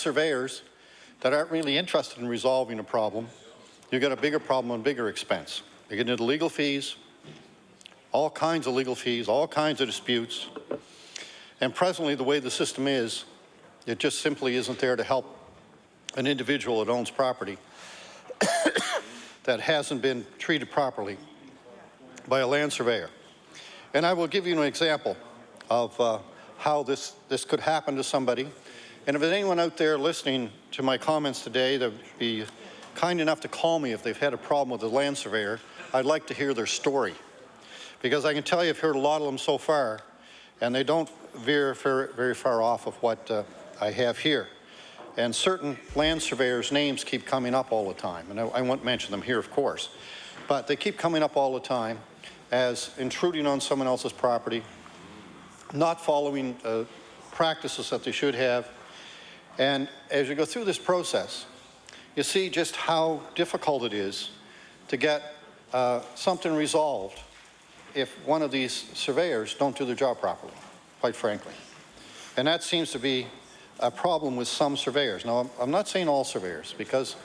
surveyors that aren't really interested in resolving a problem, you get a bigger problem and bigger expense. You get into legal fees, all kinds of legal fees, all kinds of disputes. And presently, the way the system is, it just simply isn't there to help an individual that owns property that hasn't been treated properly by a land surveyor. And I will give you an example of how this could happen to somebody. And if there's anyone out there listening to my comments today that would be kind enough to call me if they've had a problem with a land surveyor, I'd like to hear their story. Because I can tell you I've heard a lot of them so far, and they don't veer very far off of what I have here. And certain land surveyors' names keep coming up all the time, and I won't mention them here, of course. But they keep coming up all the time as intruding on someone else's property, not following practices that they should have. And as you go through this process, you see just how difficult it is to get something resolved if one of these surveyors don't do their job properly, quite frankly. And that seems to be a problem with some surveyors. Now, I'm not saying all surveyors, because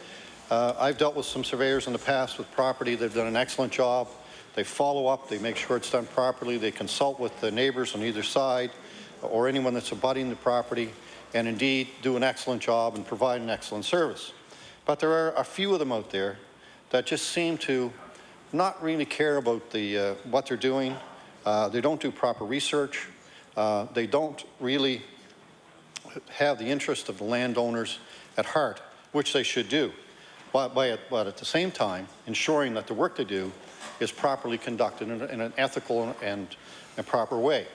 I've dealt with some surveyors in the past with property. They've done an excellent job. They follow up, they make sure it's done properly, they consult with the neighbors on either side or anyone that's abutting the property, and indeed do an excellent job and provide an excellent service. But there are a few of them out there that just seem to not really care about what they're doing. They don't do proper research. They don't really have the interest of the landowners at heart, which they should do, but at the same time ensuring that the work they do is properly conducted in an ethical and proper way.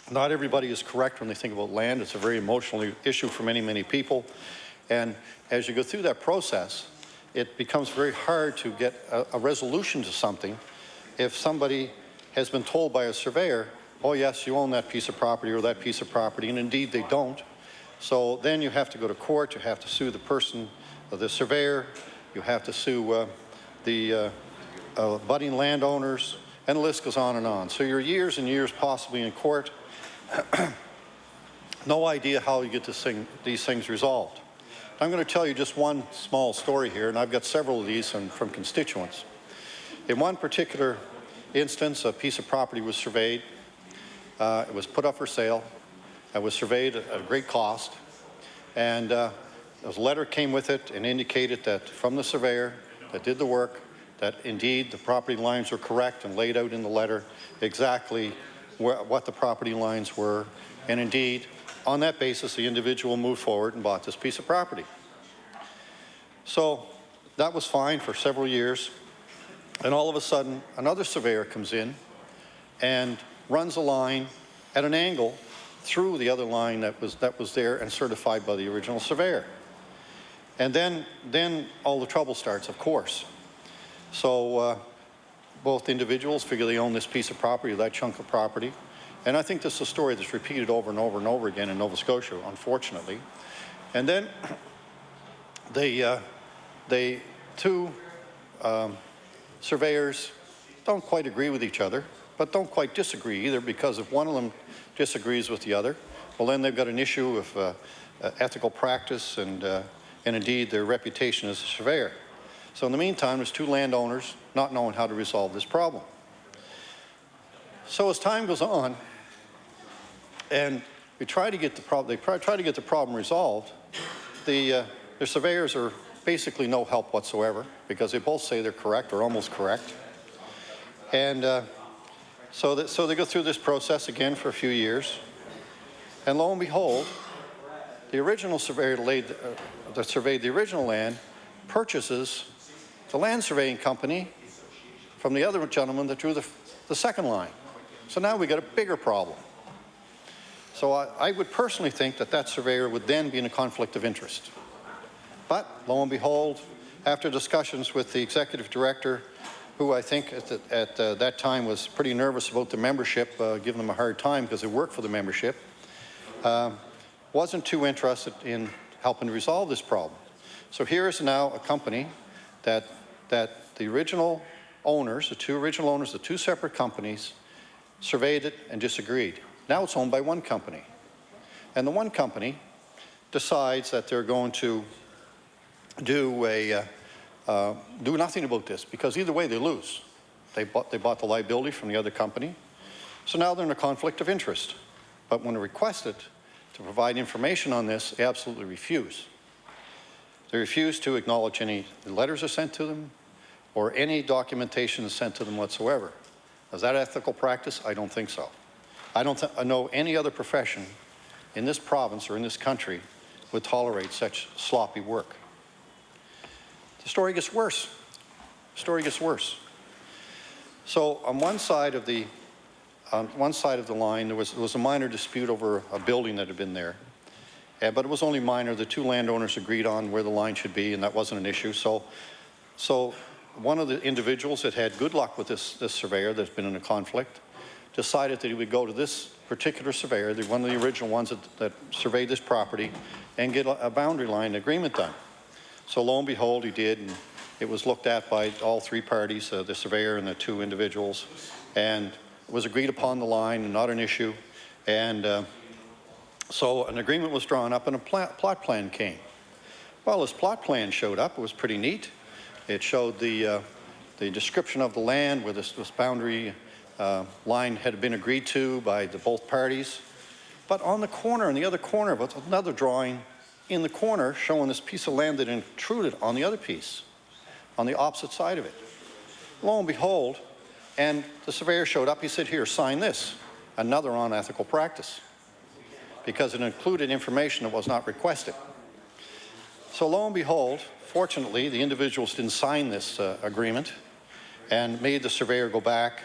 Not everybody is correct when they think about land. It's a very emotional issue for many people. And as you go through that process, it becomes very hard to get a resolution to something if somebody has been told by a surveyor, oh yes, you own that piece of property or that piece of property, and indeed they don't. So then you have to go to court, you have to sue the person, the surveyor, you have to sue the budding landowners, and the list goes on and on. So you're years and years possibly in court. No idea how you get these things resolved. I'm going to tell you just one small story here, and I've got several of these from constituents. In one particular instance, a piece of property was surveyed. It was put up for sale. It was surveyed at a great cost. And a letter came with it and indicated that from the surveyor that did the work, that indeed the property lines were correct and laid out in the letter exactly what the property lines were. And indeed, on that basis, the individual moved forward and bought this piece of property. So that was fine for several years. And all of a sudden, another surveyor comes in and runs a line at an angle through the other line that was there and certified by the original surveyor. And then all the trouble starts, of course. So both individuals figure they own this piece of property, that chunk of property. And I think this is a story that's repeated over and over and over again in Nova Scotia, unfortunately. And then two surveyors don't quite agree with each other, but don't quite disagree either, because if one of them disagrees with the other, well, then they've got an issue of ethical practice and indeed their reputation as a surveyor. So in the meantime, there's two landowners not knowing how to resolve this problem. So as time goes on, and we try to get the problem resolved, the surveyors are basically no help whatsoever, because they both say they're correct or almost correct. And so they go through this process again for a few years, and lo and behold, the original surveyor that surveyed the original land purchases the land surveying company from the other gentleman that drew the second line. So now we got a bigger problem. So I would personally think that surveyor would then be in a conflict of interest. But lo and behold, after discussions with the executive director, who I think at that time was pretty nervous about the membership, giving them a hard time because they worked for the membership, wasn't too interested in helping to resolve this problem. So here is now a company that the original owners, the two separate companies, surveyed it and disagreed. Now it's owned by one company. And the one company decides that they're going to do nothing about this, because either way they lose. They bought the liability from the other company, so now they're in a conflict of interest. But when requested to provide information on this, they absolutely refuse. They refuse to acknowledge any letters are sent to them or any documentation is sent to them whatsoever. Is that ethical practice? I don't think so. I don't know any other profession in this province or in this country would tolerate such sloppy work. The story gets worse. The story gets worse. So on one side of the line, there was a minor dispute over a building that had been there, but it was only minor. The two landowners agreed on where the line should be, and that wasn't an issue. So one of the individuals that had good luck with this surveyor that's been in a conflict decided that he would go to this particular surveyor, one of the original ones that surveyed this property, and get a boundary line agreement done. So lo and behold, he did, and it was looked at by all three parties, the surveyor and the two individuals, and it was agreed upon the line and not an issue. And so an agreement was drawn up and a plot plan came. Well, this plot plan showed up. It was pretty neat. It showed the description of the land where this boundary line had been agreed to by both parties. But on the corner, in the other corner of it, another drawing in the corner showing this piece of land that intruded on the other piece, on the opposite side of it. Lo and behold, and the surveyor showed up, he said, here, sign this. Another unethical practice, because it included information that was not requested. So lo and behold, fortunately, the individuals didn't sign this agreement and made the surveyor go back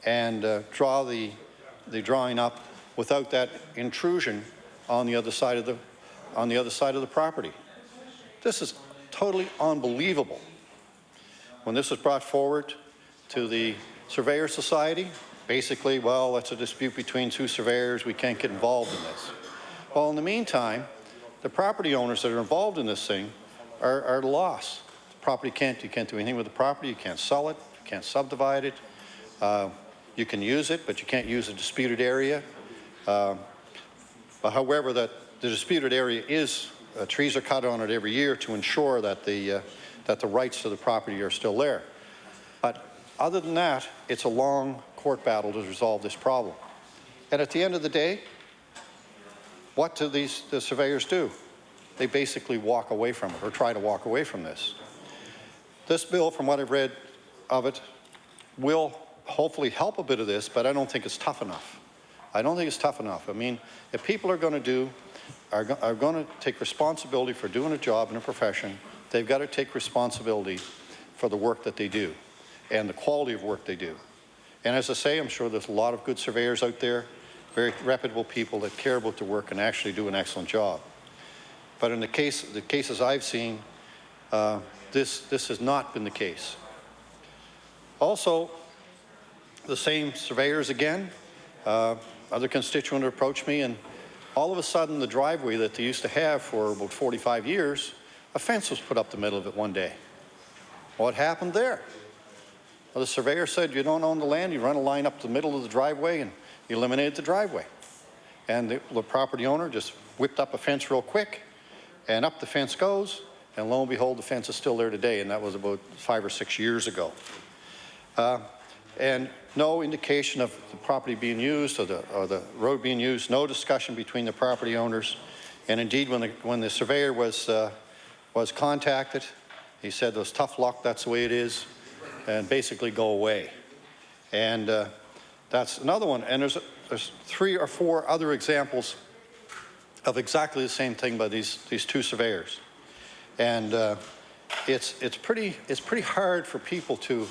and draw the drawing up without that intrusion on the other side of the property. This is totally unbelievable. When this was brought forward to the Surveyor Society, basically, well, that's a dispute between two surveyors, we can't get involved in this. Well, in the meantime, the property owners that are involved in this thing are lost. The property you can't do anything with the property, you can't sell it, you can't subdivide it. You can use it, but you can't use a disputed area. But however, the disputed area is, trees are cut on it every year to ensure that the rights to the property are still there. But other than that, it's a long court battle to resolve this problem. And at the end of the day, what do the surveyors do? They basically walk away from it, or try to walk away from this. This bill, from what I've read of it, will hopefully help a bit of this, but I don't think it's tough enough. I don't think it's tough enough. I mean, if people are going to take responsibility for doing a job in a profession, they've got to take responsibility for the work that they do and the quality of work they do. And as I say, I'm sure there's a lot of good surveyors out there, very reputable people that care about their work and actually do an excellent job. But in the cases I've seen, this has not been the case. Also, the same surveyors again, other constituent approached me, and all of a sudden the driveway that they used to have for about 45 years, a fence was put up the middle of it one day. What happened there? Well, the surveyor said, you don't own the land, you run a line up the middle of the driveway, and he eliminated the driveway. And the property owner just whipped up a fence real quick, and up the fence goes, and lo and behold, the fence is still there today, and that was about 5 or 6 years ago. And no indication of the property being used or the road being used, no discussion between the property owners. And indeed, when the surveyor was contacted, he said, "There's tough luck, that's the way it is, and basically go away." And that's another one. And there's 3 or 4 other examples of exactly the same thing by these 2 surveyors. And it's pretty hard for people to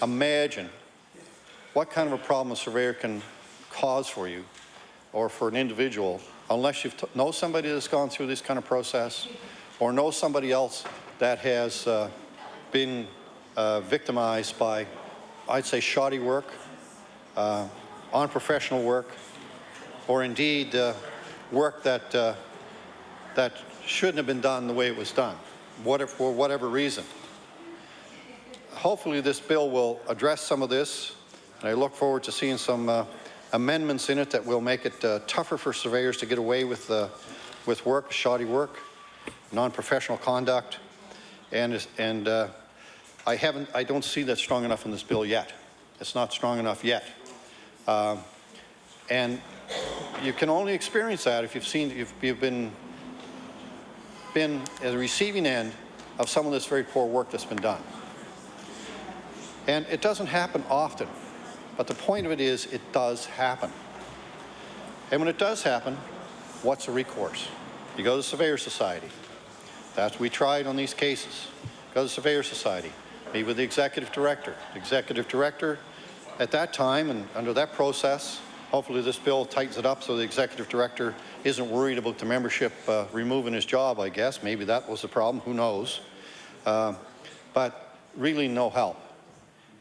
imagine what kind of a problem a surveyor can cause for you or for an individual unless you know somebody that's gone through this kind of process or know somebody else that has been victimized by, I'd say, shoddy work, unprofessional work, or indeed work that shouldn't have been done the way it was done, for whatever reason. Hopefully this bill will address some of this, and I look forward to seeing some amendments in it that will make it tougher for surveyors to get away with with work, shoddy work, non-professional conduct, and I don't see that strong enough in this bill yet. It's not strong enough yet. And you can only experience that if you've been at the receiving end of some of this very poor work that's been done. And it doesn't happen often, but the point of it is it does happen. And when it does happen, what's the recourse? You go to the Surveyor Society. That's what we tried on these cases. Go to the Surveyor Society, meet with the Executive Director. The Executive Director at that time, and under that process, hopefully this bill tightens it up so the Executive Director isn't worried about the membership removing his job, I guess. Maybe that was the problem, who knows. But really no help.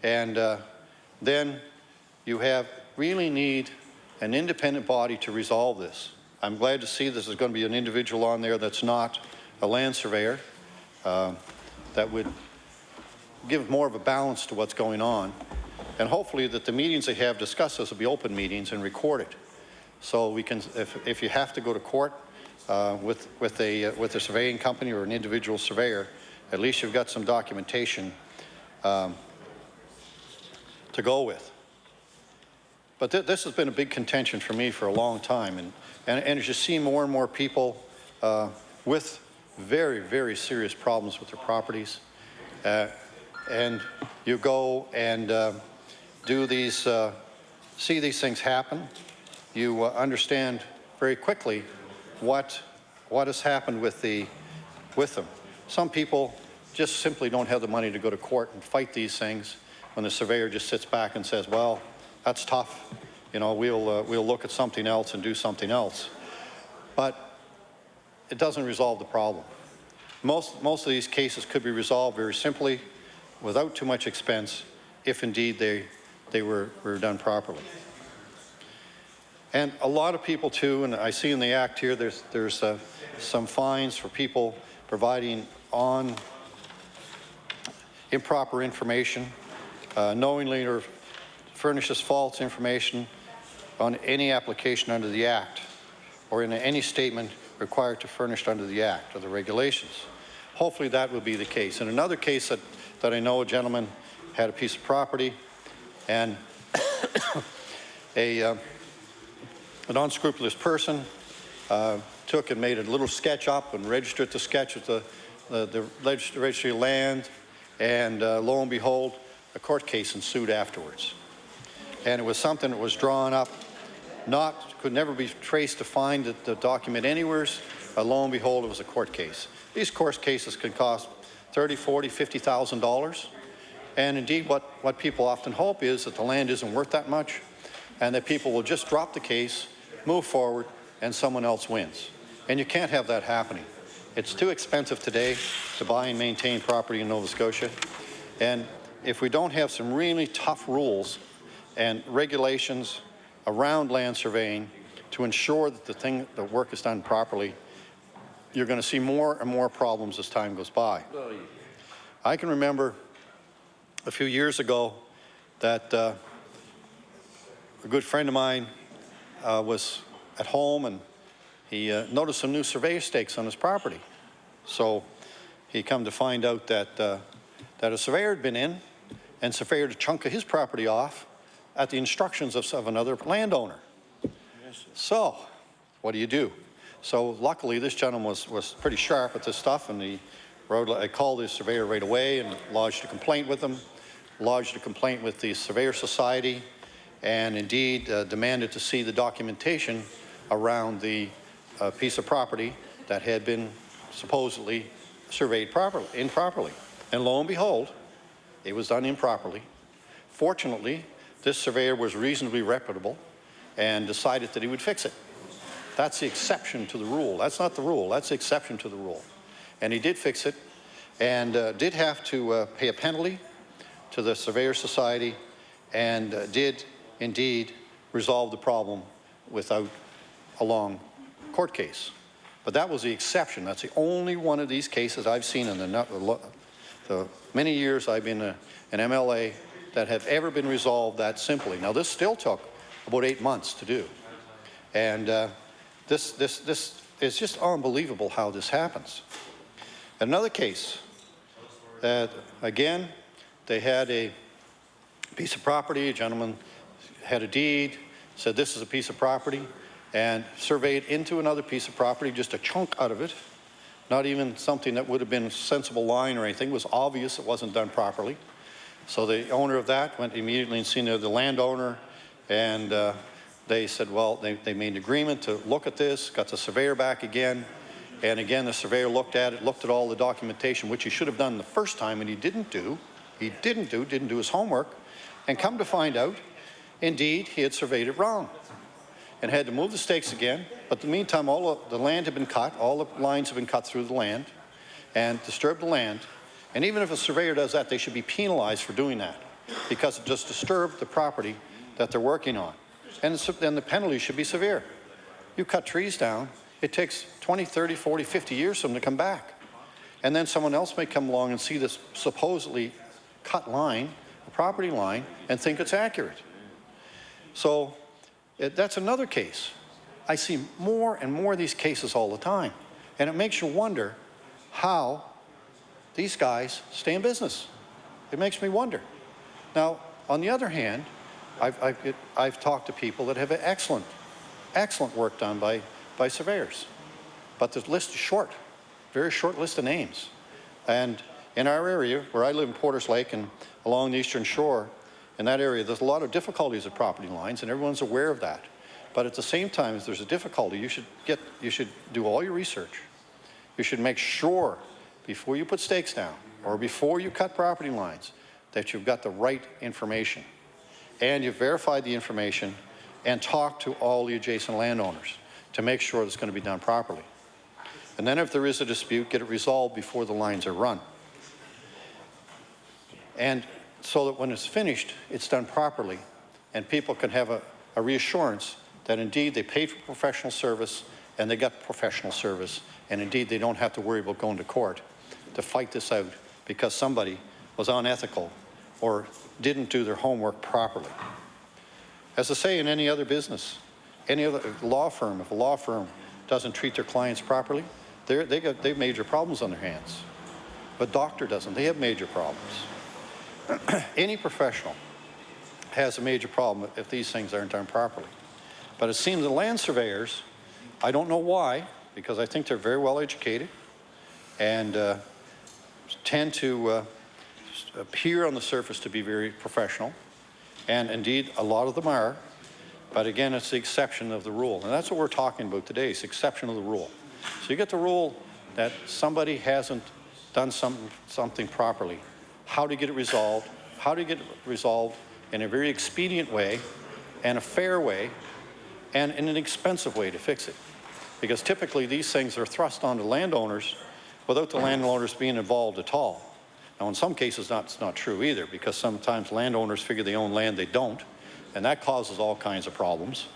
And then you really need an independent body to resolve this. I'm glad to see this is going to be an individual on there that's not a land surveyor, that would give more of a balance to what's going on. And hopefully that the meetings they have discussed this will be open meetings and recorded. So we can, if you have to go to court with a surveying company or an individual surveyor, at least you've got some documentation to go with. But this has been a big contention for me for a long time. And as you see more and more people with very, very serious problems with their properties, and you go and do these, see these things happen, you understand very quickly what has happened with them. Some people just simply don't have the money to go to court and fight these things when the surveyor just sits back and says, well, that's tough. You know, we'll look at something else and do something else. But it doesn't resolve the problem. Most of these cases could be resolved very simply without too much expense if indeed they were done properly. And a lot of people too, and I see in the Act here, there's some fines for people providing on improper information, knowingly or furnishes false information on any application under the Act or in any statement required to furnish under the Act or the regulations. Hopefully that will be the case. In another case that I know, a gentleman had a piece of property and an unscrupulous person took and made a little sketch up and registered the sketch with the registry of land, and lo and behold, a court case ensued afterwards. And it was something that was drawn up, could never be traced to find the document anywhere. Lo and behold, it was a court case. These court cases can cost $30,000, $40,000, $50,000. And indeed, what people often hope is that the land isn't worth that much and that people will just drop the case, move forward, and someone else wins. And you can't have that happening. It's too expensive today to buy and maintain property in Nova Scotia. And if we don't have some really tough rules and regulations around land surveying to ensure that the work is done properly, you're going to see more and more problems as time goes by. I can remember a few years ago that a good friend of mine was at home, and he noticed some new survey stakes on his property. So he come to find out that a surveyor had been in and surveyed a chunk of his property off at the instructions of another landowner. Yes. So what do you do? So luckily this gentleman was pretty sharp at this stuff, and I called the surveyor right away and lodged a complaint with him, lodged a complaint with the Surveyor Society, and indeed demanded to see the documentation around the piece of property that had been supposedly surveyed improperly. And lo and behold, it was done improperly. Fortunately, this surveyor was reasonably reputable and decided that he would fix it. That's the exception to the rule. That's not the rule, that's the exception to the rule. And he did fix it, and did have to pay a penalty to the Surveyor Society, and did indeed resolve the problem without a long court case. But that was the exception. That's the only one of these cases I've seen in the many years I've been an MLA that have ever been resolved that simply. Now this still took about 8 months to do. And this it's just unbelievable how this happens. Another case that, again, they had a piece of property, a gentleman had a deed, said this is a piece of property, and surveyed into another piece of property, just a chunk out of it, not even something that would have been a sensible line or anything. It was obvious it wasn't done properly. So the owner of that went immediately and seen the landowner, and they said, well, they made an agreement to look at this, got the surveyor back again, and again the surveyor looked at it, looked at all the documentation, which he should have done the first time, and he didn't do. He didn't do his homework, and come to find out, indeed, he had surveyed it wrong and had to move the stakes again. But in the meantime, all of the land had been cut, all the lines have been cut through the land and disturbed the land. And even if a surveyor does that, they should be penalized for doing that because it just disturbed the property that they're working on. And then the penalty should be severe. You cut trees down, it takes 20, 30, 40, 50 years for them to come back. And then someone else may come along and see this supposedly cut line, a property line, and think it's accurate. So that's another case. I see more and more of these cases all the time. And it makes you wonder how these guys stay in business. It makes me wonder. Now, on the other hand, I've talked to people that have excellent work done by surveyors. But the list is short, very short list of names. And in our area, where I live in Porters Lake and along the eastern shore, in that area, there's a lot of difficulties with property lines, and everyone's aware of that. But at the same time, if there's a difficulty, you should do all your research. You should make sure before you put stakes down or before you cut property lines that you've got the right information and you've verified the information and talked to all the adjacent landowners to make sure it's going to be done properly. And then if there is a dispute, get it resolved before the lines are run. And so that when it's finished, it's done properly and people can have a reassurance that indeed they paid for professional service and they got professional service, and indeed they don't have to worry about going to court to fight this out because somebody was unethical or didn't do their homework properly. As I say in any other business, any other law firm, if a law firm doesn't treat their clients properly, they have major problems on their hands. But doctor doesn't, they have major problems. Any professional has a major problem if these things aren't done properly. But it seems the land surveyors, I don't know why, because I think they're very well educated and tend to appear on the surface to be very professional. And indeed, a lot of them are. But again, it's the exception of the rule. And that's what we're talking about today, is exception of the rule. So you get the rule that somebody hasn't done something properly. How to get it resolved, how to get it resolved in a very expedient way and a fair way and in an expensive way to fix it. Because typically these things are thrust onto landowners without the landowners being involved at all. Now in some cases that's not true either, because sometimes landowners figure they own land they don't, and that causes all kinds of problems.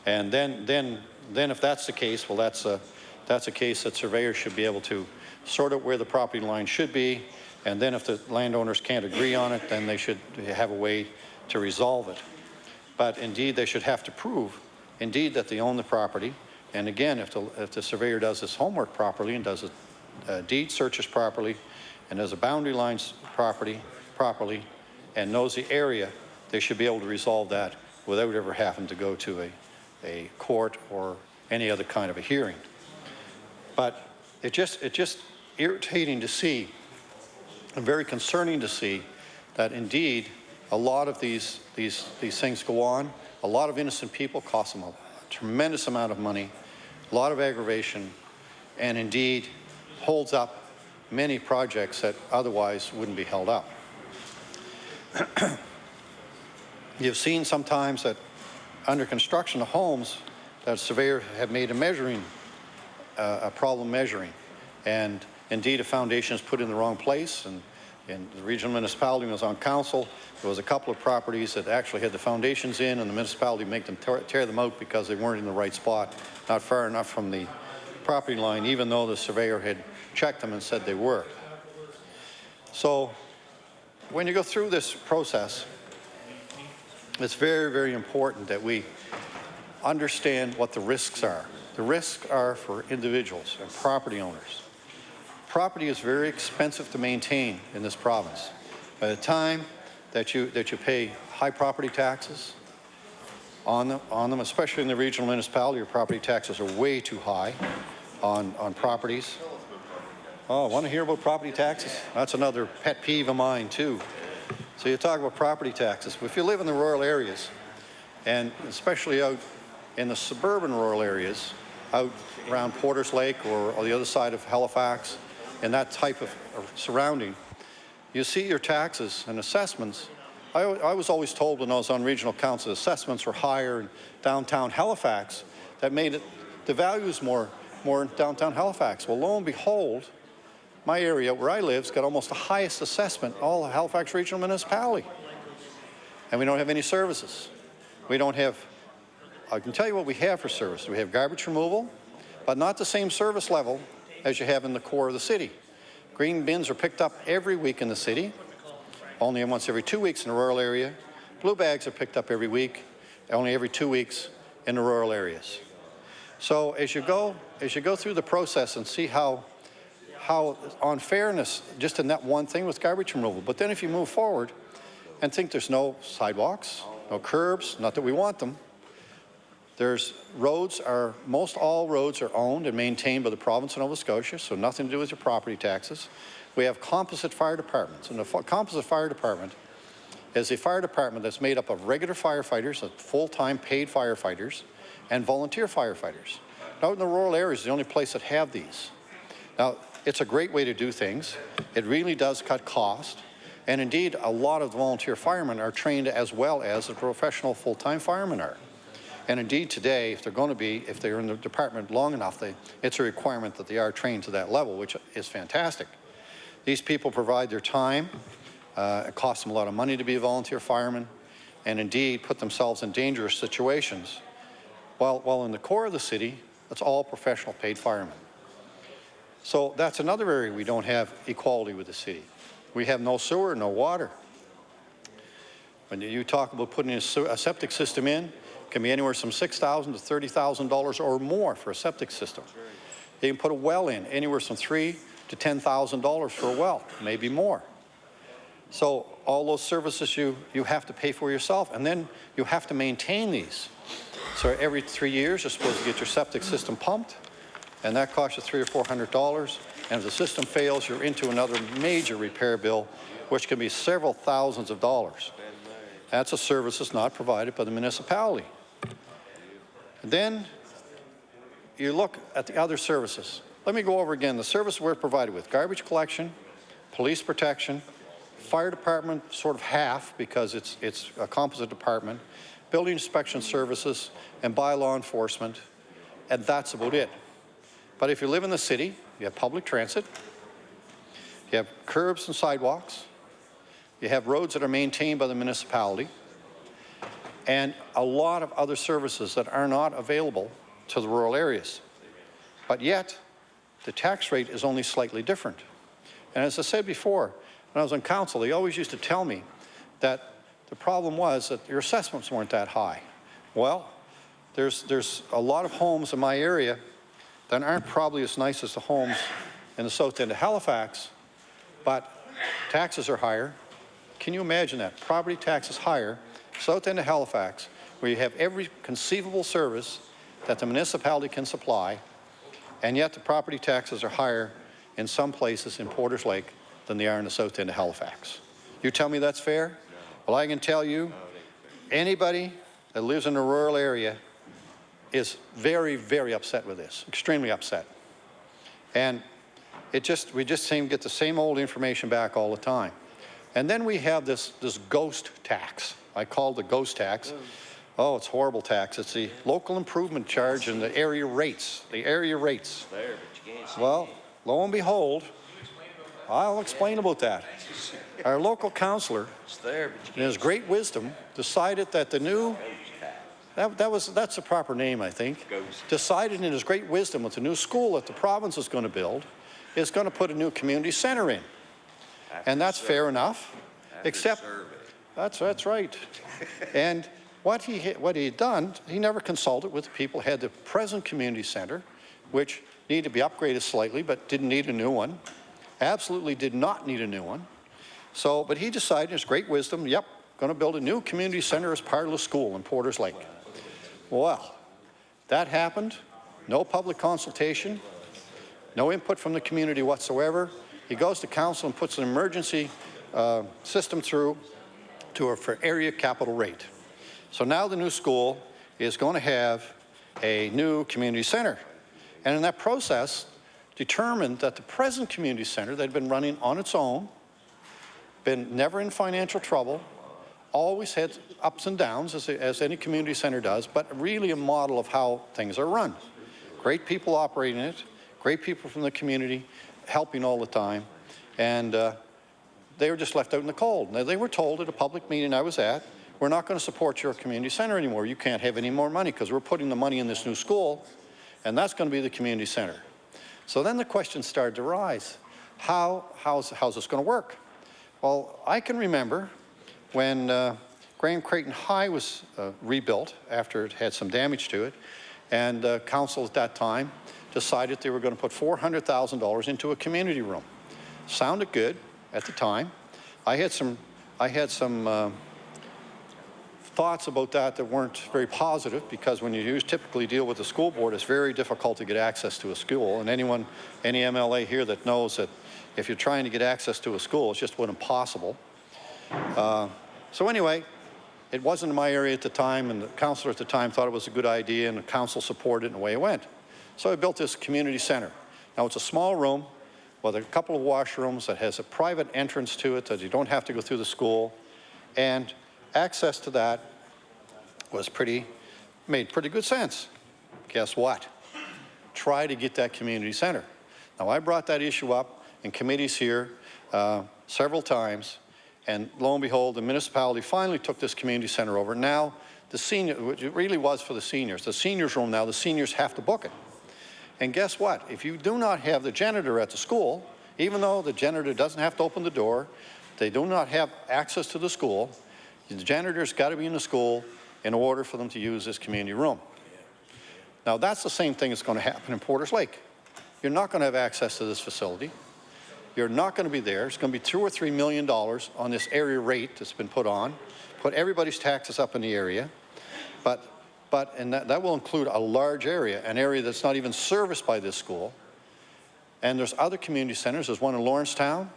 And then if that's the case, well that's a case that surveyors should be able to sort out where the property line should be, and then if the landowners can't agree on it, then they should have a way to resolve it. But indeed they should have to prove indeed that they own the property. And again, if the surveyor does his homework properly and does a deed searches properly and does a boundary lines properly and knows the area, they should be able to resolve that without ever having to go to a court or any other kind of a hearing. But it's just irritating to see and very concerning to see that indeed a lot of these things go on. A lot of innocent people, cost them a tremendous amount of money, a lot of aggravation, and indeed holds up many projects that otherwise wouldn't be held up. You've seen sometimes that under construction of homes that surveyors have made a problem measuring, and indeed a foundation is put in the wrong place, and the regional municipality was on council. There was a couple of properties that actually had the foundations in, and the municipality made them tear them out because they weren't in the right spot, not far enough from the property line, even though the surveyor had checked them and said they were. So when you go through this process, it's very, very important that we understand what the risks are. The risks are for individuals and property owners. Property is very expensive to maintain in this province. By the time that you pay high property taxes on them, especially in the regional municipality, your property taxes are way too high on properties. Oh, want to hear about property taxes? That's another pet peeve of mine too. So you talk about property taxes. If you live in the rural areas, and especially out in the suburban rural areas, out around Porters Lake or the other side of Halifax, in that type of surrounding, you see your taxes and assessments. I was always told when I was on regional council, assessments were higher in downtown Halifax. That made it, the values more in downtown Halifax. Well, lo and behold, my area where I live has got almost the highest assessment in all of Halifax Regional Municipality. And we don't have any services. We don't have, I can tell you what we have for service. We have garbage removal, but not the same service level as you have in the core of the city. Green bins are picked up every week in the city, only once every 2 weeks in the rural area. Blue bags are picked up every week, only every 2 weeks in the rural areas. So as you go through the process and see how unfairness just in that one thing with garbage removal. But then if you move forward and think there's no sidewalks, no curbs, not that we want them, there's roads are, most all roads are owned and maintained by the province of Nova Scotia, so nothing to do with your property taxes. We have composite fire departments, and the composite fire department is a fire department that's made up of regular firefighters, full-time paid firefighters, and volunteer firefighters. Out in the rural areas, the only place that have these. Now, it's a great way to do things. It really does cut cost. And indeed, a lot of the volunteer firemen are trained as well as the professional full-time firemen are. And indeed today, if they're in the department long enough, it's a requirement that they are trained to that level, which is fantastic. These people provide their time. It costs them a lot of money to be a volunteer fireman, and indeed put themselves in dangerous situations. While in the core of the city, it's all professional paid firemen. So that's another area we don't have equality with the city. We have no sewer, no water. When you talk about putting a septic system in, it can be anywhere from $6,000 to $30,000 or more for a septic system. You can put a well in, anywhere from $3,000 to $10,000 for a well, maybe more. So all those services you have to pay for yourself, and then you have to maintain these. So every 3 years, you're supposed to get your septic system pumped, and that costs you $300 or $400. And if the system fails, you're into another major repair bill, which can be several thousands of dollars. That's a service that's not provided by the municipality. And then you look at the other services. Let me go over again the services we're provided with: garbage collection, police protection, fire department, sort of half because it's a composite department, building inspection services, and bylaw enforcement, and that's about it. But if you live in the city, you have public transit, you have curbs and sidewalks, you have roads that are maintained by the municipality, and a lot of other services that are not available to the rural areas. But yet, the tax rate is only slightly different. And as I said before, when I was on council, they always used to tell me that the problem was that your assessments weren't that high. Well, there's a lot of homes in my area that aren't probably as nice as the homes in the south end of Halifax, but taxes are higher. Can you imagine that? Property taxes higher, south end of Halifax, where you have every conceivable service that the municipality can supply, and yet the property taxes are higher in some places in Porters Lake than they are in the south end of Halifax. You tell me that's fair? Well, I can tell you, anybody that lives in a rural area is very, very upset with this, extremely upset. And we just seem to get the same old information back all the time. And then we have this ghost tax. I call it the ghost tax. Oh, it's horrible tax. It's the local improvement charge and the area rates. The area rates. Well, lo and behold, I'll explain about that. Our local councillor, in his great wisdom, decided that the new, that's the proper name, I think, decided in his great wisdom with the new school that the province is going to build, is going to put a new community center in. And that's fair enough, except, that's right. And what he had done, he never consulted with the people who had the present community center, which needed to be upgraded slightly, but didn't need a new one. Absolutely did not need a new one. So, but he decided in his great wisdom, yep, going to build a new community center as part of the school in Porters Lake. Well, that happened. No public consultation, no input from the community whatsoever. He goes to council and puts an emergency system through for area capital rate. So now the new school is going to have a new community center. And in that process, determined that the present community center that had been running on its own, been never in financial trouble, always had ups and downs, as any community center does, but really a model of how things are run. Great people operating it, great people from the community helping all the time, and they were just left out in the cold. Now, they were told at a public meeting I was at, we're not going to support your community center anymore. You can't have any more money because we're putting the money in this new school, and that's going to be the community center. So then the question started to rise. How's this going to work? Well, I can remember when Graham Creighton High was rebuilt after it had some damage to it, and council at that time decided they were going to put $400,000 into a community room. Sounded good at the time. I had some thoughts about that weren't very positive, because when you typically deal with the school board, it's very difficult to get access to a school. And any MLA here that knows that if you're trying to get access to a school, it's just impossible. So anyway, it wasn't in my area at the time, and the councillor at the time thought it was a good idea, and the council supported it, and away it went. So I built this community center. Now it's a small room with a couple of washrooms that has a private entrance to it, that you don't have to go through the school, and access to that was made pretty good sense. Guess what? Try to get that community center. Now I brought that issue up in committees here several times, and lo and behold, the municipality finally took this community center over. Now, it really was for the seniors room now, the seniors have to book it. And guess what? If you do not have the janitor at the school, even though the janitor doesn't have to open the door, they do not have access to the school, the janitor's got to be in the school in order for them to use this community room. Now, that's the same thing that's going to happen in Porters Lake. You're not going to have access to this facility. You're not going to be there. It's going to be $2 or $3 million on this area rate that's been put everybody's taxes up in the area, and that will include a large area, an area that's not even serviced by this school. And there's other community centers. There's one in Lawrencetown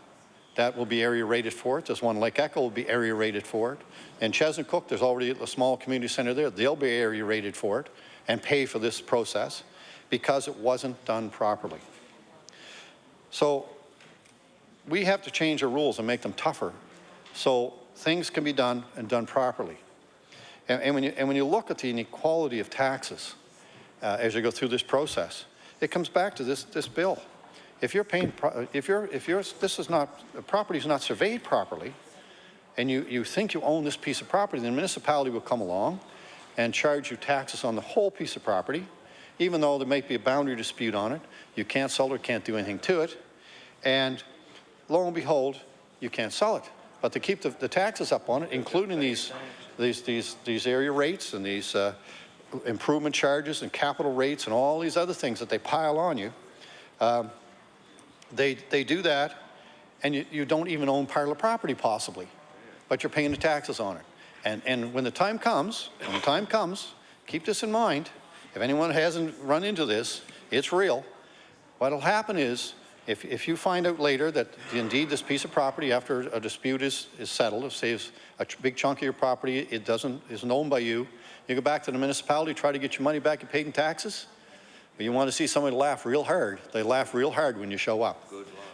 that will be area rated for it. There's one in Lake Echo will be area rated for it. In Chesncook, there's already a small community center there. They'll be area rated for it and pay for this process because it wasn't done properly. So we have to change our rules and make them tougher so things can be done and done properly. And when you look at the inequality of taxes as you go through this process, it comes back to this bill. If you're paying, the property is not surveyed properly, and you think you own this piece of property, then the municipality will come along and charge you taxes on the whole piece of property, even though there might be a boundary dispute on it. You can't sell it, can't do anything to it, and lo and behold, you can't sell it. But to keep the taxes up on it, including these area rates and these improvement charges and capital rates and all these other things that they pile on you, they do that, and you don't even own part of the property possibly, but you're paying the taxes on it. And when the time comes, keep this in mind. If anyone hasn't run into this, it's real. What'll happen is, if you find out later that indeed this piece of property, after a dispute is settled, it saves a big chunk of your property, isn't owned by you, you go back to the municipality, try to get your money back you paid in taxes, but you want to see somebody laugh real hard. They laugh real hard when you show up.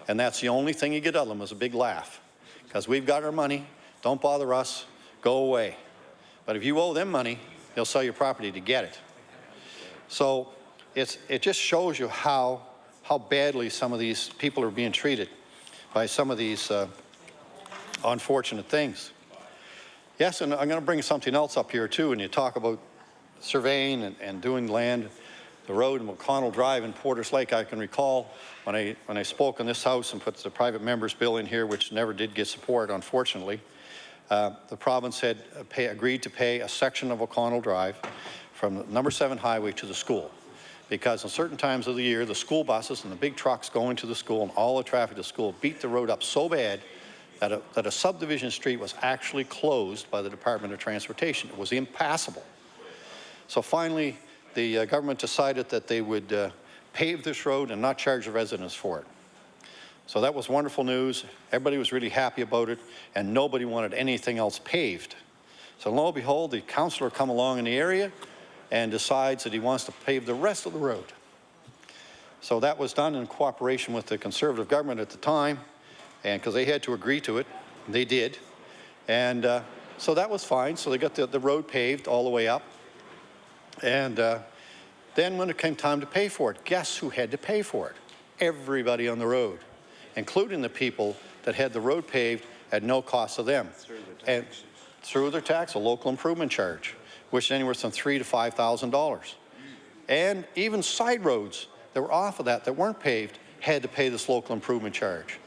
And that's the only thing you get out of them is a big laugh. Because we've got our money, don't bother us, go away. But if you owe them money, they'll sell your property to get it. So it just shows you how badly some of these people are being treated by some of these unfortunate things. Yes, and I'm going to bring something else up here too, and you talk about surveying and doing land, the road in McConnell Drive in Porters Lake. I can recall when I spoke in this house and put the private member's bill in here, which never did get support, unfortunately. the province had agreed to pay a section of O'Connell Drive from the number 7 highway to the school, because on certain times of the year, the school buses and the big trucks going to the school and all the traffic to school beat the road up so bad that a subdivision street was actually closed by the Department of Transportation. It was impassable. So finally, the government decided that they would pave this road and not charge the residents for it. So that was wonderful news. Everybody was really happy about it, and nobody wanted anything else paved. So lo and behold, the councillor come along in the area and decides that he wants to pave the rest of the road. So that was done in cooperation with the Conservative government at the time, and because they had to agree to it, they did. And so that was fine. So they got the road paved all the way up. And then when it came time to pay for it, guess who had to pay for it? Everybody on the road, including the people that had the road paved at no cost to them. And through their tax, a local improvement charge, which is anywhere from $3,000 to $5,000. And even side roads that were off of that weren't paved had to pay this local improvement charge.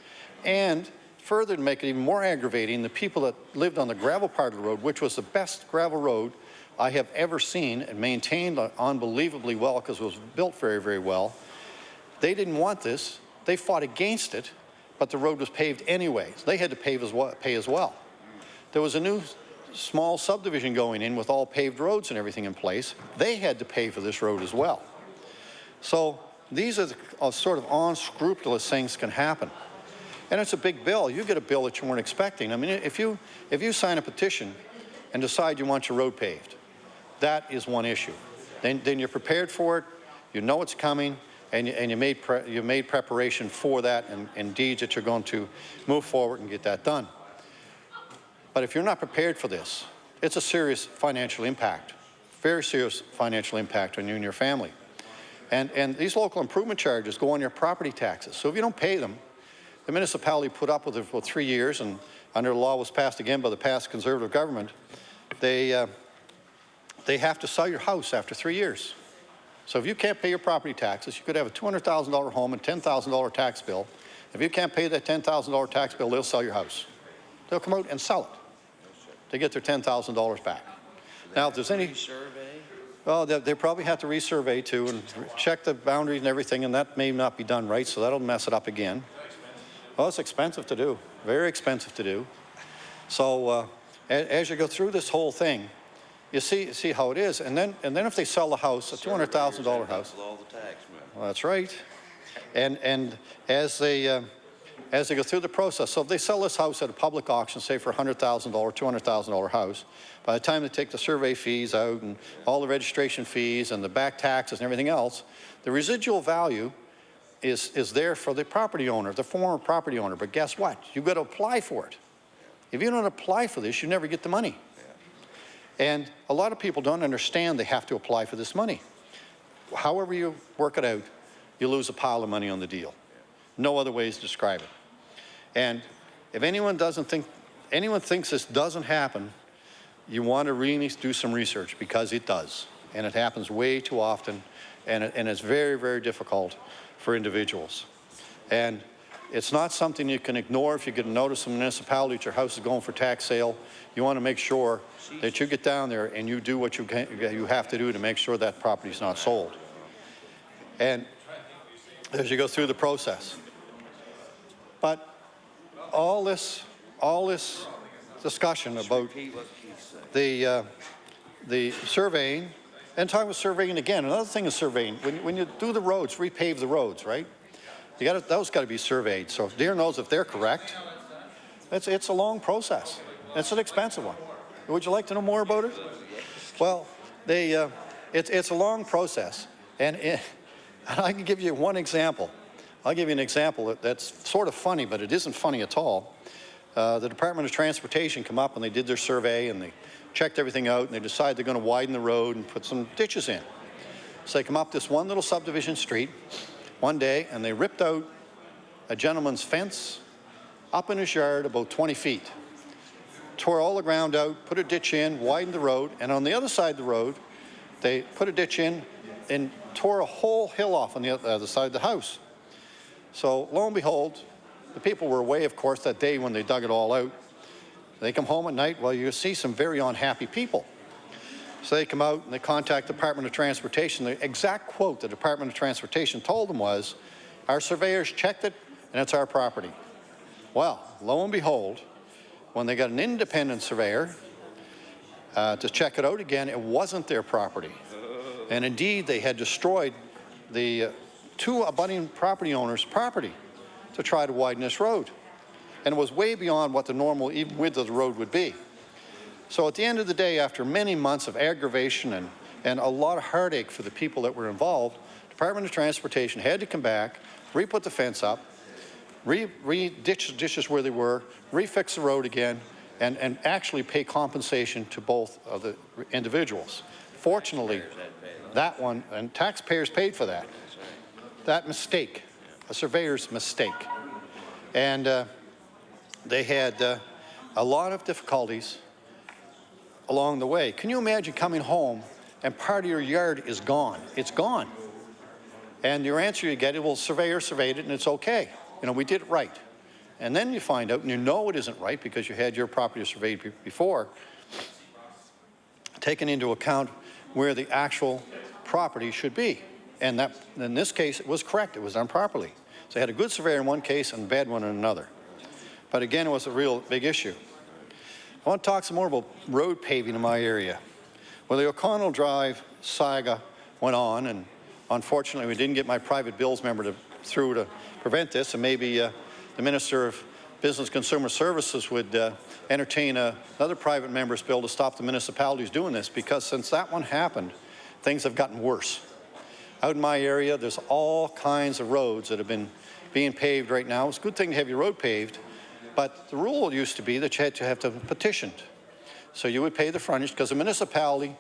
And further, to make it even more aggravating, the people that lived on the gravel part of the road, which was the best gravel road I have ever seen and maintained unbelievably well because it was built very, very well, they didn't want this. They fought against it, but the road was paved anyway. So they had to pay as well. There was a new small subdivision going in with all paved roads and everything in place. They had to pay for this road as well. So these are the sort of unscrupulous things can happen. And it's a big bill. You get a bill that you weren't expecting. I mean, if you sign a petition and decide you want your road paved, that is one issue. Then you're prepared for it, you know it's coming, and you made preparation for that and deeds that you're going to move forward and get that done. But if you're not prepared for this, it's a serious financial impact, very serious financial impact on you and your family. And these local improvement charges go on your property taxes. So if you don't pay them, the municipality put up with it for 3 years, and under the law was passed again by the past Conservative government, they have to sell your house after 3 years. So if you can't pay your property taxes, you could have a $200,000 home and $10,000 tax bill. If you can't pay that $10,000 tax bill, they'll sell your house. They'll come out and sell it to get their $10,000 back. Now, if there's any survey, well, they probably have to resurvey too and check the boundaries and everything, and that may not be done right, so that'll mess it up again. Well, it's expensive to do, very expensive to do. So as you go through this whole thing, you see how it is, and then if they sell the house, a $200,000 house. All the tax, well, that's right. And as they go through the process, so if they sell this house at a public auction, say for $100,000, $200,000 house, by the time they take the survey fees out and all the registration fees and the back taxes and everything else, the residual value is there for the property owner, the former property owner. But guess what? You've got to apply for it. If you don't apply for this, you never get the money. And a lot of people don't understand they have to apply for this money. However you work it out, you lose a pile of money on the deal. No other ways to describe it. And if anyone thinks this doesn't happen, you want to really do some research, because it does. And it happens way too often, and it's very, very difficult for individuals. And it's not something you can ignore. If you get a notice from the municipality that your house is going for tax sale, you want to make sure that you get down there and you do what you have to do to make sure that property is not sold. And as you go through the process. But all this discussion about the surveying, and talking about surveying again, another thing is surveying. When you do the roads, repave the roads, right? Those got to be surveyed. So Deere knows if they're correct. It's a long process. It's an expensive one. Would you like to know more about it? Well, it's a long process, and I can give you one example. I'll give you an example that's sort of funny, but it isn't funny at all. The Department of Transportation come up and they did their survey and they checked everything out, and they decided they're going to widen the road and put some ditches in. So they come up this one little subdivision street one day, and they ripped out a gentleman's fence up in his yard about 20 feet. Tore all the ground out, put a ditch in, widened the road, and on the other side of the road, they put a ditch in and tore a whole hill off on the other side of the house. So lo and behold, the people were away, of course, that day when they dug it all out. They come home at night, well, you see some very unhappy people. So they come out and they contact the Department of Transportation. The exact quote the Department of Transportation told them was, our surveyors checked it and it's our property. Well, lo and behold, when they got an independent surveyor to check it out again, it wasn't their property. And indeed, they had destroyed the two abutting property owners' property to try to widen this road. And it was way beyond what the normal even width of the road would be. So at the end of the day, after many months of aggravation and a lot of heartache for the people that were involved, Department of Transportation had to come back, re-put the fence up, re-ditch the ditches where they were, refix the road again, and actually pay compensation to both of the individuals. Fortunately, that one, and taxpayers paid for that. That mistake, a surveyor's mistake. And they had a lot of difficulties along the way. Can you imagine coming home and part of your yard is gone? It's gone. And your answer you get is, well, surveyor surveyed it and it's okay. You know, we did it right. And then you find out, and you know it isn't right because you had your property surveyed before, taking into account where the actual property should be. And that, in this case, it was correct. It was done properly. So they had a good surveyor in one case and a bad one in another. But again, it was a real big issue. I want to talk some more about road paving in my area. Well, the O'Connell Drive saga went on, and unfortunately, we didn't get my private bills member through to prevent this, and maybe the Minister of Business Consumer Services would entertain another private member's bill to stop the municipalities doing this, because since that one happened, things have gotten worse. Out in my area, there's all kinds of roads that have been being paved right now. It's a good thing to have your road paved, but the rule used to be that you had to have to petition. So you would pay the frontage, because the municipality,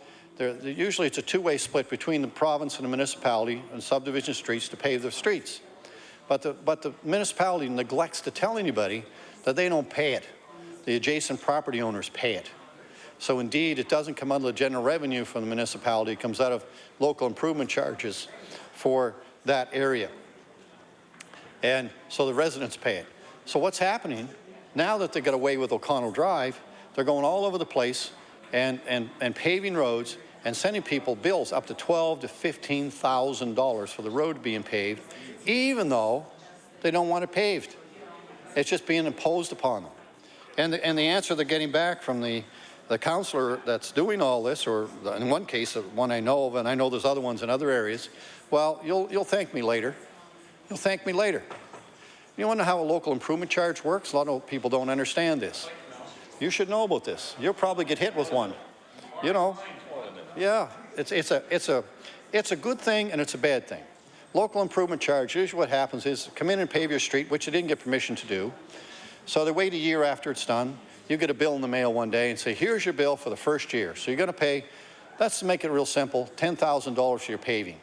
usually it's a two-way split between the province and the municipality and subdivision streets to pave the streets. But the municipality neglects to tell anybody that they don't pay it. The adjacent property owners pay it. So indeed, it doesn't come out of the general revenue from the municipality. It comes out of local improvement charges for that area. And so the residents pay it. So what's happening, now that they got away with O'Connell Drive, they're going all over the place and paving roads and sending people bills up to $12,000 to $15,000 for the road being paved, even though they don't want it paved. It's just being imposed upon them. And the answer they're getting back from the councillor that's doing all this, or in one case, one I know of, and I know there's other ones in other areas, well, you'll thank me later. You'll thank me later. You want to know how a local improvement charge works? A lot of people don't understand this. You should know about this. You'll probably get hit with one. You know, yeah, it's a good thing and it's a bad thing. Local improvement charge, usually what happens is come in and pave your street, which you didn't get permission to do. So they wait a year after it's done. You get a bill in the mail one day and say, here's your bill for the first year. So you're going to pay, let's make it real simple, $10,000 for your paving.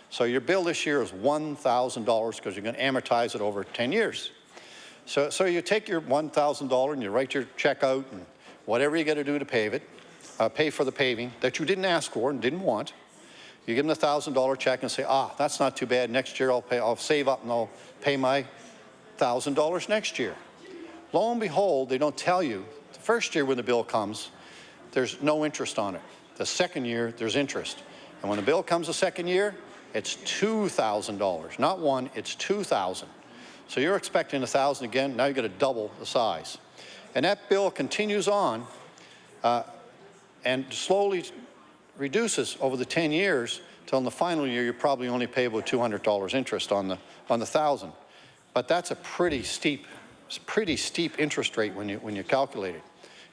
So your bill this year is $1,000 because you're going to amortize it over 10 years. So you take your $1,000 and you write your check out and whatever you got to do to pave it, pay for the paving that you didn't ask for and didn't want. You give them the $1,000 check and say, that's not too bad. Next year I'll save up and I'll pay my $1,000 next year. Lo and behold, they don't tell you, the first year when the bill comes, there's no interest on it. The second year, there's interest. And when the bill comes the second year, it's $2,000. Not one, it's $2,000. So you're expecting $1,000 again, now you've got to double the size. And that bill continues on and slowly reduces over the 10 years till in the final year you probably only pay about $200 interest on the $1,000. But that's a pretty steep interest rate when you calculate it.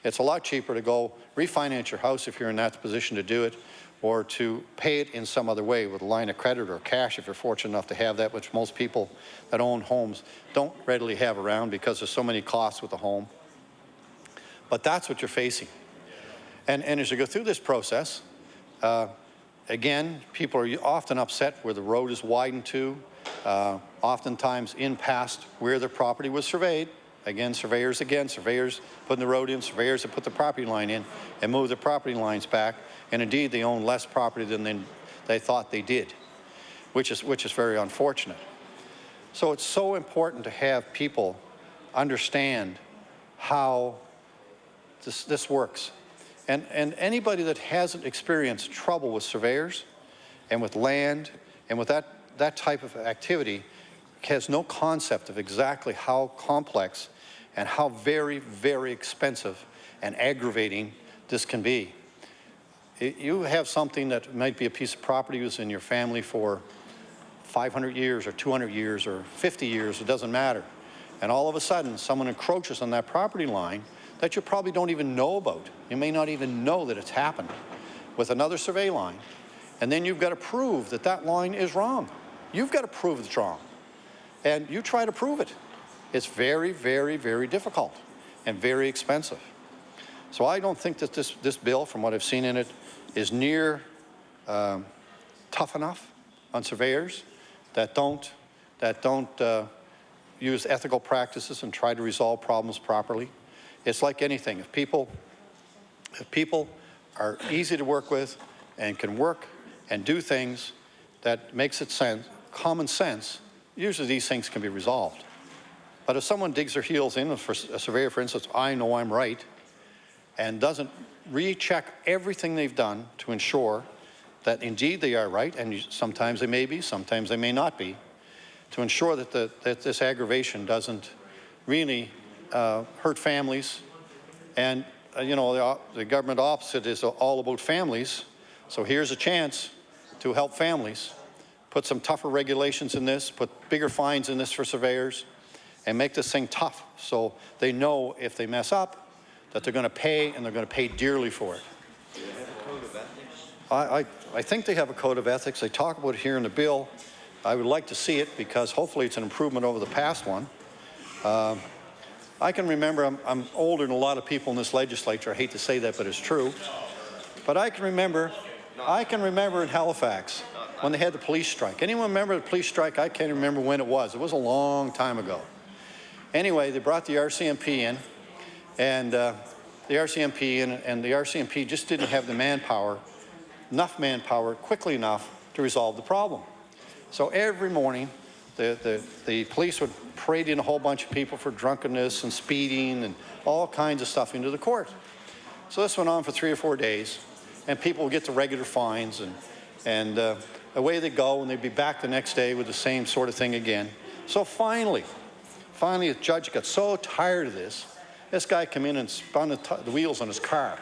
It's a lot cheaper to go refinance your house if you're in that position to do it, or to pay it in some other way with a line of credit or cash if you're fortunate enough to have that, which most people that own homes don't readily have around because there's so many costs with the home. But that's what you're facing. And as you go through this process, again, people are often upset where the road is widened to, oftentimes in past where their property was surveyed. Again, surveyors putting the road in, surveyors that put the property line in and move the property lines back. And indeed, they own less property than they thought they did, which is very unfortunate. So it's so important to have people understand how this works. And anybody that hasn't experienced trouble with surveyors and with land and with that type of activity has no concept of exactly how complex and how very, very expensive and aggravating this can be. You have something that might be a piece of property that was in your family for 500 years or 200 years or 50 years, it doesn't matter. And all of a sudden, someone encroaches on that property line that you probably don't even know about. You may not even know that it's happened with another survey line. And then you've got to prove that that line is wrong. You've got to prove it's wrong. And you try to prove it. It's very, very, very difficult and very expensive. So I don't think that this bill, from what I've seen in it, is near tough enough on surveyors that don't use ethical practices and try to resolve problems properly. It's like anything. If people are easy to work with and can work and do things that makes it common sense, usually these things can be resolved. But if someone digs their heels in, for a surveyor, for instance, I know I'm right, and doesn't recheck everything they've done to ensure that indeed they are right, and sometimes they may be, sometimes they may not be, to ensure that this aggravation doesn't really hurt families. And you know, the government opposite is all about families. So here's a chance to help families. Put some tougher regulations in this, put bigger fines in this for surveyors, and make this thing tough so they know if they mess up that they're going to pay, and they're going to pay dearly for it. Do they have a code of ethics? I think they have a code of ethics. They talk about it here in the bill. I would like to see it because hopefully it's an improvement over the past one. I can remember, I'm older than a lot of people in this legislature. I hate to say that, but it's true. But I can remember in Halifax when they had the police strike. Anyone remember the police strike? I can't remember when it was. It was a long time ago. Anyway, they brought the RCMP in, and the RCMP just didn't have the manpower, enough manpower, quickly enough to resolve the problem. So every morning, the police would parade in a whole bunch of people for drunkenness and speeding and all kinds of stuff into the court. So this went on for 3 or 4 days, and people would get the regular fines, and away they go, and they'd be back the next day with the same sort of thing again. So finally, the judge got so tired of this. This guy came in and spun the wheels on his car,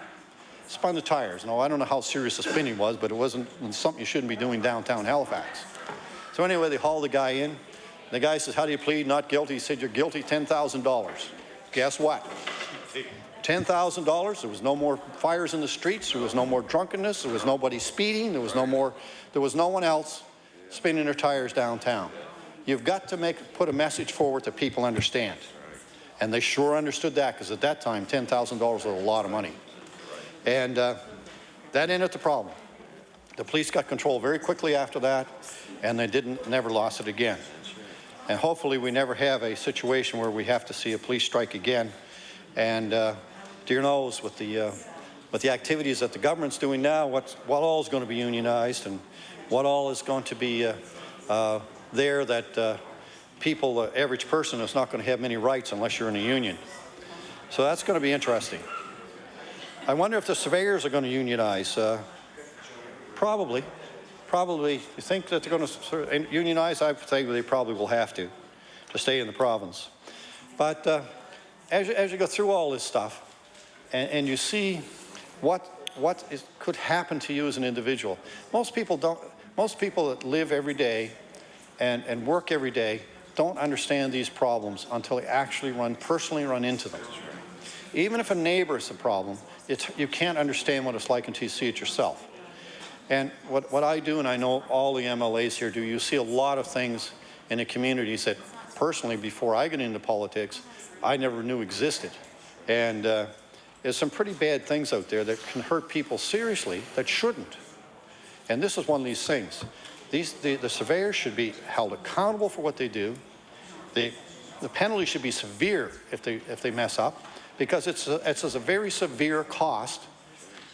spun the tires. Now, I don't know how serious the spinning was, but it wasn't something you shouldn't be doing downtown Halifax. So anyway, they hauled the guy in. The guy says, how do you plead not guilty? He said, you're guilty, $10,000. Guess what? $10,000. There was no more fires in the streets. There was no more drunkenness. There was nobody speeding. There was no one else spinning their tires downtown. You've got to put a message forward that people understand. And they sure understood that, because at that time, $10,000 was a lot of money. And that ended the problem. The police got control very quickly after that, and they never lost it again. And hopefully we never have a situation where we have to see a police strike again. And dear knows, with the activities that the government's doing now, what all is going to be unionized, and what all is going to be there that people, the average person, is not going to have many rights unless you're in a union. So that's going to be interesting. I wonder if the surveyors are going to unionize. Probably. You think that they're going to unionize? I think they probably will have to stay in the province. But as you go through all this stuff, and you see what could happen to you as an individual, most people that live every day and work every day don't understand these problems until they actually personally run into them. Even if a neighbor is a problem, you can't understand what it's like until you see it yourself. And what I do, and I know all the MLAs here do, you see a lot of things in the communities that personally, before I get into politics, I never knew existed. And there's some pretty bad things out there that can hurt people seriously that shouldn't. And this is one of these things. The surveyors should be held accountable for what they do. The penalty should be severe if they mess up, because it's a very severe cost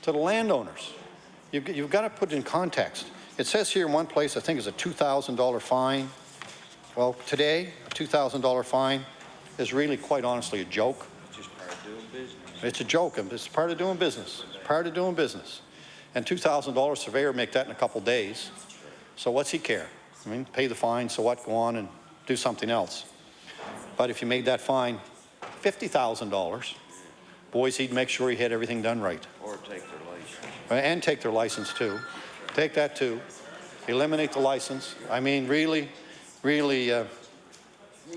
to the landowners. You've got to put it in context. It says here in one place, I think it's a $2,000 fine. Well, today, a $2,000 fine is really, quite honestly, a joke. Just part of doing business. It's a joke. It's part of doing business. It's part of doing business. And $2,000 surveyor make that in a couple days. So what's he care? I mean, pay the fine, so what, go on and do something else. But if you made that fine $50,000, boys, he'd make sure he had everything done right. Or take their license. And take their license too. Take that too. Eliminate the license. I mean, really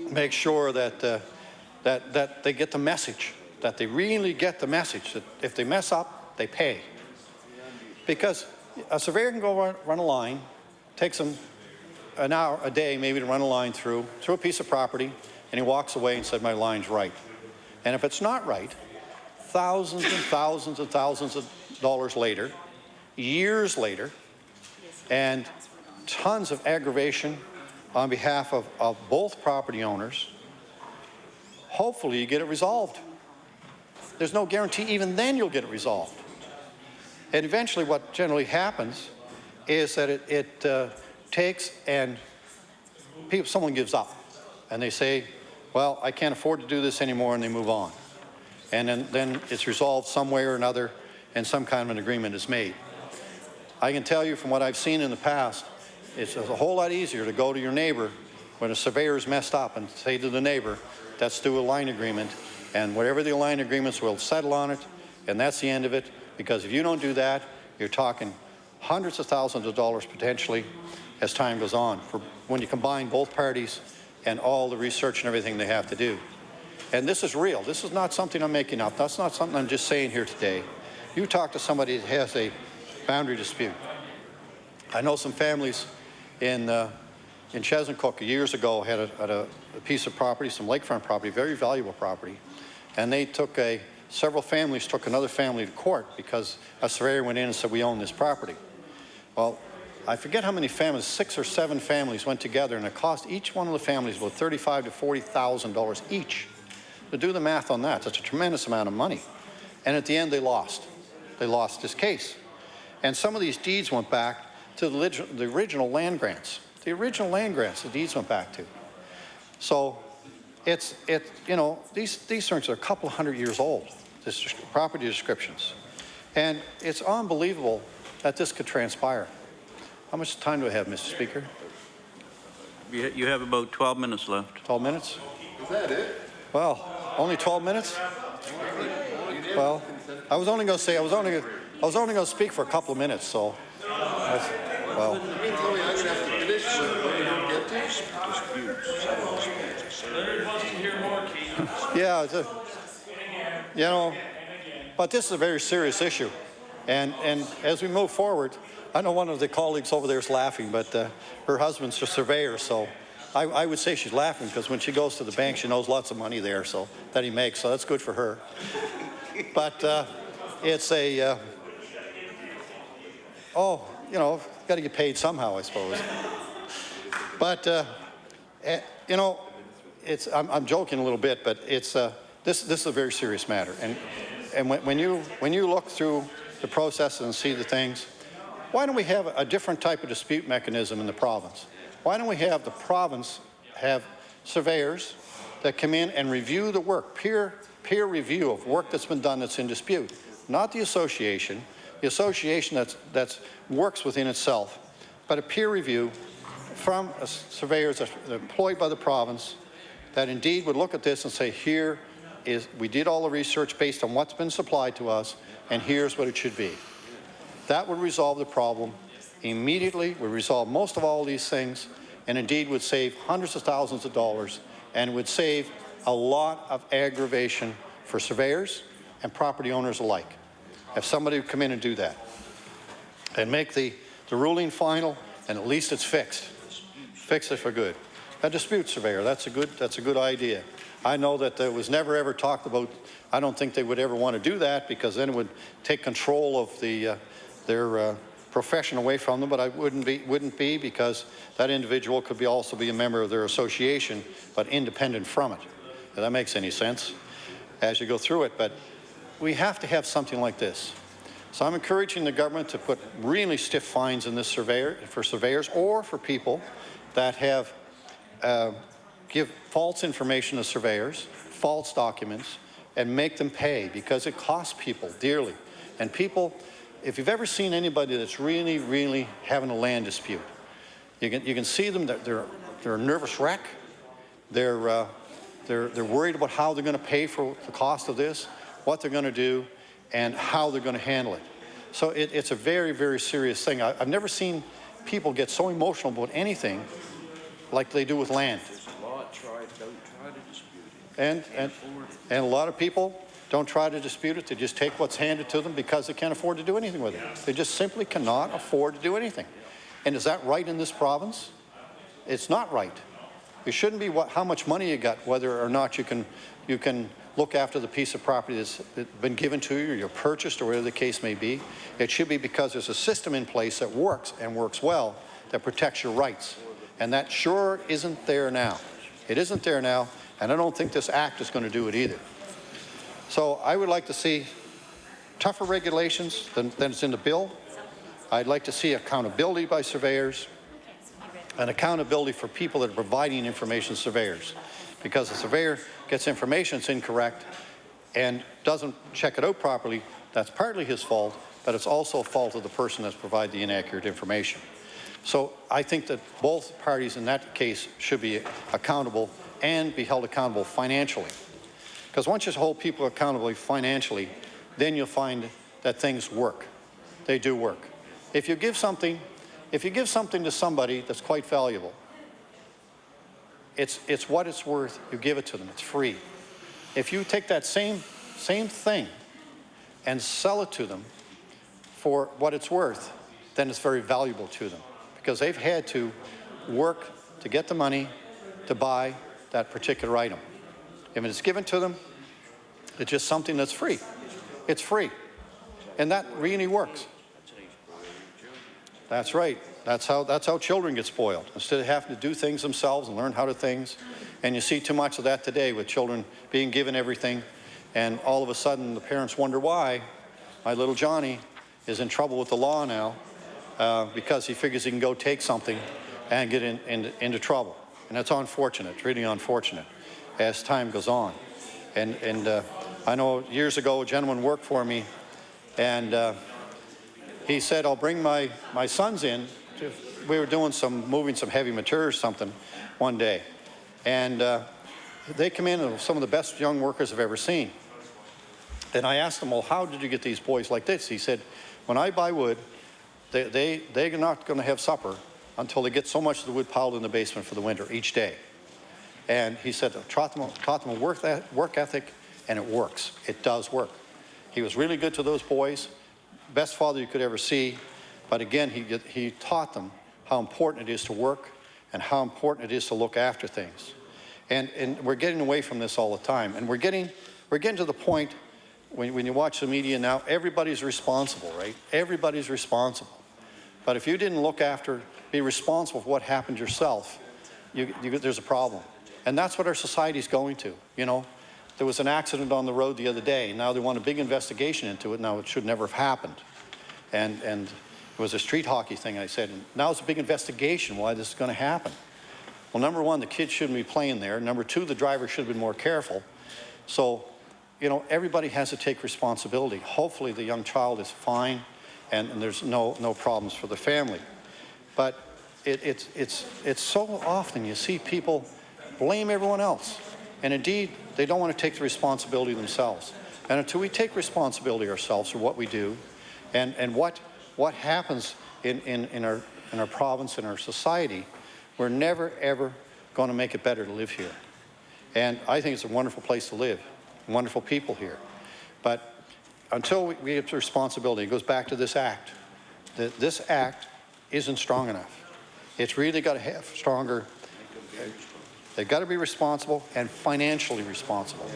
make sure that, that they get the message, that they really get the message that if they mess up, they pay. Because a surveyor can go run a line, takes him an hour, a day maybe to run a line through a piece of property, and he walks away and said, my line's right. And if it's not right, thousands and thousands and thousands of dollars later, years later, and tons of aggravation on behalf of both property owners, hopefully you get it resolved. There's no guarantee even then you'll get it resolved. And eventually what generally happens is that it takes and someone gives up and they say, well, I can't afford to do this anymore, and they move on. And then it's resolved some way or another and some kind of an agreement is made. I can tell you from what I've seen in the past, it's a whole lot easier to go to your neighbor when a surveyor is messed up and say to the neighbor, let's do a line agreement, and whatever the line agreements, we'll settle on it, and that's the end of it. Because if you don't do that, you're talking hundreds of thousands of dollars potentially as time goes on for when you combine both parties and all the research and everything they have to do. And this is real. This is not something I'm making up. That's not something I'm just saying here today. You talk to somebody that has a boundary dispute. I know some families in Chesncook years ago had a piece of property, some lakefront property, very valuable property, and they took several families took another family to court because a surveyor went in and said, we own this property. Well, I forget how many families, 6 or 7 families went together, and it cost each one of the families about $35,000 to $40,000 each. To do the math on that, that's a tremendous amount of money. And at the end, they lost. They lost this case. And some of these deeds went back to the original land grants. The original land grants the deeds went back to. So you know, these things are a couple hundred years old, this property descriptions. And it's unbelievable that this could transpire. How much time do I have, Mr. Speaker? You have about 12 minutes left. 12 minutes? Is that it? Well, only 12 minutes? Well, I was only going to speak for a couple of minutes, so. Well. You mean tell me I'm going to have to finish what we don't get to? Yeah, you know, but this is a very serious issue. And as we move forward, I know one of the colleagues over there is laughing, but her husband's a surveyor, so I would say she's laughing because when she goes to the bank, she knows lots of money there, so that he makes, so that's good for her. But it's a, you know, got to get paid somehow, I suppose. But, you know, I'm joking a little bit, but it's, this is a very serious matter. And when you look through the process and see the things, why don't we have a different type of dispute mechanism in the province? Why don't we have the province have surveyors that come in and review the work, peer review of work that's been done that's in dispute, not the association that works within itself, but a peer review from surveyors that are employed by the province that indeed would look at this and say, we did all the research based on what's been supplied to us, and here's what it should be. That would resolve the problem immediately, would resolve most of all these things, and indeed would save hundreds of thousands of dollars and would save a lot of aggravation for surveyors and property owners alike. If somebody would come in and do that and make the ruling final, and at least it's fixed. Fix it for good. A dispute surveyor, that's a good idea. I know that there was never ever talked about, I don't think they would ever want to do that because then it would take control of their profession away from them, but I wouldn't be because that individual could also be a member of their association, but independent from it. If that makes any sense as you go through it, but we have to have something like this. So I'm encouraging the government to put really stiff fines in this for surveyors or for people that have give false information to surveyors, false documents, and make them pay, because it costs people dearly. And people, if you've ever seen anybody that's really, really having a land dispute, you can see them that they're a nervous wreck. They're worried about how they're going to pay for the cost of this, what they're going to do, and how they're going to handle it. So it's a very, very serious thing. I've never seen people get so emotional about anything like they do with land. And a lot of people don't try to dispute it. They just take what's handed to them because they can't afford to do anything with it. They just simply cannot afford to do anything. And is that right in this province? It's not right. It shouldn't be how much money you got, whether or not you can look after the piece of property that's been given to you, or you're purchased, or whatever the case may be. It should be because there's a system in place that works and works well, that protects your rights. And that sure isn't there now. It isn't there now, and I don't think this act is going to do it either. So I would like to see tougher regulations than is in the bill. I'd like to see accountability by surveyors, and accountability for people that are providing information to surveyors. Because the surveyor gets information that's incorrect and doesn't check it out properly, that's partly his fault, but it's also a fault of the person that's provided the inaccurate information. So I think that both parties in that case should be accountable and be held accountable financially. Because once you hold people accountable financially, then you'll find that things work. They do work. If you give something to somebody that's quite valuable, it's what it's worth. You give it to them. It's free. If you take that same thing and sell it to them for what it's worth, then it's very valuable to them, because they've had to work to get the money to buy that particular item. If it's given to them, it's just something that's free. It's free. And that really works. That's right. That's how children get spoiled. Instead of having to do things themselves and learn how to things. And you see too much of that today, with children being given everything, and all of a sudden the parents wonder why my little Johnny is in trouble with the law now, because he figures he can go take something and get into trouble. And that's unfortunate. It's really unfortunate as time goes on. And I know years ago a gentleman worked for me, and he said, I'll bring my sons in. We were doing moving some heavy material or something one day. And they come in, and some of the best young workers I've ever seen. And I asked him, well, how did you get these boys like this? He said, when I buy wood, they're not going to have supper until they get so much of the wood piled in the basement for the winter each day. And he said, taught them a work ethic, and it works. It does work. He was really good to those boys. Best father you could ever see. But again, he taught them how important it is to work and how important it is to look after things. And we're getting away from this all the time. And we're getting to the point, when you watch the media now, everybody's responsible, right? Everybody's responsible. But if you didn't be responsible for what happened yourself, there's a problem. And that's what our society's going to. You know, there was an accident on the road the other day. Now they want a big investigation into it. Now it should never have happened. And it was a street hockey thing, I said. And now it's a big investigation why this is going to happen. Well, number one, the kids shouldn't be playing there. Number two, the driver should have been more careful. So, you know, everybody has to take responsibility. Hopefully the young child is fine and there's no problems for the family. But it's so often you see people blame everyone else. And indeed, they don't want to take the responsibility themselves. And until we take responsibility ourselves for what we do and what happens in our province, in our society, we're never, ever going to make it better to live here. And I think it's a wonderful place to live, wonderful people here. But until we get the responsibility, it goes back to this act. This act isn't strong enough. It's really got to have stronger. They've got to be responsible and financially responsible.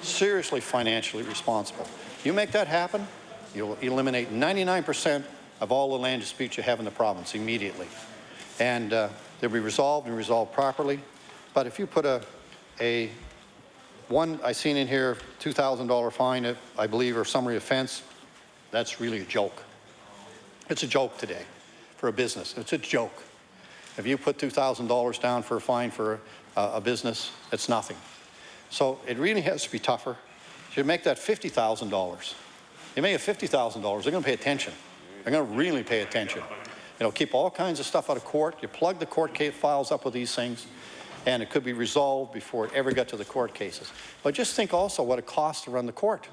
Seriously financially responsible. You make that happen, you'll eliminate 99% of all the land disputes you have in the province immediately. And they'll be resolved and resolved properly. But if you put one I seen in here, $2,000 fine, I believe, or summary offense, that's really a joke. It's a joke today for a business. It's a joke. If you put $2,000 down for a fine for a business, it's nothing. So it really has to be tougher. You make that $50,000. You make it $50,000, they're going to pay attention. They're going to really pay attention. You know, keep all kinds of stuff out of court. You plug the court case files up with these things, and it could be resolved before it ever got to the court cases. But just think also what it costs to run the court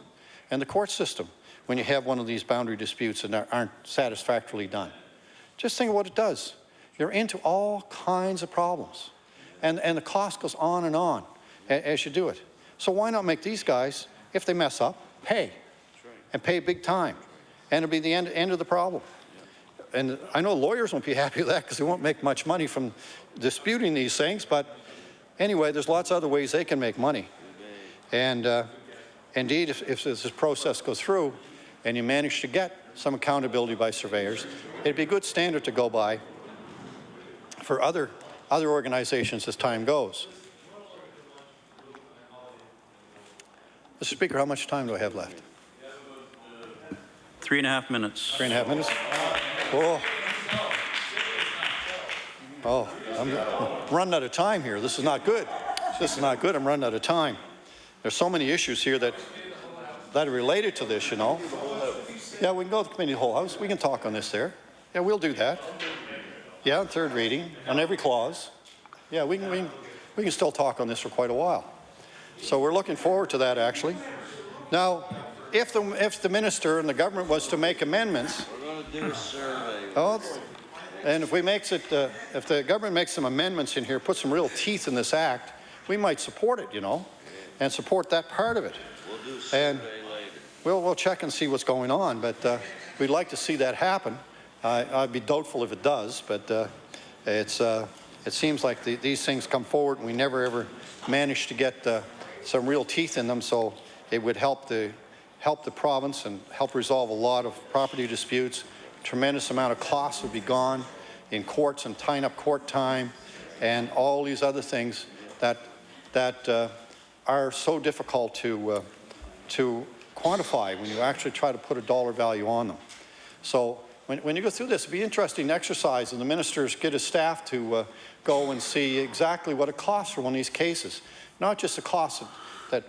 and the court system when you have one of these boundary disputes and aren't satisfactorily done. Just think of what it does. You're into all kinds of problems. And the cost goes on as you do it. So why not make these guys, if they mess up, pay. And pay big time. And it'll be the end of the problem. And I know lawyers won't be happy with that because they won't make much money from disputing these things. But anyway, there's lots of other ways they can make money. And indeed, if this process goes through and you manage to get some accountability by surveyors, it'd be a good standard to go by for other organizations as time goes. Mr. Speaker, how much time do I have left? 3.5 minutes. 3.5 minutes? Oh, I'm running out of time here. This is not good. This is not good. I'm running out of time. There's so many issues here that are related to this, you know. Yeah, we can go to the committee of the whole house. We can talk on this there. Yeah, we'll do that. Yeah, third reading on every clause. Yeah, we can still talk on this for quite a while. So we're looking forward to that, actually. Now, if the minister and the government was to make amendments, We're going to do a survey. and if the government makes some amendments in here, put some real teeth in this act, we might support it, you know, and support that part of it. We'll do a survey later. We'll check and see what's going on, but we'd like to see that happen. I'd be doubtful if it does, but it seems like these things come forward and we never ever manage to get some real teeth in them, so it would help the province and help resolve a lot of property disputes. Tremendous amount of costs would be gone in courts and tying up court time and all these other things that are so difficult to quantify when you actually try to put a dollar value on them. So when you go through this, it'd be an interesting exercise, and the ministers get his staff to go and see exactly what it costs for one of these cases. Not just the cost that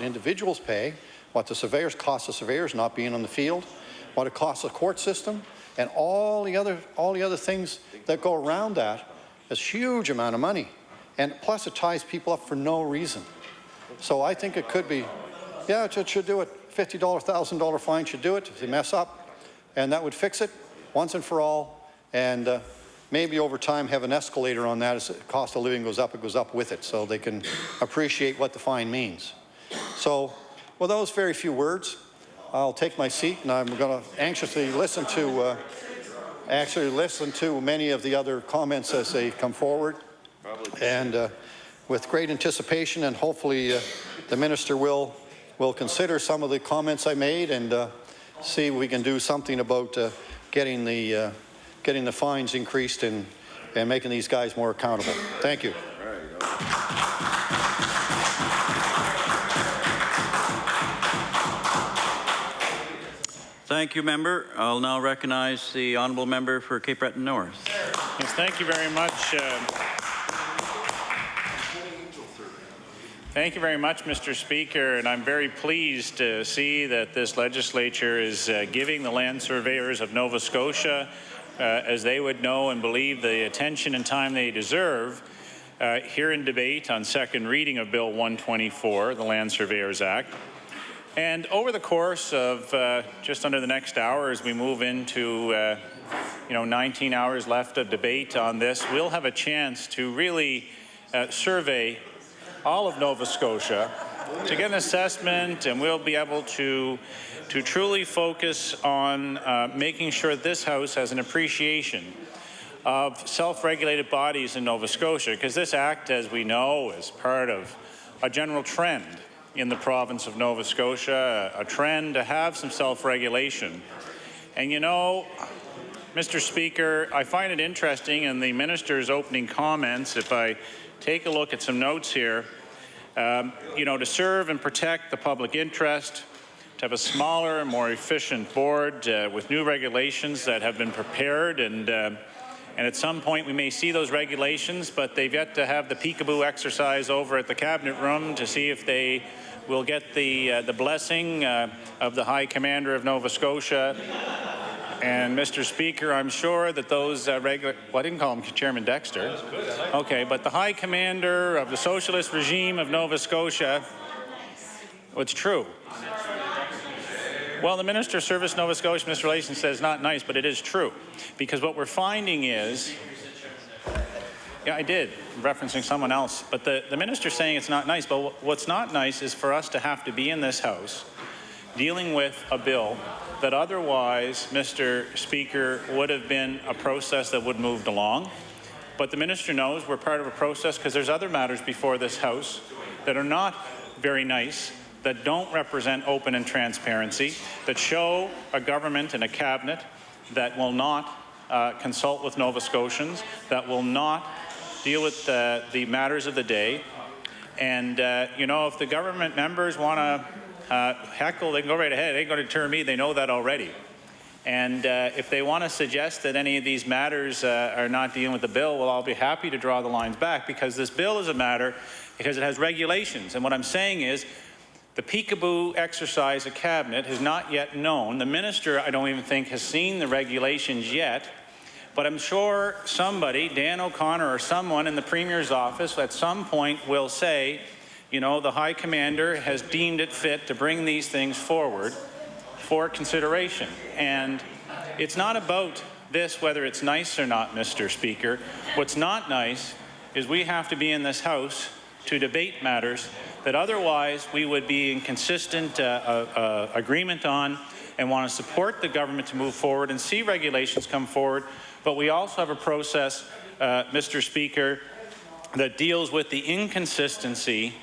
individuals pay, what the surveyors cost the surveyors not being on the field, what it costs the court system, and all the other things that go around that. It's a huge amount of money, and plus it ties people up for no reason. So I think it could be, yeah, it should do it. $50, $1,000 fine should do it if they mess up, and that would fix it once and for all. And maybe over time have an escalator on that. As the cost of living goes up, it goes up with it, so they can appreciate what the fine means. So with those very few words, I'll take my seat, and I'm going to anxiously listen to many of the other comments as they come forward, and with great anticipation, and hopefully the minister will consider some of the comments I made and see if we can do something about getting the fines increased and making these guys more accountable. Thank you. Thank you, member. I'll now recognize the honourable member for Cape Breton North. Yes, thank you very much. Thank you very much, Mr. Speaker, and I'm very pleased to see that this legislature is giving the land surveyors of Nova Scotia, as they would know and believe, the attention and time they deserve here in debate on second reading of Bill 124, the Land Surveyors Act. And over the course of just under the next hour, as we move into 19 hours left of debate on this, we'll have a chance to really survey all of Nova Scotia to get an assessment, and we'll be able to truly focus on making sure this House has an appreciation of self-regulated bodies in Nova Scotia, because this Act, as we know, is part of a general trend in the province of Nova Scotia, a trend to have some self-regulation. And you know, Mr. Speaker, I find it interesting in the minister's opening comments, if I take a look at some notes here, to serve and protect the public interest, to have a smaller and more efficient board with new regulations that have been prepared and And at some point we may see those regulations, but they've yet to have the peekaboo exercise over at the cabinet room to see if they will get the blessing of the High Commander of Nova Scotia. And Mr. Speaker, I'm sure that those well, I didn't call him Chairman Dexter. Okay, but the High Commander of the Socialist regime of Nova Scotia, it's true. Well, the Minister of Service Nova Scotia Minister Relations says not nice, but it is true. Because what we're finding is, yeah, I did, referencing someone else, but the minister's saying it's not nice, but what's not nice is for us to have to be in this House dealing with a bill that otherwise, Mr. Speaker, would have been a process that would have moved along. But the minister knows we're part of a process because there's other matters before this House that are not very nice, that don't represent open and transparency, that show a government and a cabinet that will not consult with Nova Scotians, that will not deal with the matters of the day. And, you know, if the government members want to heckle, they can go right ahead. They ain't going to deter me. They know that already. And if they want to suggest that any of these matters are not dealing with the bill, well, I'll be happy to draw the lines back, because this bill is a matter because it has regulations. And what I'm saying is, the peekaboo exercise of Cabinet has not yet known. The minister, I don't even think, has seen the regulations yet. But I'm sure somebody, Dan O'Connor or someone in the Premier's office, at some point will say, you know, the High Commander has deemed it fit to bring these things forward for consideration. And it's not about this, whether it's nice or not, Mr. Speaker. What's not nice is we have to be in this House to debate matters that otherwise we would be in consistent agreement on and want to support the government to move forward and see regulations come forward. But we also have a process, Mr. Speaker, that deals with the inconsistency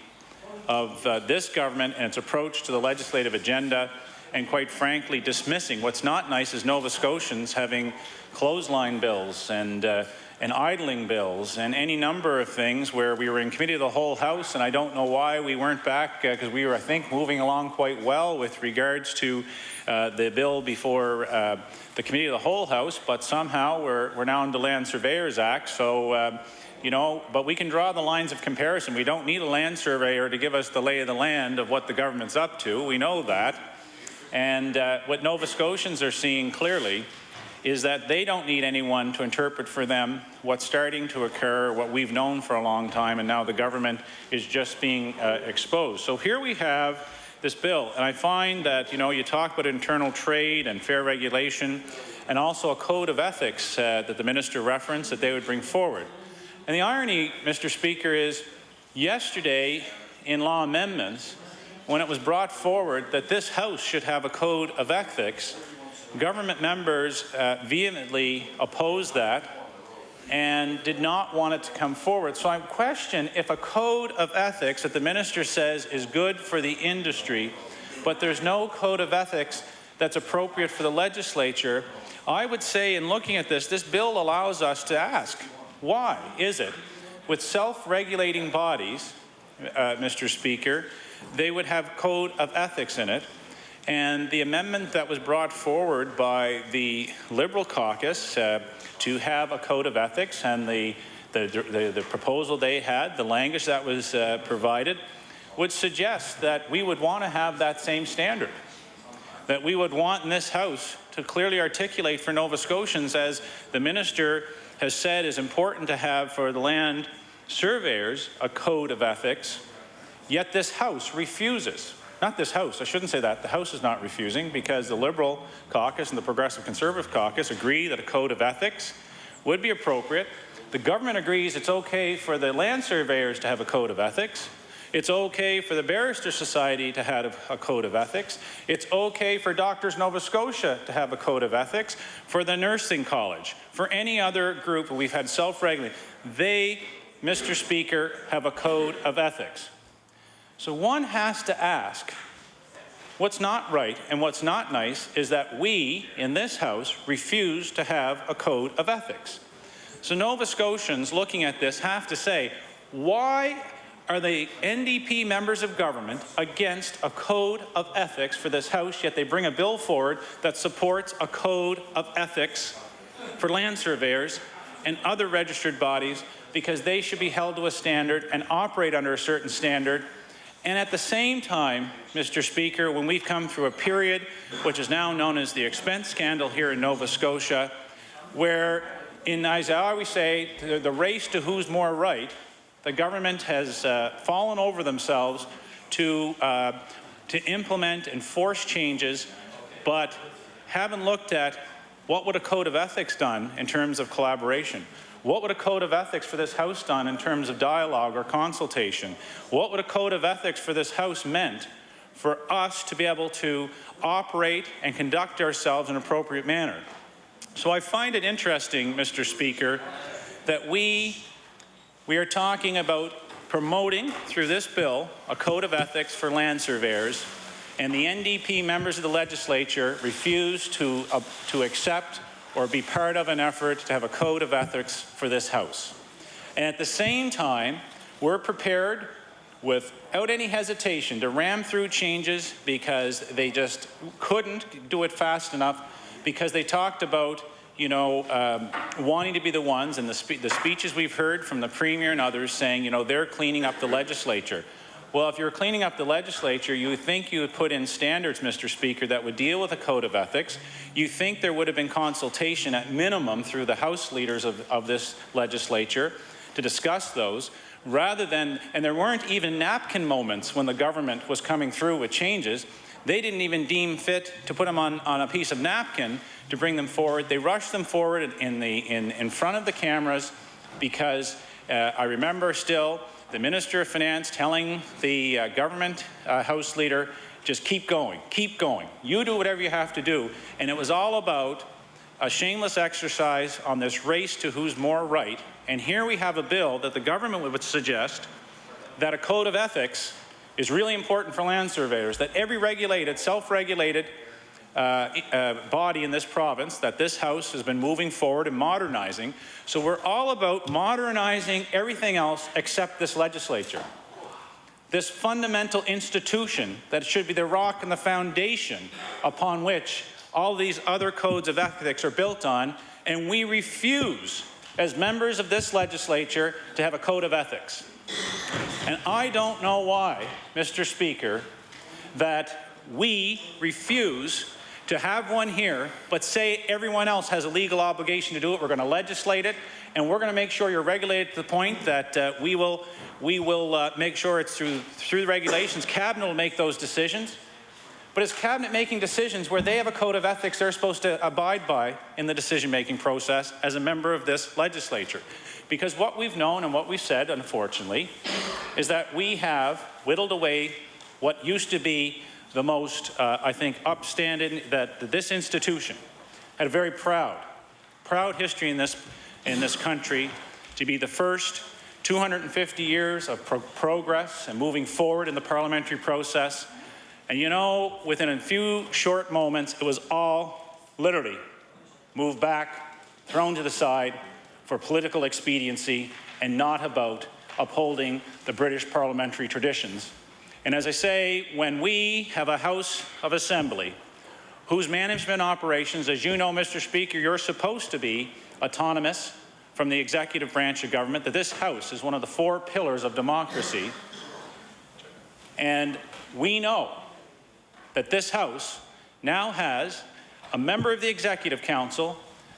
of this government and its approach to the legislative agenda, and quite frankly dismissing. What's not nice is Nova Scotians having clothesline bills and idling bills and any number of things where we were in committee of the whole House, and I don't know why we weren't back, because we were, I think, moving along quite well with regards to the bill before the committee of the whole House, but somehow we're now in the Land Surveyors Act. So you know, but we can draw the lines of comparison. We don't need a land surveyor to give us the lay of the land of what the government's up to. We know that. And what Nova Scotians are seeing clearly is that they don't need anyone to interpret for them what's starting to occur, what we've known for a long time, and now the government is just being exposed. So here we have this bill, and I find that, you know, you talk about internal trade and fair regulation, and also a code of ethics that the minister referenced that they would bring forward. And the irony, Mr. Speaker, is yesterday in law amendments, when it was brought forward that this House should have a code of ethics, government members vehemently opposed that and did not want it to come forward. So I question if a code of ethics that the minister says is good for the industry, but there's no code of ethics that's appropriate for the legislature. I would say, in looking at this bill allows us to ask, why is it with self-regulating bodies, Mr. Speaker, they would have code of ethics in it? And the amendment that was brought forward by the Liberal caucus to have a code of ethics, and the proposal they had, the language that was provided, would suggest that we would want to have that same standard, that we would want in this House to clearly articulate for Nova Scotians, as the minister has said is important to have for the land surveyors, a code of ethics, yet this House refuses. Not this House, I shouldn't say that. The House is not refusing, because the Liberal caucus and the Progressive Conservative caucus agree that a code of ethics would be appropriate. The government agrees it's okay for the land surveyors to have a code of ethics. It's okay for the Barrister Society to have a code of ethics. It's okay for Doctors Nova Scotia to have a code of ethics, for the Nursing College, for any other group. We've had self-regulating. They, Mr. Speaker, have a code of ethics. So one has to ask, what's not right and what's not nice is that we, in this House, refuse to have a code of ethics. So Nova Scotians looking at this have to say, why are the NDP members of government against a code of ethics for this House, yet they bring a bill forward that supports a code of ethics for land surveyors, and other registered bodies because they should be held to a standard and operate under a certain standard. And at the same time, Mr. Speaker, when we've come through a period which is now known as the expense scandal here in Nova Scotia, where, as I always say, the race to who's more right, the government has fallen over themselves to implement and force changes, but haven't looked at what would a code of ethics done in terms of collaboration. What would a code of ethics for this House done in terms of dialogue or consultation? What would a code of ethics for this House meant for us to be able to operate and conduct ourselves in an appropriate manner? So I find it interesting, Mr. Speaker, that we are talking about promoting through this bill a code of ethics for land surveyors, and the NDP members of the legislature refuse to accept or be part of an effort to have a code of ethics for this House. And at the same time, we're prepared without any hesitation to ram through changes because they just couldn't do it fast enough, because they talked about wanting to be the ones, and the speeches we've heard from the Premier and others saying, they're cleaning up the legislature. Well, if you're cleaning up the legislature, you would think you would put in standards, Mr. Speaker, that would deal with a code of ethics. You think there would have been consultation at minimum through the House leaders of this legislature to discuss those, rather than, and there weren't even napkin moments when the government was coming through with changes. They didn't even deem fit to put them on a piece of napkin to bring them forward. They rushed them forward in front of the cameras because I remember still the Minister of Finance telling the government House leader, just keep going, keep going. You do whatever you have to do. And it was all about a shameless exercise on this race to who's more right. And here we have a bill that the government would suggest that a code of ethics is really important for land surveyors, that every regulated, self-regulated body in this province, that this House has been moving forward and modernizing. So we're all about modernizing everything else except this legislature. This fundamental institution that should be the rock and the foundation upon which all these other codes of ethics are built on, and we refuse, as members of this legislature, to have a code of ethics. And I don't know why, Mr. Speaker, that we refuse to have one here, but say everyone else has a legal obligation to do it. We're going to legislate it, and we're going to make sure you're regulated to the point that we will make sure it's through the regulations. Cabinet will make those decisions. But is Cabinet making decisions where they have a code of ethics they're supposed to abide by in the decision-making process as a member of this legislature? Because what we've known and what we've said, unfortunately, is that we have whittled away what used to be the most, I think, upstanding, that this institution had a very proud history in this country to be the first 250 years of progress and moving forward in the parliamentary process. And within a few short moments, it was all literally moved back, thrown to the side for political expediency and not about upholding the British parliamentary traditions. And as I say, when we have a House of Assembly whose management operations, as you know, Mr. Speaker, you're supposed to be autonomous from the executive branch of government, that this House is one of the 4 pillars of democracy, and we know that this House now has a member of the Executive Council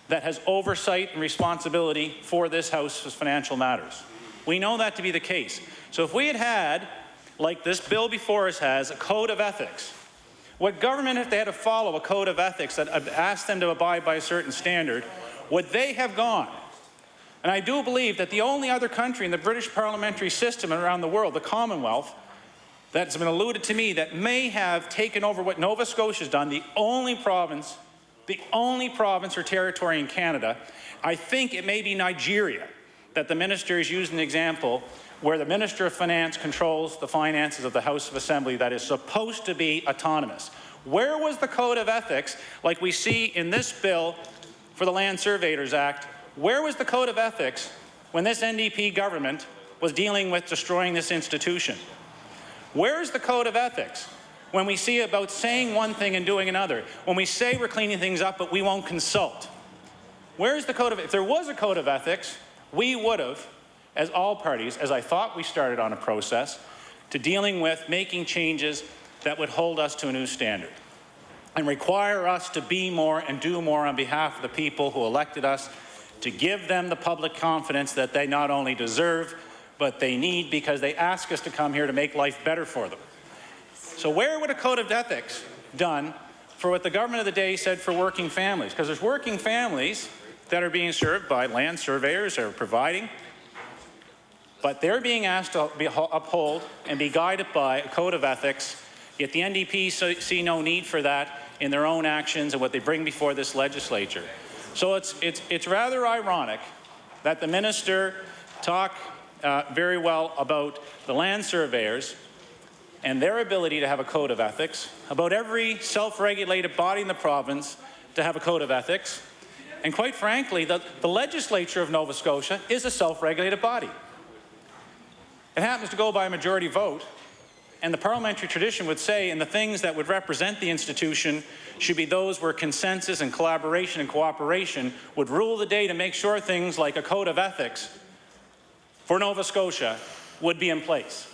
that has oversight and responsibility for this House's financial matters. We know that to be the case. So if we had, like this bill before us has, a code of ethics, what government, if they had to follow a code of ethics that asked them to abide by a certain standard, would they have gone? And I do believe that the only other country in the British parliamentary system around the world, the Commonwealth, that's been alluded to me, that may have taken over what Nova Scotia has done, the only province or territory in Canada, I think it may be Nigeria that the minister is using an example where the Minister of Finance controls the finances of the House of Assembly that is supposed to be autonomous. Where was the code of ethics, like we see in this bill for the Land Surveyors Act? Where was the code of ethics when this NDP government was dealing with destroying this institution? Where is the code of ethics when we see about saying one thing and doing another? When we say we're cleaning things up, but we won't consult? Where's the code of, if there was a code of ethics, we would have, as all parties, as I thought we started on a process, to dealing with making changes that would hold us to a new standard and require us to be more and do more on behalf of the people who elected us, to give them the public confidence that they not only deserve, but they need, because they ask us to come here to make life better for them. So where would a code of ethics done for what the government of the day said for working families? Because there's working families that are being served by land surveyors or providing, but they're being asked to uphold and be guided by a code of ethics, yet the NDP see no need for that in their own actions and what they bring before this legislature. So it's rather ironic that the minister talk very well about the land surveyors and their ability to have a code of ethics, about every self-regulated body in the province to have a code of ethics, and quite frankly, the legislature of Nova Scotia is a self-regulated body. It happens to go by a majority vote, and the parliamentary tradition would say, and the things that would represent the institution should be those where consensus and collaboration and cooperation would rule the day to make sure things like a code of ethics for Nova Scotia would be in place.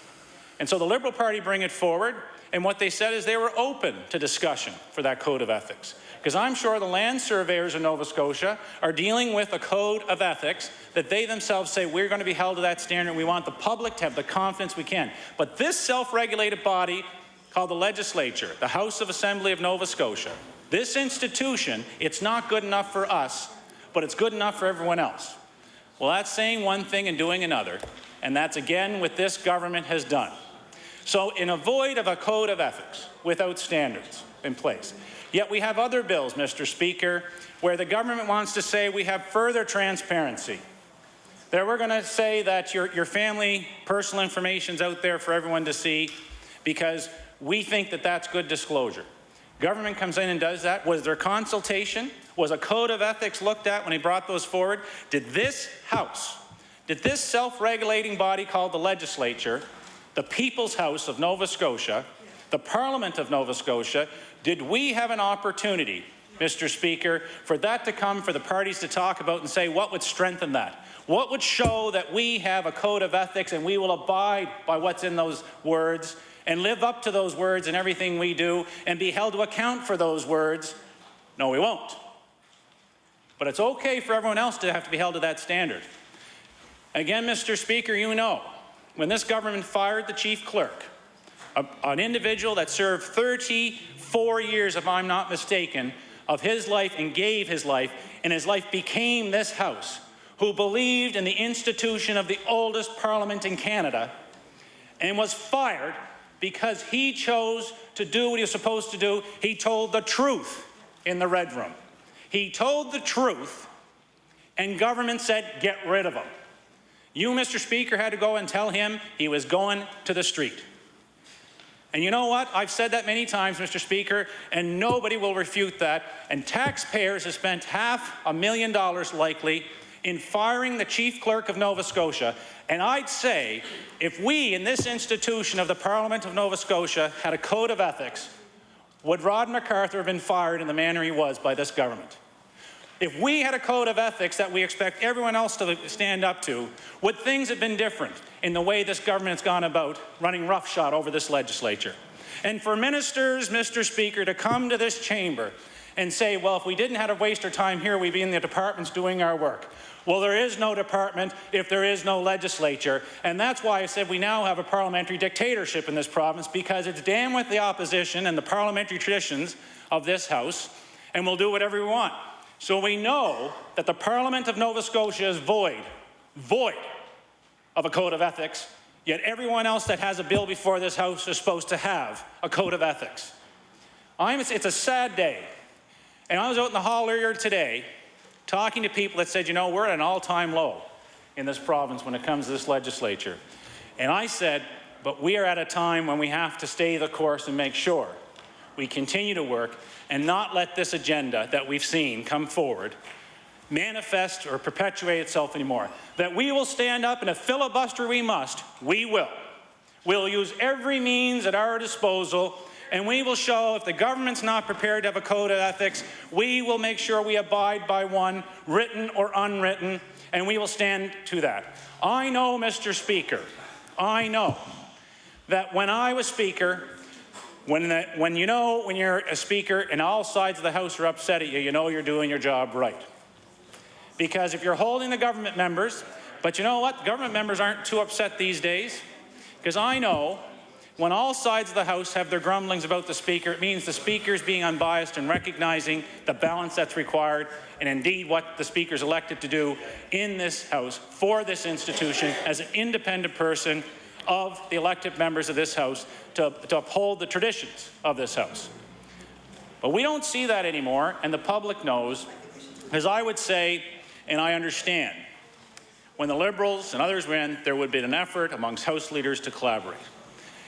And so the Liberal Party bring it forward, and what they said is they were open to discussion for that code of ethics. Because I'm sure the land surveyors in Nova Scotia are dealing with a code of ethics that they themselves say we're going to be held to that standard. We want the public to have the confidence we can. But this self-regulated body called the legislature, the House of Assembly of Nova Scotia, this institution, it's not good enough for us, but it's good enough for everyone else. Well, that's saying one thing and doing another, and that's again what this government has done. So in a void of a code of ethics without standards in place, yet we have other bills, Mr. Speaker, where the government wants to say we have further transparency. That we're going to say that your family personal information is out there for everyone to see because we think that that's good disclosure. Government comes in and does that. Was there consultation? Was a code of ethics looked at when he brought those forward? Did this House, did this self-regulating body called the legislature, the People's House of Nova Scotia, the Parliament of Nova Scotia, did we have an opportunity, Mr. Speaker, for that to come for the parties to talk about and say what would strengthen that? What would show that we have a code of ethics and we will abide by what's in those words and live up to those words in everything we do and be held to account for those words? No, we won't. But it's okay for everyone else to have to be held to that standard. Again, Mr. Speaker, you know, when this government fired the chief clerk, an individual that served 34 years, if I'm not mistaken, of his life and gave his life, and his life became this House, who believed in the institution of the oldest parliament in Canada, and was fired because he chose to do what he was supposed to do. He told the truth in the Red Room. He told the truth, and government said, get rid of him. You, Mr. Speaker, had to go and tell him he was going to the street. And you know what? I've said that many times, Mr. Speaker, and nobody will refute that. And taxpayers have spent $500,000 likely in firing the chief clerk of Nova Scotia. And I'd say if we in this institution of the Parliament of Nova Scotia had a code of ethics, would Rod MacArthur have been fired in the manner he was by this government? If we had a code of ethics that we expect everyone else to stand up to, would things have been different in the way this government has gone about running roughshod over this legislature? And for ministers, Mr. Speaker, to come to this chamber and say, well, if we didn't have to waste our time here, we'd be in the departments doing our work. Well, there is no department if there is no legislature, and that's why I said we now have a parliamentary dictatorship in this province, because it's damn with the opposition and the parliamentary traditions of this House, and we'll do whatever we want. So we know that the Parliament of Nova Scotia is void of a code of ethics, yet everyone else that has a bill before this House is supposed to have a code of ethics. It's a sad day. And I was out in the hall earlier today talking to people that said, you know, we're at an all-time low in this province when it comes to this legislature. And I said, but we are at a time when we have to stay the course and make sure we continue to work and not let this agenda that we've seen come forward manifest or perpetuate itself anymore. That we will stand up, and if filibuster we must, we will. We'll use every means at our disposal And we will show if the government's not prepared to have a code of ethics, we will make sure we abide by one, written or unwritten, and we will stand to that. I know, Mr. Speaker, I know that when I was Speaker, when you're a Speaker and all sides of the House are upset at you, you know you're doing your job right. Because if you're holding the government members, but you know what? Government members aren't too upset these days, because I know when all sides of the House have their grumblings about the Speaker, it means the Speaker's being unbiased and recognizing the balance that's required and indeed what the Speaker's elected to do in this House for this institution as an independent person of the elected members of this House to uphold the traditions of this House. But we don't see that anymore, and the public knows, as I would say, and I understand, when the Liberals and others win, there would be an effort amongst House leaders to collaborate.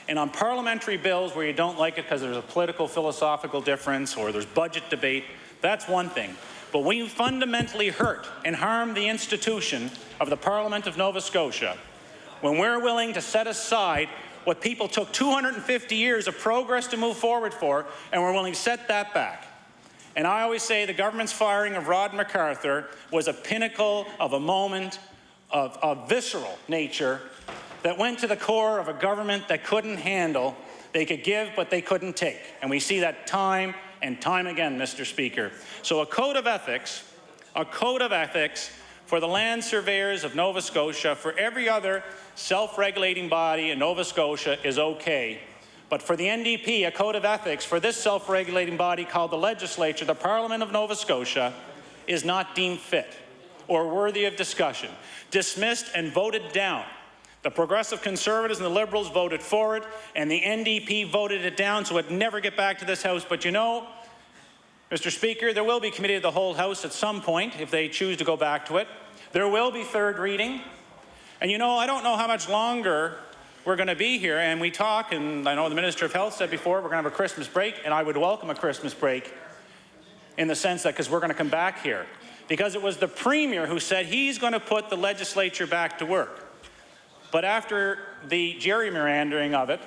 And on parliamentary bills where you don't like it because there's a political, philosophical difference or there's budget debate, that's one thing. But when you fundamentally hurt and harm the institution of the Parliament of Nova Scotia, when we're willing to set aside what people took 250 years of progress to move forward for, and we're willing to set that back. And I always say the government's firing of Rod MacArthur was a pinnacle of a moment of visceral nature that went to the core of a government that couldn't handle. They could give, but they couldn't take. And we see that time and time again, Mr. Speaker. So a code of ethics for the land surveyors of Nova Scotia, for every other self-regulating body in Nova Scotia is okay. But for the NDP, a code of ethics for this self-regulating body called the Legislature, the Parliament of Nova Scotia, is not deemed fit or worthy of discussion. Dismissed and voted down. The Progressive Conservatives and the Liberals voted for it, and the NDP voted it down, so it would never get back to this House. But you know, Mr. Speaker, there will be committee of the whole House at some point if they choose to go back to it. There will be third reading. And you know, I don't know how much longer we're going to be here, and we talk, and I know the Minister of Health said before, we're going to have a Christmas break, and I would welcome a Christmas break in the sense that because we're going to come back here. Because it was the Premier who said he's going to put the legislature back to work. But after the gerrymandering of it,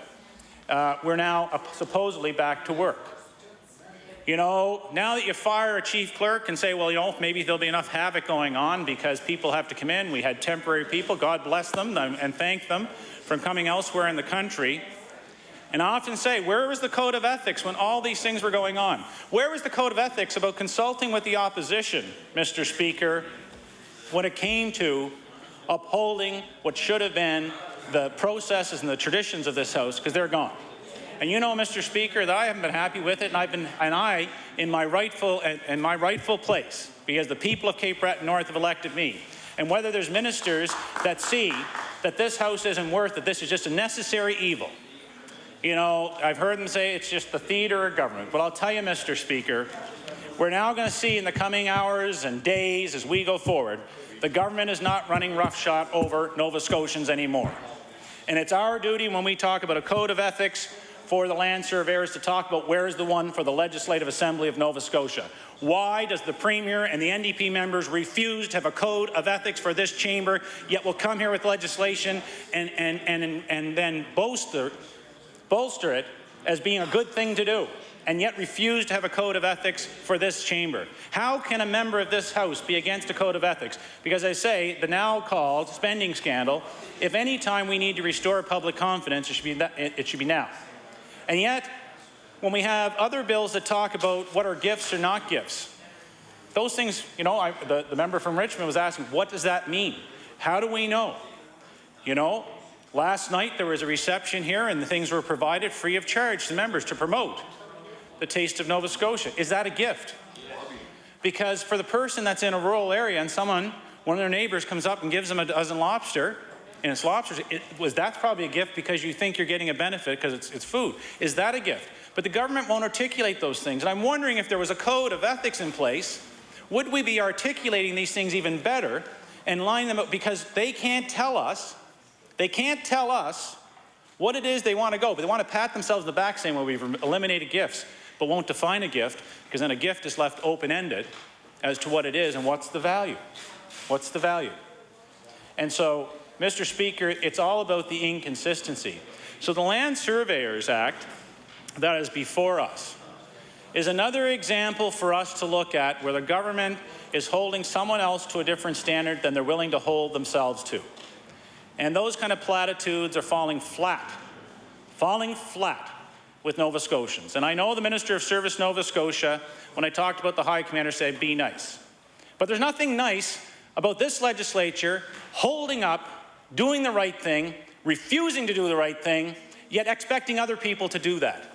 we're now supposedly back to work. You know, now that you fire a chief clerk and say, well, you know, maybe there'll be enough havoc going on because people have to come in. We had temporary people, God bless them, and thank them from coming elsewhere in the country. And I often say, where was the code of ethics when all these things were going on? Where was the code of ethics about consulting with the opposition, Mr. Speaker, when it came to upholding what should have been the processes and the traditions of this House, because they're gone. And you know, Mr. Speaker, that I haven't been happy with it, and I in my rightful place, because the people of Cape Breton North have elected me. And whether there's ministers that see that this House isn't worth it, this is just a necessary evil. You know, I've heard them say it's just the theater of government. But I'll tell you, Mr. Speaker, we're now going to see in the coming hours and days as we go forward, the government is not running roughshod over Nova Scotians anymore. And it's our duty when we talk about a code of ethics for the land surveyors to talk about where is the one for the Legislative Assembly of Nova Scotia. Why does the Premier and the NDP members refuse to have a code of ethics for this chamber, yet will come here with legislation and then bolster it as being a good thing to do, and yet refuse to have a code of ethics for this chamber? How can a member of this House be against a code of ethics? Because I say, the now called spending scandal, if any time we need to restore public confidence, it should be now. And yet, when we have other bills that talk about what are gifts or not gifts, those things, you know, the member from Richmond was asking, what does that mean? How do we know? You know, last night there was a reception here and the things were provided free of charge to members to promote the taste of Nova Scotia. Is that a gift? Because for the person that's in a rural area and one of their neighbors comes up and gives them a dozen lobster, and it's lobsters, that's probably a gift because you think you're getting a benefit because it's food. Is that a gift? But the government won't articulate those things. And I'm wondering if there was a code of ethics in place, would we be articulating these things even better and lining them up? Because they can't tell us what it is they want to go, but they want to pat themselves on the back saying, well, we've eliminated gifts, but won't define a gift, because then a gift is left open-ended as to what it is and what's the value. What's the value? And so, Mr. Speaker, it's all about the inconsistency. So the Land Surveyors Act that is before us is another example for us to look at where the government is holding someone else to a different standard than they're willing to hold themselves to. And those kind of platitudes are falling flat with Nova Scotians. And I know the Minister of Service Nova Scotia, when I talked about the High Commander, said be nice. But there's nothing nice about this legislature holding up, doing the right thing, refusing to do the right thing, yet expecting other people to do that.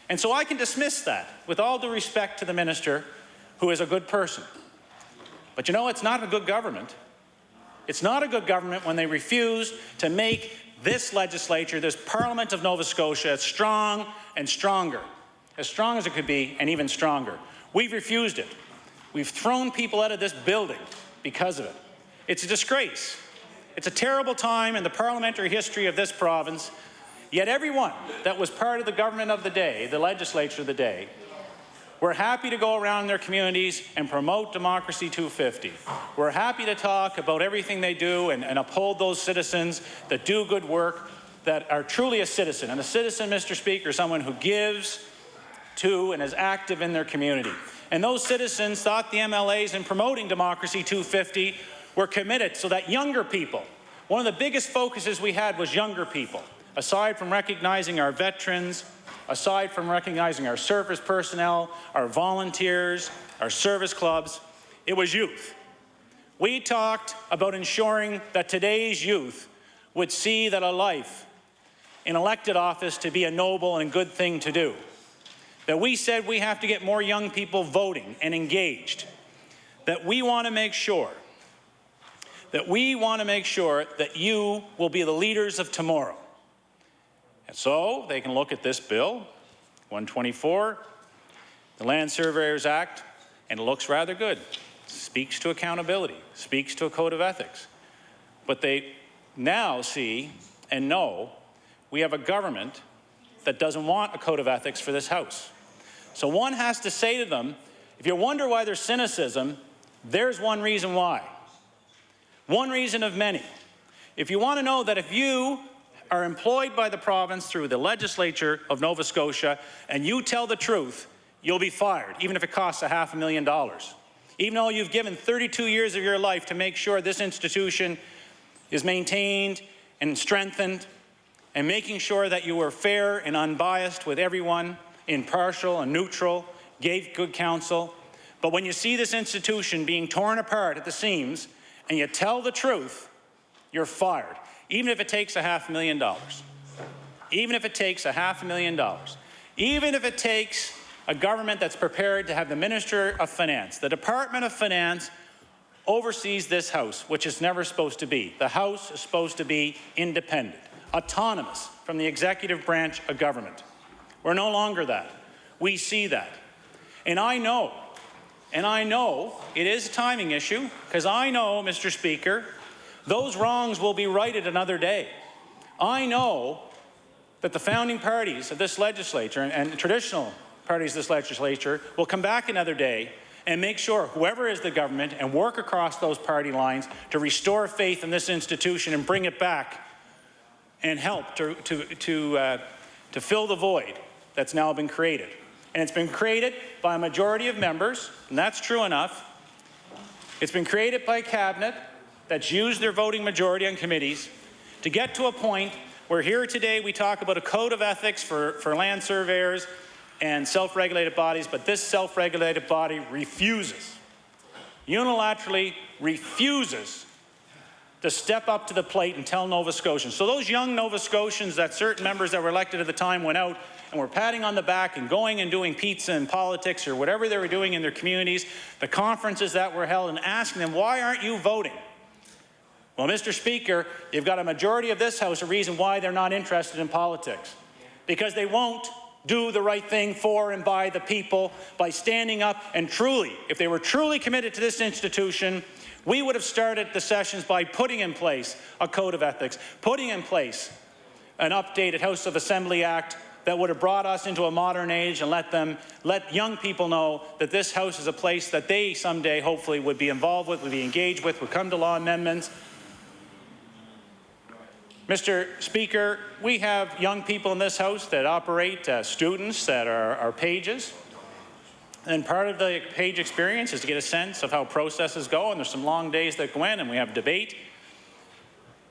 And so I can dismiss that with all due respect to the minister, who is a good person. But you know, it's not a good government. It's not a good government when they refuse to make this legislature, this Parliament of Nova Scotia, as strong and stronger, as strong as it could be, and even stronger. We've refused it. We've thrown people out of this building because of it. It's a disgrace. It's a terrible time in the parliamentary history of this province. Yet everyone that was part of the government of the day, the legislature of the day, were happy to go around their communities and promote Democracy 250. We're happy to talk about everything they do and uphold those citizens that do good work, that are truly a citizen. And a citizen, Mr. Speaker, is someone who gives to and is active in their community. And those citizens thought the MLAs in promoting Democracy 250 were committed so that younger people, one of the biggest focuses we had was younger people. Aside from recognizing our veterans, aside from recognizing our service personnel, our volunteers, our service clubs, it was youth. We talked about ensuring that today's youth would see that a life in elected office to be a noble and good thing to do. That we said we have to get more young people voting and engaged. That we want to make sure that you will be the leaders of tomorrow. And so they can look at this bill, 124, the Land Surveyors Act, and it looks rather good. Speaks to accountability, speaks to a code of ethics. But they now see and know we have a government that doesn't want a code of ethics for this House. So one has to say to them, if you wonder why there's cynicism, there's one reason why. One reason of many. If you want to know that if you are employed by the province through the legislature of Nova Scotia and you tell the truth, you'll be fired, even if it costs $500,000. Even though you've given 32 years of your life to make sure this institution is maintained and strengthened, and making sure that you were fair and unbiased with everyone, impartial and neutral, gave good counsel. But when you see this institution being torn apart at the seams and you tell the truth, you're fired. Even if it takes $500,000. Even if it takes $500,000. Even if it takes a government that's prepared to have the Minister of Finance, the Department of Finance oversees this House, which it's never supposed to be. The House is supposed to be independent, autonomous from the executive branch of government. We're no longer that. We see that. And I know it is a timing issue, because I know, Mr. Speaker, those wrongs will be righted another day. I know that the founding parties of this legislature and traditional parties of this legislature will come back another day and make sure whoever is the government and work across those party lines to restore faith in this institution and bring it back and help to fill the void that's now been created. And it's been created by a majority of members, and that's true enough. It's been created by a cabinet that's used their voting majority on committees to get to a point where here today we talk about a code of ethics for land surveyors and self-regulated bodies, but this self-regulated body refuses, unilaterally refuses to step up to the plate and tell Nova Scotians. So those young Nova Scotians that certain members that were elected at the time went out and were patting on the back and going and doing pizza and politics or whatever they were doing in their communities, the conferences that were held, and asking them, why aren't you voting? Well, Mr. Speaker, you've got a majority of this House a reason why they're not interested in politics. Because they won't do the right thing for and by the people by standing up and truly, if they were truly committed to this institution, we would have started the sessions by putting in place a code of ethics, putting in place an updated House of Assembly Act that would have brought us into a modern age and let young people know that this House is a place that they someday hopefully would be involved with, would be engaged with, would come to law amendments. Mr. Speaker, we have young people in this House that operate students that are pages. And part of the page experience is to get a sense of how processes go, and there's some long days that go in, and we have debate.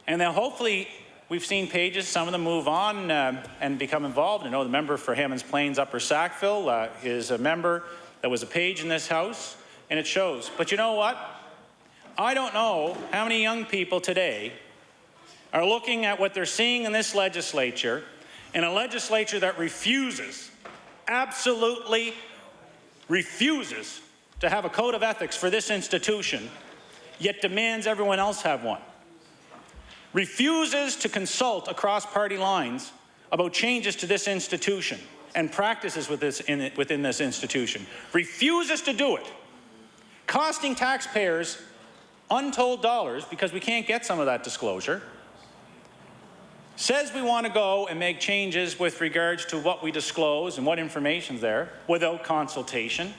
And then hopefully we've seen pages, some of them move on and become involved. I know the member for Hammonds Plains Upper Sackville is a member that was a page in this House, and it shows. But you know what? I don't know how many young people today are looking at what they're seeing in this legislature, in a legislature that refuses, absolutely refuses to have a code of ethics for this institution, yet demands everyone else have one. Refuses to consult across party lines about changes to this institution and practices within this institution. Refuses to do it, costing taxpayers untold dollars because we can't get some of that disclosure. Says we want to go and make changes with regards to what we disclose and what information's there without consultation.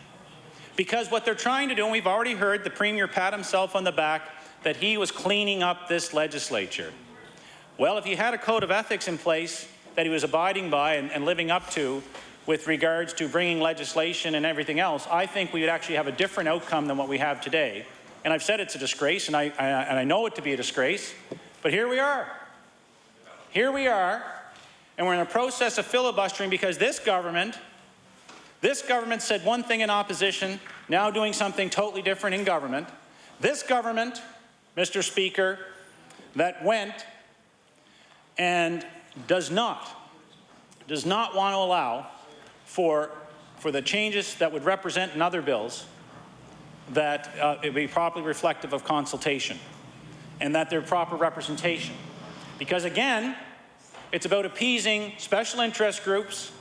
Because what they're trying to do, and we've already heard the Premier pat himself on the back that he was cleaning up this legislature. Well, if he had a code of ethics in place that he was abiding by and living up to with regards to bringing legislation and everything else, I think we would actually have a different outcome than what we have today. And I've said it's a disgrace, and I know it to be a disgrace, but here we are. Here we are, and we're in a process of filibustering because this government said one thing in opposition, now doing something totally different in government. This government, Mr. Speaker, that went and does not want to allow for the changes that would represent in other bills that it be properly reflective of consultation and that they're proper representation. Because again, it's about appeasing special interest groups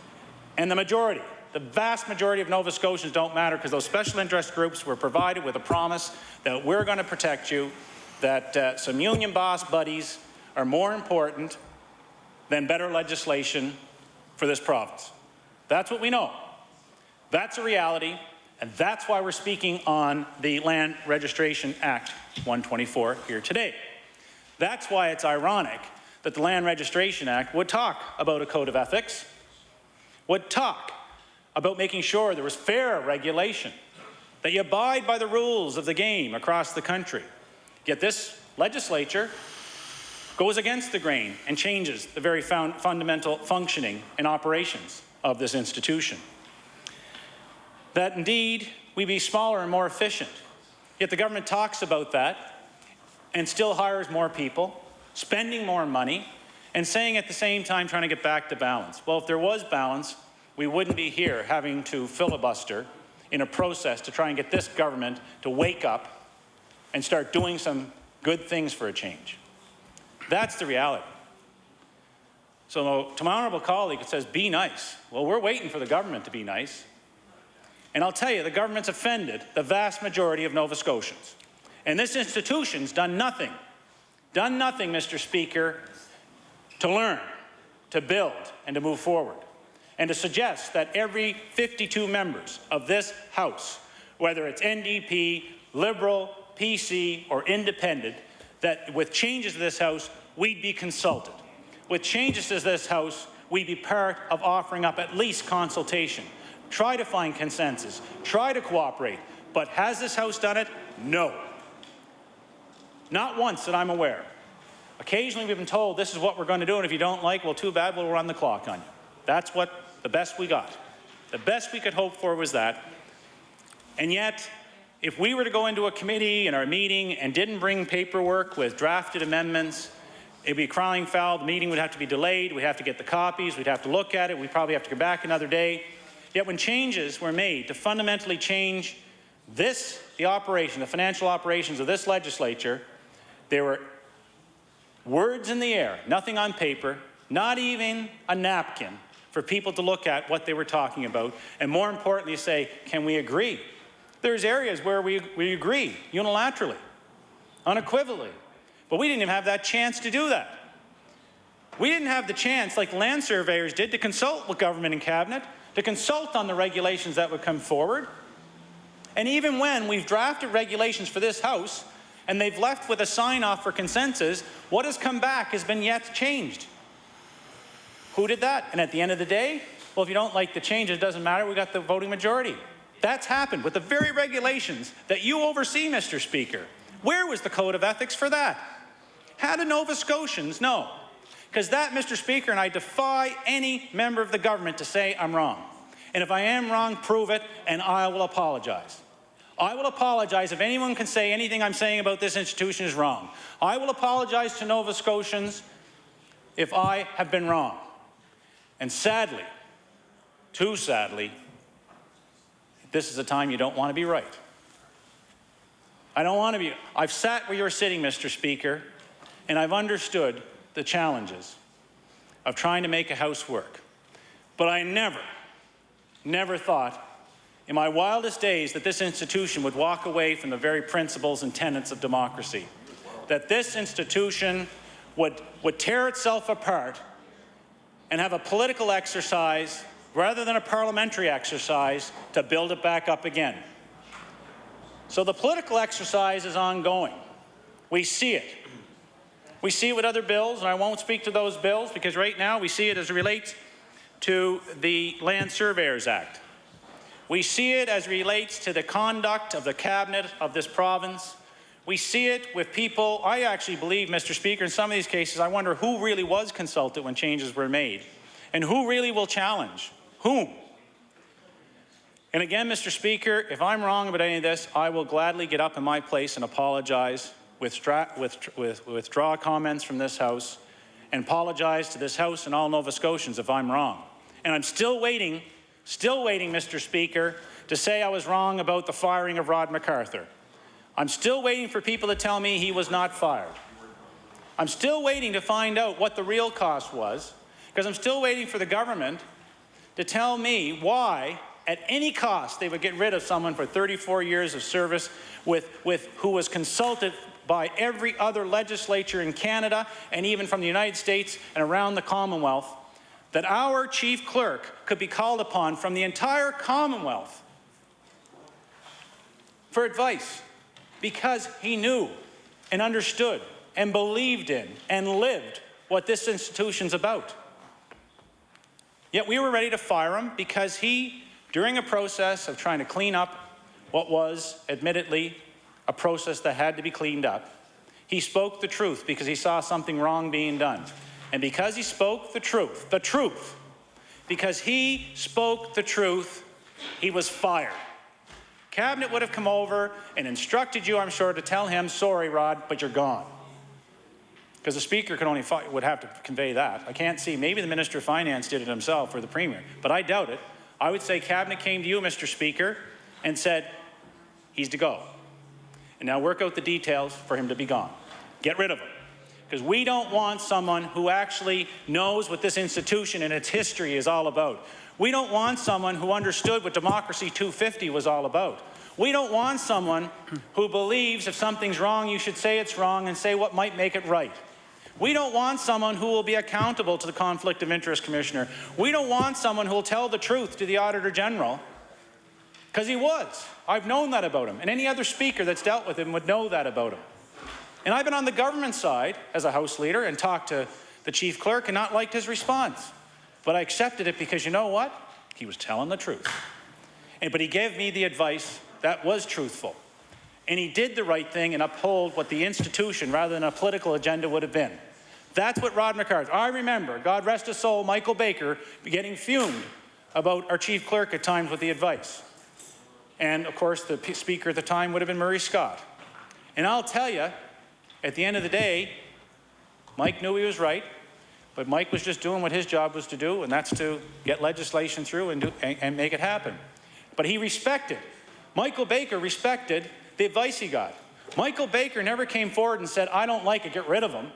and the majority. The vast majority of Nova Scotians don't matter because those special interest groups were provided with a promise that we're going to protect you, that some union boss buddies are more important than better legislation for this province. That's what we know. That's a reality, and that's why we're speaking on the Land Registration Act 124 here today. That's why it's ironic that the Land Registration Act would talk about a code of ethics, would talk about making sure there was fair regulation, that you abide by the rules of the game across the country. Yet this legislature goes against the grain and changes the very fundamental functioning and operations of this institution. That indeed we be smaller and more efficient. Yet the government talks about that and still hires more people, spending more money, and saying at the same time trying to get back to balance. Well, if there was balance, we wouldn't be here having to filibuster in a process to try and get this government to wake up and start doing some good things for a change. That's the reality. So to my honourable colleague, it says, be nice. Well, we're waiting for the government to be nice. And I'll tell you, the government's offended the vast majority of Nova Scotians. And this institution's done nothing, Mr. Speaker, to learn, to build, and to move forward. And to suggest that every 52 members of this House, whether it's NDP, Liberal, PC, or Independent, that with changes to this House, we'd be consulted. With changes to this House, we'd be part of offering up at least consultation. Try to find consensus. Try to cooperate. But has this House done it? No. Not once that I'm aware. Occasionally we've been told this is what we're going to do, and if you don't like, well, too bad, we'll run the clock on you. That's the best we got. The best we could hope for was that. And yet, if we were to go into a committee in our meeting and didn't bring paperwork with drafted amendments, it'd be crying foul. The meeting would have to be delayed. We'd have to get the copies. We'd have to look at it. We'd probably have to go back another day. Yet when changes were made to fundamentally change the financial operations of this legislature, there were words in the air, nothing on paper, not even a napkin for people to look at what they were talking about, and more importantly say, can we agree? There's areas where we agree unilaterally, unequivocally, but we didn't even have that chance to do that. We didn't have the chance, like land surveyors did, to consult with government and cabinet, to consult on the regulations that would come forward. And even when we've drafted regulations for this House, and they've left with a sign-off for consensus. What has come back has been yet changed. Who did that? And at the end of the day, well, if you don't like the change, it doesn't matter. We got the voting majority. That's happened with the very regulations that you oversee, Mr. Speaker. Where was the code of ethics for that? How do Nova Scotians know? Because that, Mr. Speaker, and I defy any member of the government to say I'm wrong. And if I am wrong, prove it, and I will apologize. I will apologize if anyone can say anything I'm saying about this institution is wrong. I will apologize to Nova Scotians if I have been wrong. And sadly, too sadly, this is a time you don't want to be right. I don't want to be. I've sat where you're sitting, Mr. Speaker, and I've understood the challenges of trying to make a house work. But I never thought in my wildest days that this institution would walk away from the very principles and tenets of democracy. That this institution would tear itself apart and have a political exercise rather than a parliamentary exercise to build it back up again. So the political exercise is ongoing. We see it. We see it with other bills, and I won't speak to those bills because right now we see it as it relates to the Land Surveyors Act. We see it as it relates to the conduct of the cabinet of this province. We see it with people. I actually believe, Mr. Speaker, in some of these cases, I wonder who really was consulted when changes were made and who really will challenge whom. And again, Mr. Speaker, if I'm wrong about any of this, I will gladly get up in my place and apologize, withdraw comments from this House, and apologize to this House and all Nova Scotians if I'm wrong. And I'm still waiting, Mr. Speaker, to say I was wrong about the firing of Rod MacArthur. I'm still waiting for people to tell me he was not fired. I'm still waiting to find out what the real cost was, because I'm still waiting for the government to tell me why, at any cost, they would get rid of someone for 34 years of service who was consulted by every other legislature in Canada and even from the United States and around the Commonwealth, that our chief clerk could be called upon from the entire Commonwealth for advice because he knew and understood and believed in and lived what this institution's about. Yet we were ready to fire him because he, during a process of trying to clean up what was, admittedly, a process that had to be cleaned up, he spoke the truth because he saw something wrong being done. And because he spoke the truth, because he spoke the truth, he was fired. Cabinet would have come over and instructed you, I'm sure, to tell him, sorry, Rod, but you're gone. Because the Speaker would have to convey that. I can't see. Maybe the Minister of Finance did it himself or the Premier, but I doubt it. I would say Cabinet came to you, Mr. Speaker, and said, he's to go. And now work out the details for him to be gone. Get rid of him. Because we don't want someone who actually knows what this institution and its history is all about. We don't want someone who understood what Democracy 250 was all about. We don't want someone who believes if something's wrong, you should say it's wrong and say what might make it right. We don't want someone who will be accountable to the Conflict of Interest Commissioner. We don't want someone who will tell the truth to the Auditor General, because he was. I've known that about him, and any other Speaker that's dealt with him would know that about him. And I've been on the government side as a House leader and talked to the Chief Clerk and not liked his response. But I accepted it because you know what? He was telling the truth. But he gave me the advice that was truthful. And he did the right thing and uphold what the institution, rather than a political agenda, would have been. That's what Rod MacArthur. I remember, God rest his soul, Michael Baker getting fumed about our Chief Clerk at times with the advice. And of course, the Speaker at the time would have been Murray Scott. And I'll tell you, at the end of the day, Mike knew he was right, but Mike was just doing what his job was to do, and that's to get legislation through and make it happen. But he respected, Michael Baker respected the advice he got. Michael Baker never came forward and said, I don't like it, get rid of him.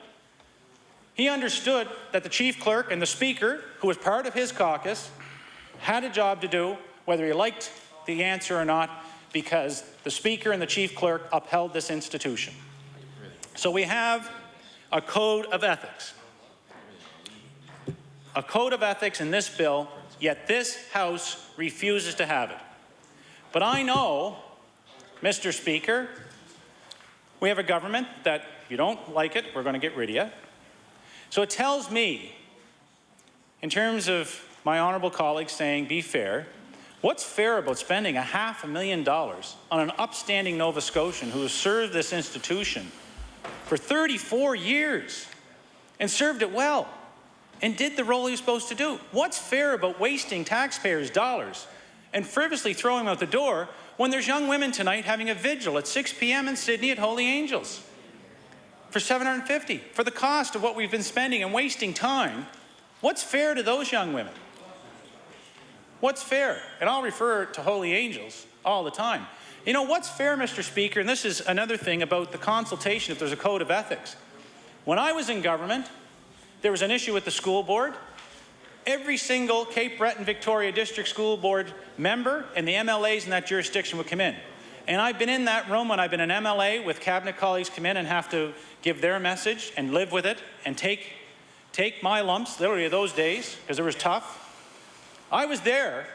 He understood that the Chief Clerk and the Speaker, who was part of his caucus, had a job to do, whether he liked the answer or not, because the Speaker and the Chief Clerk upheld this institution. So we have a code of ethics. A code of ethics in this bill, yet this House refuses to have it. But I know, Mr. Speaker, We have a government that, if you don't like it, we're going to get rid of you. So it tells me, in terms of my honourable colleagues saying, be fair, what's fair about spending $500,000 on an upstanding Nova Scotian who has served this institution for 34 years and served it well and did the role he was supposed to do? What's fair about wasting taxpayers' dollars and frivolously throwing them out the door when there's young women tonight having a vigil at 6 p.m. in Sydney at Holy Angels for $750 for the cost of what we've been spending and wasting time? What's fair to those young women? What's fair? And I'll refer to Holy Angels all the time. You know, what's fair, Mr. Speaker, and this is another thing about the consultation, if there's a code of ethics. When I was in government, there was an issue with the school board. Every single Cape Breton Victoria District School Board member and the MLAs in that jurisdiction would come in. And I've been in that room when I've been an MLA with cabinet colleagues come in and have to give their message and live with it and take my lumps, literally those days, because it was tough. I was there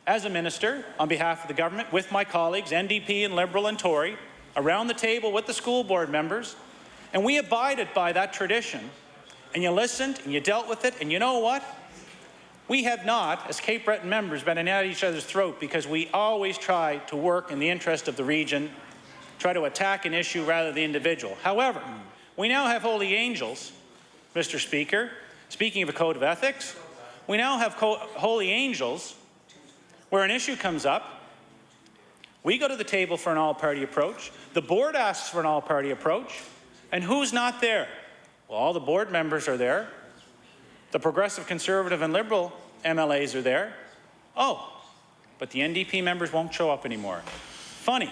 as a minister on behalf of the government with my colleagues, NDP and Liberal and Tory, around the table with the school board members, and we abided by that tradition. And you listened and you dealt with it, and you know what? We have not, as Cape Breton members, been at each other's throat because we always try to work in the interest of the region, try to attack an issue rather than the individual. However, we now have Holy Angels, Mr. Speaker. Speaking of a code of ethics, we now have Holy Angels where an issue comes up. We go to the table for an all-party approach. The board asks for an all-party approach. And who's not there? Well, all the board members are there. The Progressive, Conservative and Liberal MLAs are there. Oh, but the NDP members won't show up anymore. Funny,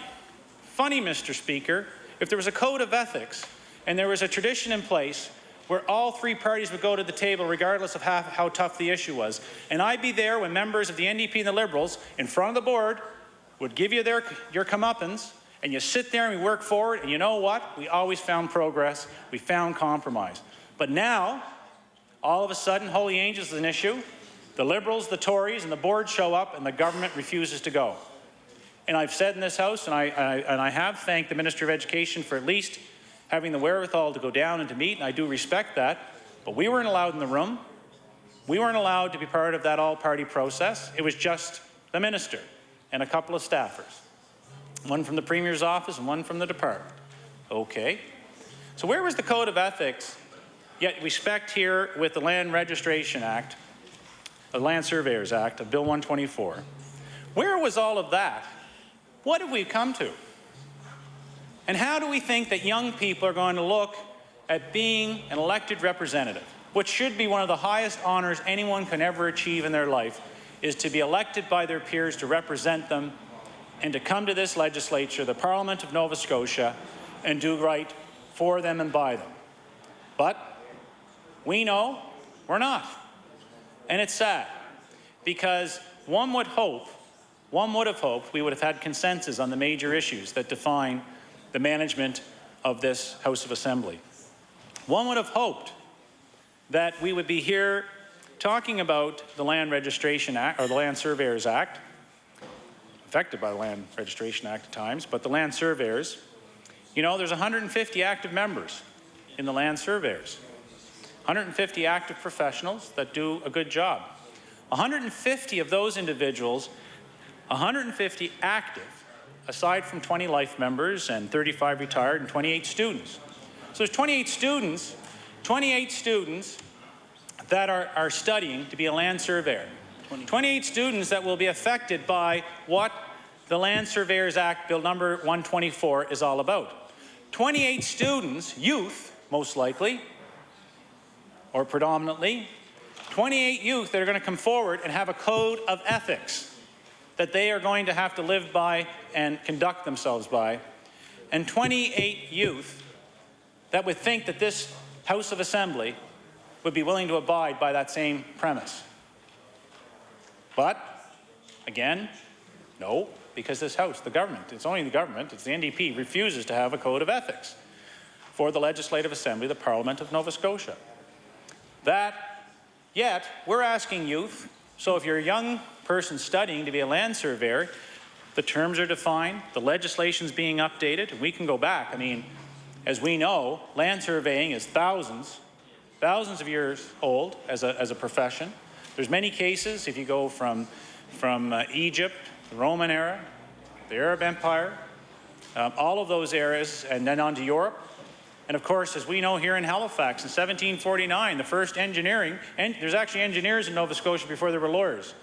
Mr. Speaker, if there was a code of ethics and there was a tradition in place where all three parties would go to the table regardless of how tough the issue was, and I'd be there when members of the NDP and the Liberals in front of the board would give you your comeuppance, and you sit there and we work forward, and you know what? We always found progress. We found compromise. But now, all of a sudden, Holy Angels is an issue. The Liberals, the Tories, and the board show up, and the government refuses to go. And I've said in this House, and I have thanked the Minister of Education for at least having the wherewithal to go down and to meet, and I do respect that, but we weren't allowed in the room. We weren't allowed to be part of that all-party process. It was just the minister and a couple of staffers. One from the Premier's office and one from the department. Okay. So where was the Code of Ethics, yet respect here with the Land Registration Act, the Land Surveyors Act of Bill 124? Where was all of that? What have we come to? And how do we think that young people are going to look at being an elected representative, which should be one of the highest honors anyone can ever achieve in their life, is to be elected by their peers to represent them and to come to this legislature, the Parliament of Nova Scotia, and do right for them and by them. But we know we're not. And it's sad, because one would have hoped we would have had consensus on the major issues that define the management of this House of Assembly. One would have hoped that we would be here talking about the Land Registration Act, or the Land Surveyors Act, affected by the Land Registration Act at times, but the land surveyors, you know, there's 150 active members in the land surveyors, 150 active professionals that do a good job. 150 of those individuals, 150 active, aside from 20 life members and 35 retired and 28 students. So there's 28 students that are studying to be a land surveyor. 28 students that will be affected by what the Land Surveyors Act, Bill number 124, is all about. 28 students, youth, most likely, or predominantly, 28 youth that are going to come forward and have a code of ethics that they are going to have to live by and conduct themselves by. And 28 youth that would think that this House of Assembly would be willing to abide by that same premise. But, again, no, because this House, the government, it's only the government, it's the NDP, refuses to have a code of ethics for the Legislative Assembly, the Parliament of Nova Scotia. Yet, we're asking youth, so if you're a young person studying to be a land surveyor, The terms are defined. The legislation's being updated. And we can go back. I mean, as we know, land surveying is thousands of years old as a profession. There's many cases, if you go from Egypt, the Roman era, the Arab Empire, all of those eras, and then on to Europe. And of course, as we know here in Halifax, in 1749, the first engineering, and there's actually engineers in Nova Scotia before there were lawyers.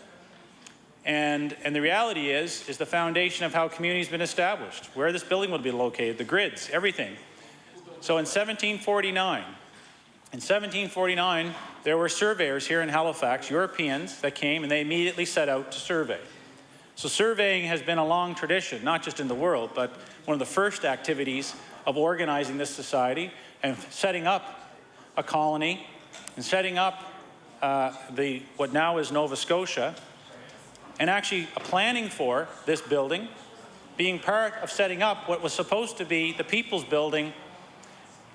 And the reality is the foundation of how community's been established, where this building will be located, the grids, everything. So in 1749, there were surveyors here in Halifax, Europeans, that came and they immediately set out to survey. So surveying has been a long tradition, not just in the world, but one of the first activities of organizing this society and setting up a colony and setting up what now is Nova Scotia, and actually planning for this building, being part of setting up what was supposed to be the people's building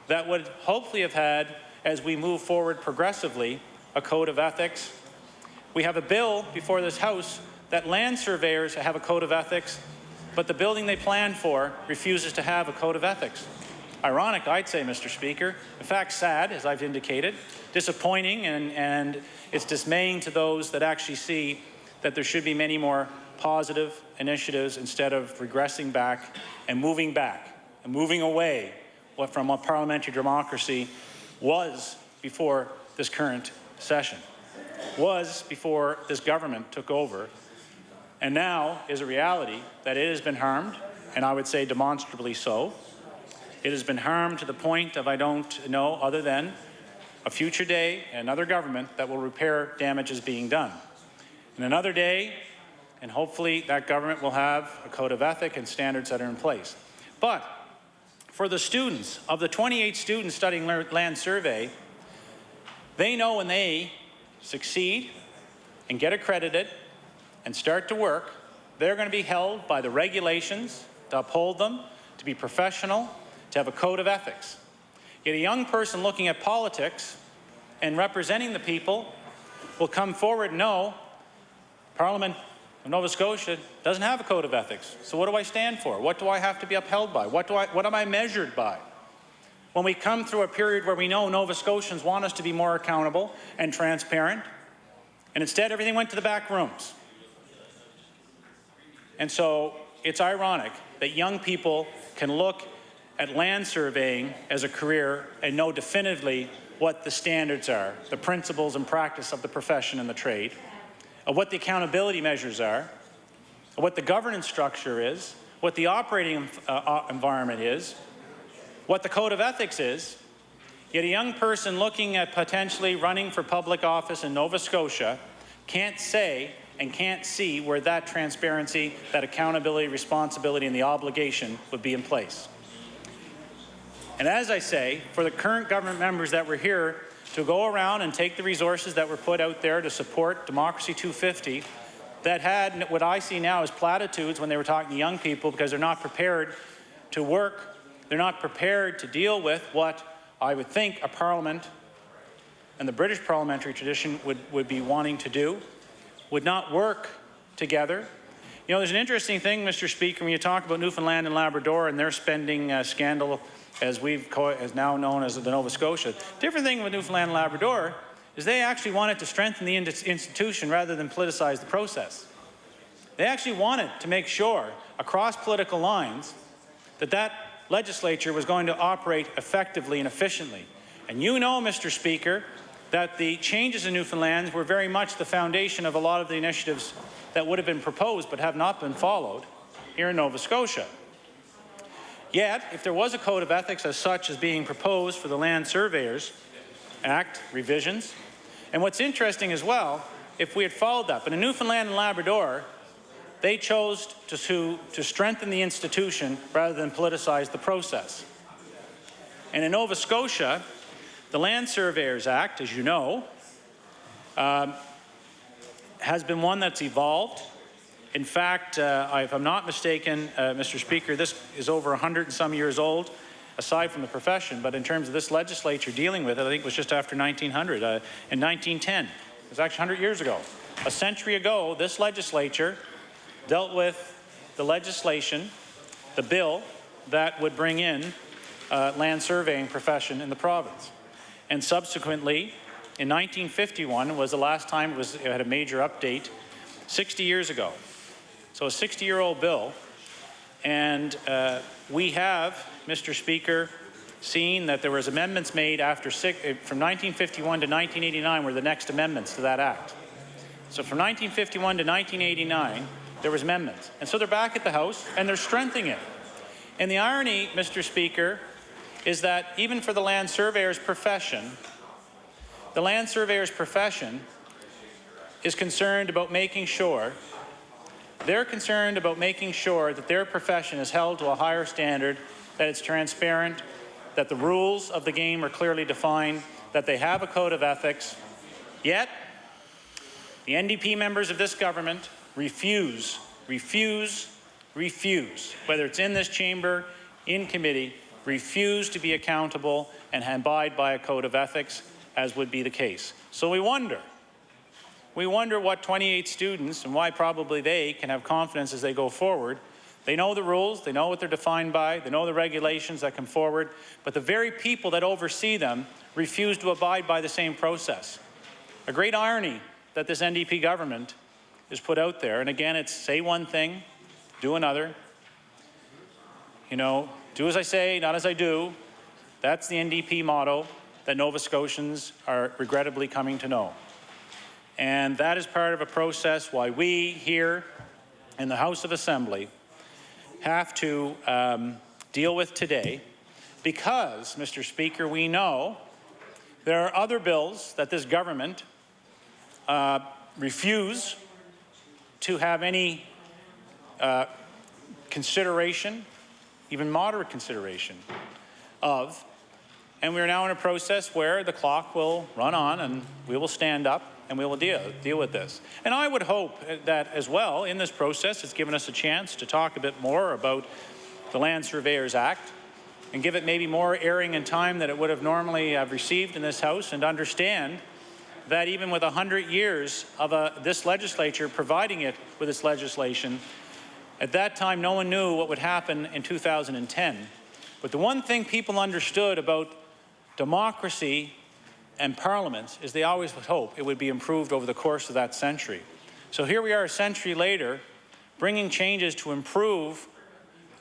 that would hopefully have had, as we move forward progressively, a code of ethics. We have a bill before this House that land surveyors have a code of ethics, but the building they planned for refuses to have a code of ethics. Ironic, I'd say, Mr. Speaker. In fact, sad, as I've indicated, disappointing, and it's dismaying to those that actually see that there should be many more positive initiatives instead of regressing back and moving away from what parliamentary democracy was before this current session, was before this government took over, and now is a reality that it has been harmed, and I would say demonstrably so. It has been harmed to the point of I don't know other than a future day, another government that will repair damages being done. In another day, and hopefully that government will have a code of ethics and standards that are in place. But for the students, of the 28 students studying land survey, they know when they succeed and get accredited and start to work, they're going to be held by the regulations to uphold them, to be professional, to have a code of ethics. Yet a young person looking at politics and representing the people will come forward and know Parliament of Nova Scotia doesn't have a code of ethics. So what do I stand for? What do I have to be upheld by? What am I measured by? When we come through a period where we know Nova Scotians want us to be more accountable and transparent, and instead everything went to the back rooms. And so it's ironic that young people can look at land surveying as a career and know definitively what the standards are, the principles and practice of the profession and the trade, of what the accountability measures are, of what the governance structure is, what the operating environment is, what the code of ethics is. Yet a young person looking at potentially running for public office in Nova Scotia can't say and can't see where that transparency, that accountability, responsibility, and the obligation would be in place. And as I say, for the current government members that were here to go around and take the resources that were put out there to support Democracy 250 that had what I see now as platitudes when they were talking to young people because they're not prepared to work, they're not prepared to deal with what I would think a parliament and the British parliamentary tradition would be wanting to do, would not work together. You know, there's an interesting thing, Mr. Speaker, when you talk about Newfoundland and Labrador and their spending scandal as now known as the Nova Scotia. Different thing with Newfoundland and Labrador is they actually wanted to strengthen the institution rather than politicize the process. They actually wanted to make sure across political lines that legislature was going to operate effectively and efficiently. And you know, Mr. Speaker, that the changes in Newfoundland were very much the foundation of a lot of the initiatives that would have been proposed but have not been followed here in Nova Scotia. Yet, if there was a code of ethics as such as being proposed for the Land Surveyors Act revisions, and what's interesting as well, if we had followed that, but in Newfoundland and Labrador, they chose to strengthen the institution rather than politicize the process. And in Nova Scotia, the Land Surveyors Act, as you know, has been one that's evolved. In fact, if I'm not mistaken, Mr. Speaker, this is over 100 and some years old, aside from the profession, but in terms of this legislature dealing with it, I think it was just after 1900, in 1910. It was actually 100 years ago. A century ago, this legislature dealt with the legislation, the bill that would bring in land surveying profession in the province. And subsequently, in 1951 was the last time it had a major update, 60 years ago. So a 60-year-old bill, and we have, Mr. Speaker, seen that there was amendments made after from 1951 to 1989 were the next amendments to that act. So from 1951 to 1989, there was amendments. And so they're back at the House, and they're strengthening it. And the irony, Mr. Speaker, is that even for the land surveyor's profession, the land surveyor's profession is concerned about making sure, they're concerned about making sure that their profession is held to a higher standard, that it's transparent, that the rules of the game are clearly defined, that they have a code of ethics. Yet, the NDP members of this government refuse, whether it's in this chamber, in committee, refuse to be accountable and abide by a code of ethics, as would be the case. So we wonder what 28 students and why probably they can have confidence as they go forward. They know the rules, they know what they're defined by, they know the regulations that come forward, but the very people that oversee them refuse to abide by the same process. A great irony that this NDP government is put out there, and again, it's say one thing, do another. You know, do as I say, not as I do. That's the NDP motto that Nova Scotians are regrettably coming to know. And that is part of a process why we here in the House of Assembly have to deal with today, because, Mr. Speaker, we know there are other bills that this government refuse to have any consideration, even moderate consideration of, and we're now in a process where the clock will run on and we will stand up and we will deal with this. And I would hope that as well in this process it's given us a chance to talk a bit more about the Land Surveyors Act and give it maybe more airing and time that it would have normally received in this House, and understand that even with 100 years of this legislature providing it with its legislation, at that time no one knew what would happen in 2010. But the one thing people understood about democracy and parliaments is they always would hope it would be improved over the course of that century. So here we are a century later, bringing changes to improve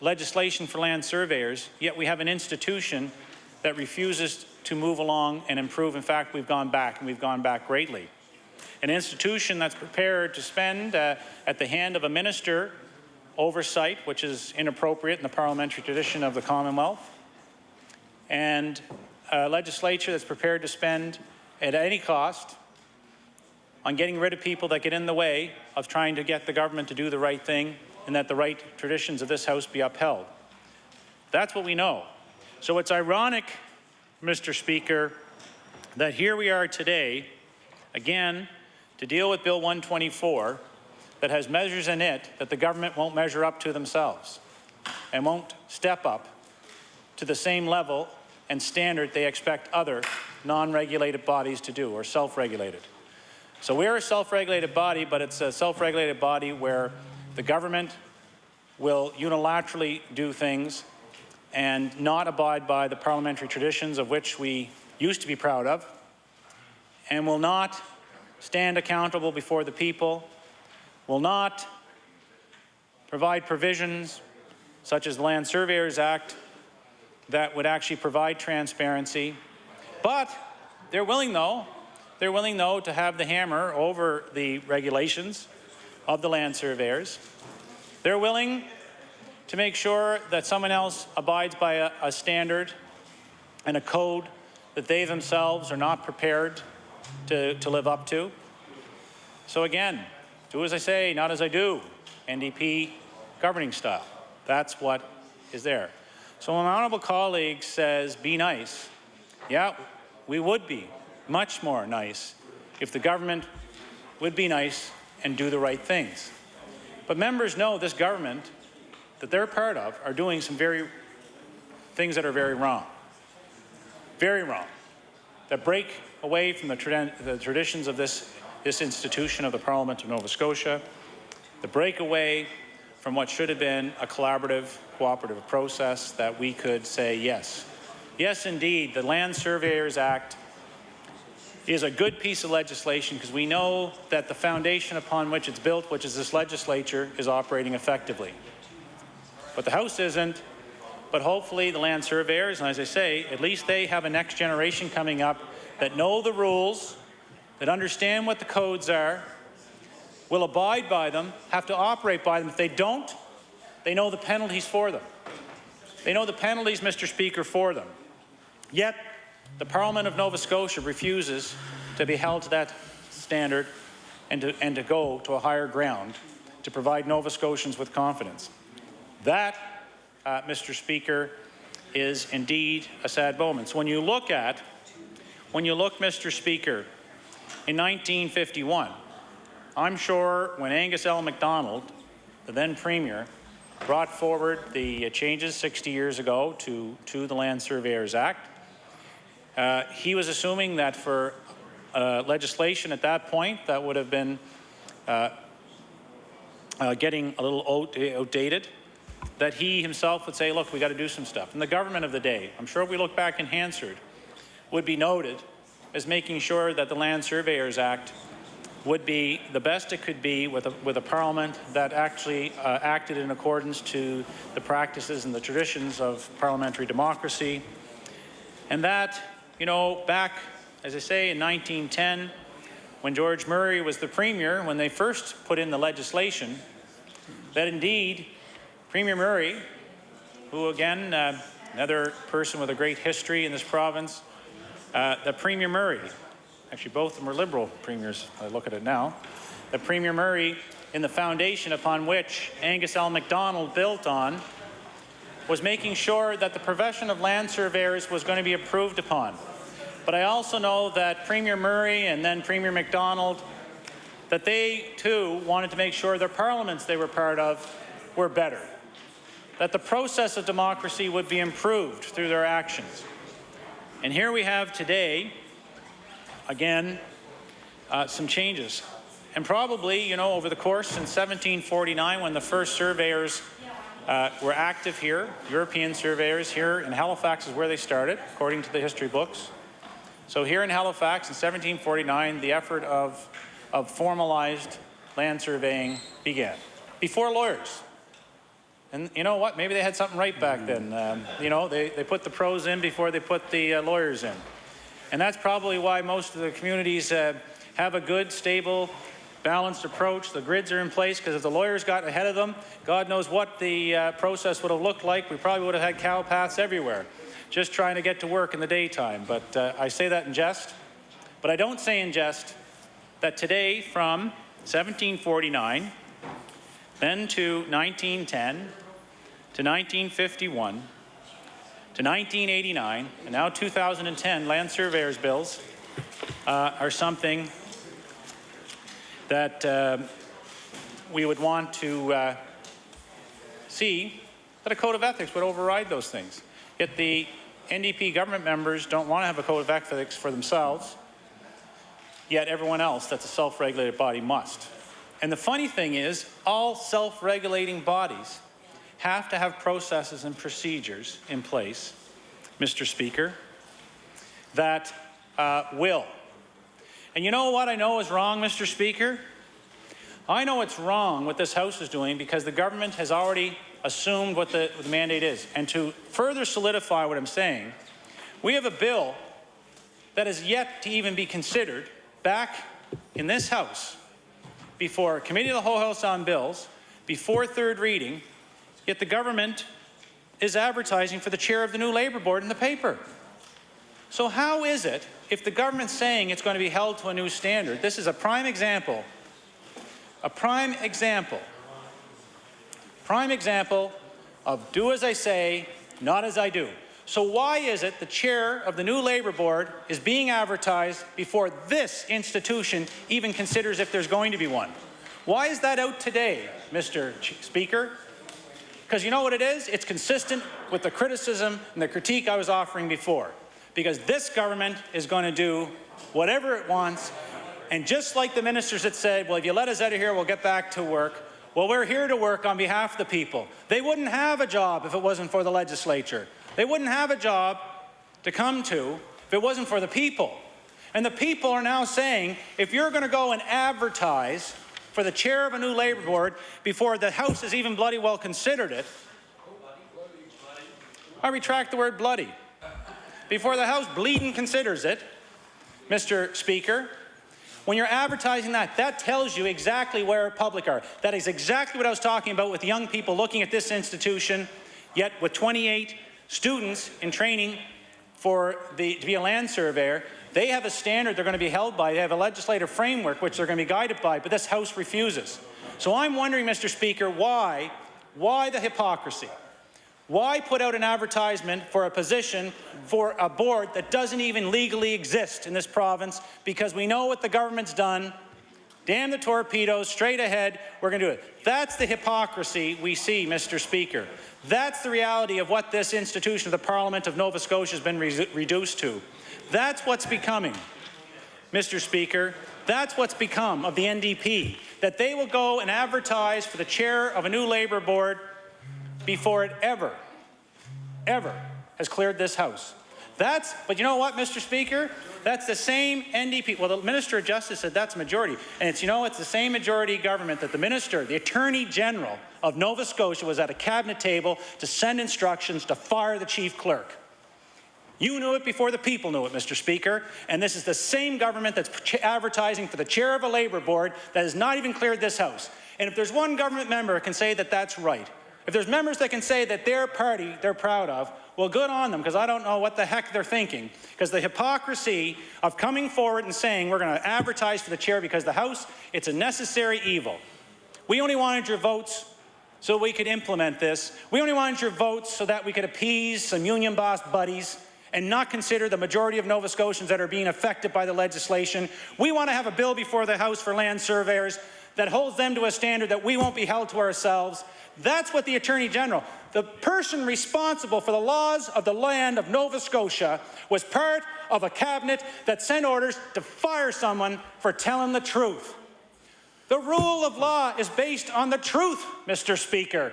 legislation for land surveyors, yet we have an institution that refuses to move along and improve. In fact, we've gone back, and we've gone back greatly. An institution that's prepared to spend at the hand of a minister oversight, which is inappropriate in the parliamentary tradition of the Commonwealth, and a legislature that's prepared to spend at any cost on getting rid of people that get in the way of trying to get the government to do the right thing, and that the right traditions of this House be upheld. That's what we know. So it's ironic, Mr. Speaker, that here we are today, again, to deal with Bill 124 that has measures in it that the government won't measure up to themselves and won't step up to the same level and standard they expect other non-regulated bodies to do, or self-regulated. So we're a self-regulated body, but it's a self-regulated body where the government will unilaterally do things and not abide by the parliamentary traditions of which we used to be proud of, and will not stand accountable before the people, will not provide provisions such as the Land Surveyors Act that would actually provide transparency. But they're willing, though, to have the hammer over the regulations of the land surveyors. They're willing to make sure that someone else abides by a standard and a code that they themselves are not prepared to live up to. So again, do as I say, not as I do. NDP governing style. That's what is there. So when my honourable colleague says, be nice, yeah, we would be much more nice if the government would be nice and do the right things. But members know this government that they're part of are doing some things that are very wrong, that break away from the traditions of this institution of the Parliament of Nova Scotia, that break away from what should have been a collaborative, cooperative process that we could say yes. Yes, indeed, the Land Surveyors Act is a good piece of legislation because we know that the foundation upon which it's built, which is this legislature, is operating effectively. But the House isn't, but hopefully the land surveyors, and as I say, at least they have a next generation coming up that know the rules, that understand what the codes are, will abide by them, have to operate by them. If they don't, they know the penalties for them. They know the penalties, Mr. Speaker, for them. Yet, the Parliament of Nova Scotia refuses to be held to that standard and to go to a higher ground to provide Nova Scotians with confidence. That, Mr. Speaker, is indeed a sad moment. So when you look, Mr. Speaker, in 1951, I'm sure when Angus L. MacDonald, the then Premier, brought forward the changes 60 years ago to the Land Surveyors Act, he was assuming that for legislation at that point that would have been getting a little outdated, that he himself would say, look, we got to do some stuff. And the government of the day, I'm sure if we look back in Hansard, would be noted as making sure that the Land Surveyors Act would be the best it could be with a parliament that actually acted in accordance to the practices and the traditions of parliamentary democracy. And that, you know, back, as I say, in 1910, when George Murray was the Premier, when they first put in the legislation, that indeed Premier Murray, who again, another person with a great history in this province, that Premier Murray, actually both of them are Liberal premiers, I look at it now, that Premier Murray, in the foundation upon which Angus L. MacDonald built on, was making sure that the profession of land surveyors was going to be improved upon. But I also know that Premier Murray and then Premier MacDonald, that they too wanted to make sure their parliaments they were part of were better, that the process of democracy would be improved through their actions. And here we have today, again, some changes. And probably, you know, over the course since 1749, when the first surveyors were active here, European surveyors here in Halifax is where they started, according to the history books. So here in Halifax in 1749, the effort of formalized land surveying began, before lawyers. And you know what? Maybe they had something right back then. You know, they put the pros in before they put the lawyers in. And that's probably why most of the communities have a good, stable, balanced approach. The grids are in place because if the lawyers got ahead of them, God knows what the process would have looked like. We probably would have had cow paths everywhere, just trying to get to work in the daytime. But I say that in jest. But I don't say in jest that today, from 1749, then to 1910, to 1951, to 1989, and now 2010, land surveyors bills are something that we would want to see that a code of ethics would override those things. Yet the NDP government members don't want to have a code of ethics for themselves, yet everyone else that's a self-regulated body must. And the funny thing is, all self-regulating bodies have to have processes and procedures in place, Mr. Speaker, that will. And you know what I know is wrong, Mr. Speaker? I know it's wrong what this House is doing because the government has already assumed what the mandate is. And to further solidify what I'm saying, we have a bill that is yet to even be considered back in this House before Committee of the Whole House on Bills, before third reading, yet the government is advertising for the chair of the new Labour Board in the paper. So how is it, if the government's saying it's going to be held to a new standard, this is a prime example of do as I say, not as I do. So why is it the chair of the new Labour Board is being advertised before this institution even considers if there's going to be one? Why is that out today, Mr. Speaker? Because you know what it is? It's consistent with the criticism and the critique I was offering before. Because this government is going to do whatever it wants. And just like the ministers that said, well, if you let us out of here, we'll get back to work. Well, we're here to work on behalf of the people. They wouldn't have a job if it wasn't for the legislature. They wouldn't have a job to come to if it wasn't for the people. And the people are now saying, if you're going to go and advertise for the chair of a new Labour board before the House has even bloody well considered it, I retract the word bloody. Before the House bleeding considers it, Mr. Speaker, when you're advertising that, that tells you exactly where public are. That is exactly what I was talking about with young people looking at this institution, yet with 28 students in training to be a land surveyor, they have a standard they're going to be held by. They have a legislative framework which they're going to be guided by, but this House refuses. So I'm wondering, Mr. Speaker, why the hypocrisy? Why put out an advertisement for a position for a board that doesn't even legally exist in this province? Because we know what the government's done. Damn the torpedoes, straight ahead, we're going to do it. That's the hypocrisy we see, Mr. Speaker. That's the reality of what this institution of the Parliament of Nova Scotia has been reduced to. That's what's becoming, Mr. Speaker. That's what's become of the NDP, that they will go and advertise for the chair of a new Labour board before it ever has cleared this House. But you know what, Mr. Speaker? That's the same NDP. Well, the Minister of Justice said that's a majority. And it's the same majority government that the Minister, the Attorney General of Nova Scotia, was at a cabinet table to send instructions to fire the chief clerk. You knew it before the people knew it, Mr. Speaker. And this is the same government that's advertising for the chair of a Labour board that has not even cleared this House. And if there's one government member that can say that that's right, if there's members that can say that their party they're proud of, well, good on them, because I don't know what the heck they're thinking. Because the hypocrisy of coming forward and saying we're going to advertise for the chair because the House, it's a necessary evil. We only wanted your votes so we could implement this. We only wanted your votes so that we could appease some union boss buddies and not consider the majority of Nova Scotians that are being affected by the legislation. We want to have a bill before the House for land surveyors that holds them to a standard that we won't be held to ourselves. That's what the Attorney General, the person responsible for the laws of the land of Nova Scotia, was part of a cabinet that sent orders to fire someone for telling the truth. The rule of law is based on the truth, Mr. Speaker.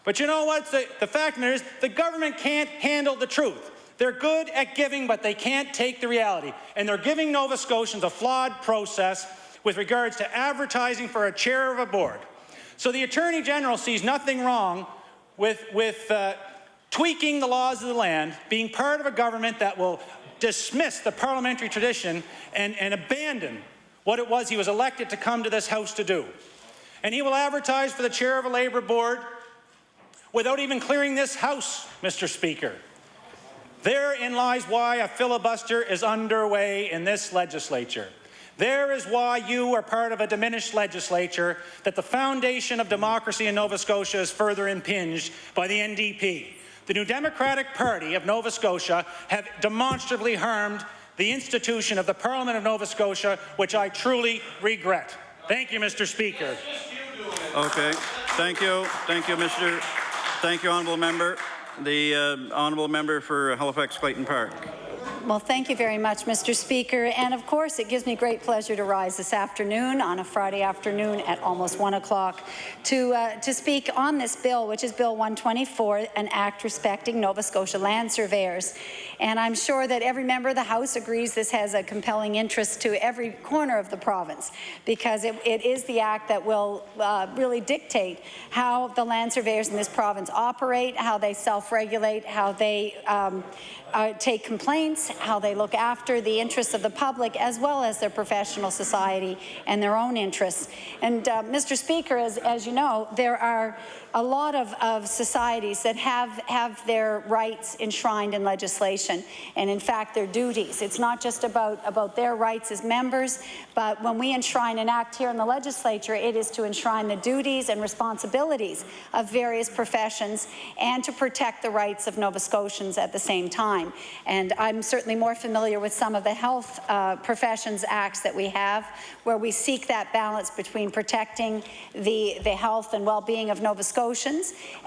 But you know what? The fact is, the government can't handle the truth. They're good at giving, but they can't take the reality. And they're giving Nova Scotians a flawed process with regards to advertising for a chair of a board. So the Attorney General sees nothing wrong with tweaking the laws of the land, being part of a government that will dismiss the parliamentary tradition and abandon what it was he was elected to come to this House to do. And he will advertise for the chair of a Labour board without even clearing this House, Mr. Speaker. Therein lies why a filibuster is underway in this legislature. There is why you are part of a diminished legislature, that the foundation of democracy in Nova Scotia is further impinged by the NDP. The New Democratic Party of Nova Scotia have demonstrably harmed the institution of the Parliament of Nova Scotia, which I truly regret. Thank you, Mr. Speaker. Okay. Thank you. Thank you, Mr. Thank you, Honourable Member. The Honourable Member for Halifax-Clayton Park. Well, thank you very much, Mr. Speaker. And of course, it gives me great pleasure to rise this afternoon on a Friday afternoon at almost 1 o'clock to speak on this bill, which is Bill 124, an act respecting Nova Scotia land surveyors. And I'm sure that every member of the House agrees this has a compelling interest to every corner of the province, because it is the act that will really dictate how the land surveyors in this province operate, how they self-regulate, how they take complaints, how they look after the interests of the public as well as their professional society and their own interests. And Mr. Speaker, as you know, there are a lot of societies that have their rights enshrined in legislation, and in fact their duties. It's not just about their rights as members, but when we enshrine an act here in the legislature, it is to enshrine the duties and responsibilities of various professions and to protect the rights of Nova Scotians at the same time. And I'm certainly more familiar with some of the health professions acts that we have, where we seek that balance between protecting the health and well-being of Nova Scotians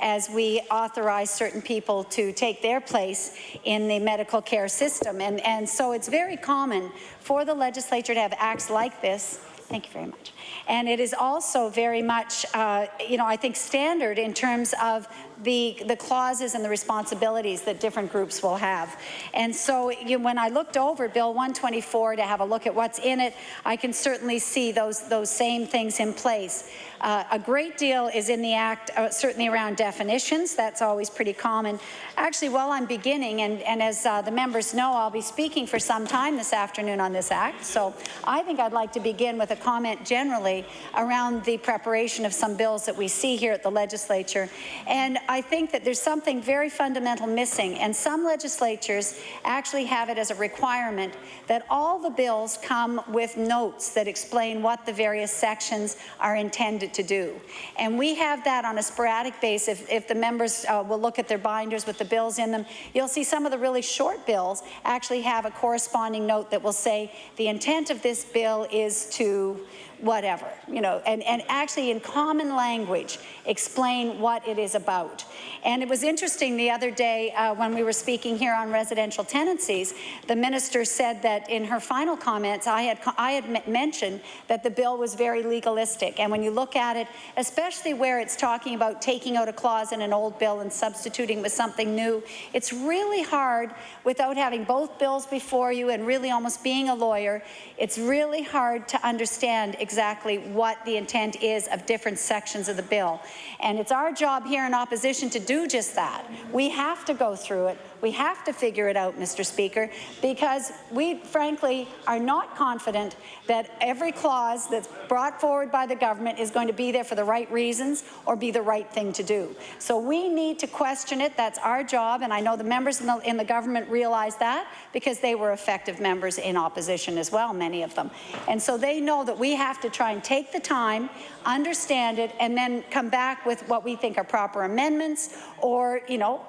as we authorize certain people to take their place in the medical care system. And so it's very common for the legislature to have acts like this Thank you very much. And it is also very much, I think standard in terms of the clauses and the responsibilities that different groups will have. And so when I looked over Bill 124 to have a look at what's in it, I can certainly see those same things in place. A great deal is in the Act, certainly around definitions. That's always pretty common. Actually, while I'm beginning, and as the members know, I'll be speaking for some time this afternoon on this Act, so I think I'd like to begin with a comment generally around the preparation of some bills that we see here at the legislature. And I think that there's something very fundamental missing, and some legislatures actually have it as a requirement that all the bills come with notes that explain what the various sections are intended to do. And we have that on a sporadic basis. If the members will look at their binders with the bills in them, you'll see some of the really short bills actually have a corresponding note that will say the intent of this bill is to whatever, and actually in common language explain what it is about. And it was interesting the other day when we were speaking here on residential tenancies, the minister said that in her final comments I had mentioned that the bill was very legalistic, and when you look at it, especially where it's talking about taking out a clause in an old bill and substituting with something new, it's really hard without having both bills before you and really almost being a lawyer. It's really hard to understand exactly what the intent is of different sections of the bill. And it's our job here in opposition to do just that. We have to go through it. We have to figure it out, Mr. Speaker, because we, frankly, are not confident that every clause that's brought forward by the government is going to be there for the right reasons or be the right thing to do. So we need to question it. That's our job, and I know the members in the government realize that because they were effective members in opposition as well, many of them. And so they know that we have to try and take the time, understand it, and then come back with what we think are proper amendments, or,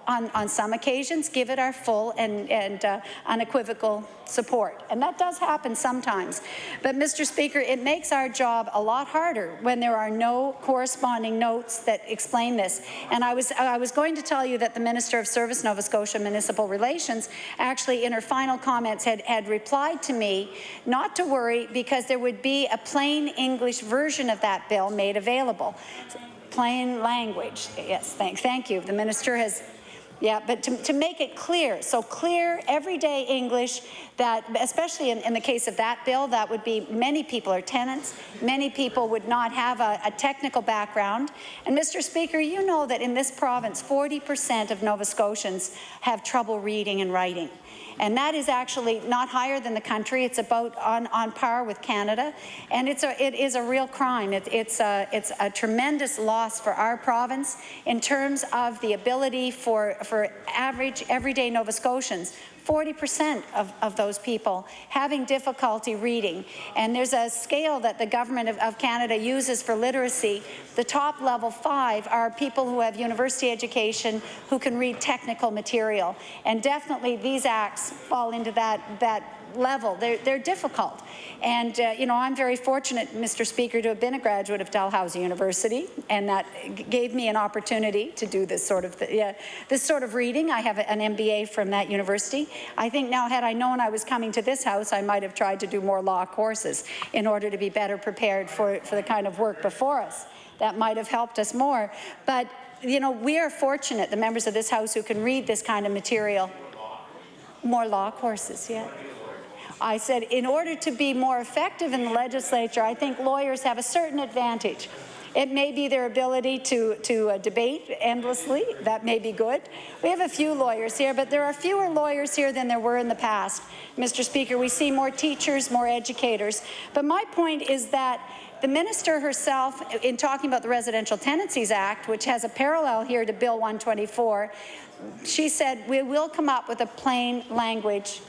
on some occasions, give it our full and unequivocal support. And that does happen sometimes. But, Mr. Speaker, it makes our job a lot harder when there are no corresponding notes that explain this. And I was going to tell you that the Minister of Service, Nova Scotia Municipal Relations, actually in her final comments had replied to me not to worry because there would be a plain English version of that bill made available. Plain language. Yes, thank you. The minister has, but to make it clear, so clear, everyday English, that especially in the case of that bill, that would be many people are tenants, many people would not have a technical background. And Mr. Speaker, you know that in this province, 40% of Nova Scotians have trouble reading and writing. And that is actually not higher than the country. It's about on par with Canada, and it is a real crime. It's a tremendous loss for our province in terms of the ability for average everyday Nova Scotians. 40% of those people having difficulty reading. And there's a scale that the Government of Canada uses for literacy. The top level 5 are people who have university education who can read technical material. And definitely these acts fall into that level. They're difficult. And, I'm very fortunate, Mr. Speaker, to have been a graduate of Dalhousie University, and that gave me an opportunity to do this sort of reading. I have an MBA from that university. I think now, had I known I was coming to this House, I might have tried to do more law courses in order to be better prepared for the kind of work before us. That might have helped us more. But, we are fortunate, the members of this House, who can read this kind of material. More law courses, yeah. I said, in order to be more effective in the legislature, I think lawyers have a certain advantage. It may be their ability to debate endlessly. That may be good. We have a few lawyers here, but there are fewer lawyers here than there were in the past. Mr. Speaker, we see more teachers, more educators. But my point is that the minister herself, in talking about the Residential Tenancies Act, which has a parallel here to Bill 124, she said, we will come up with a plain language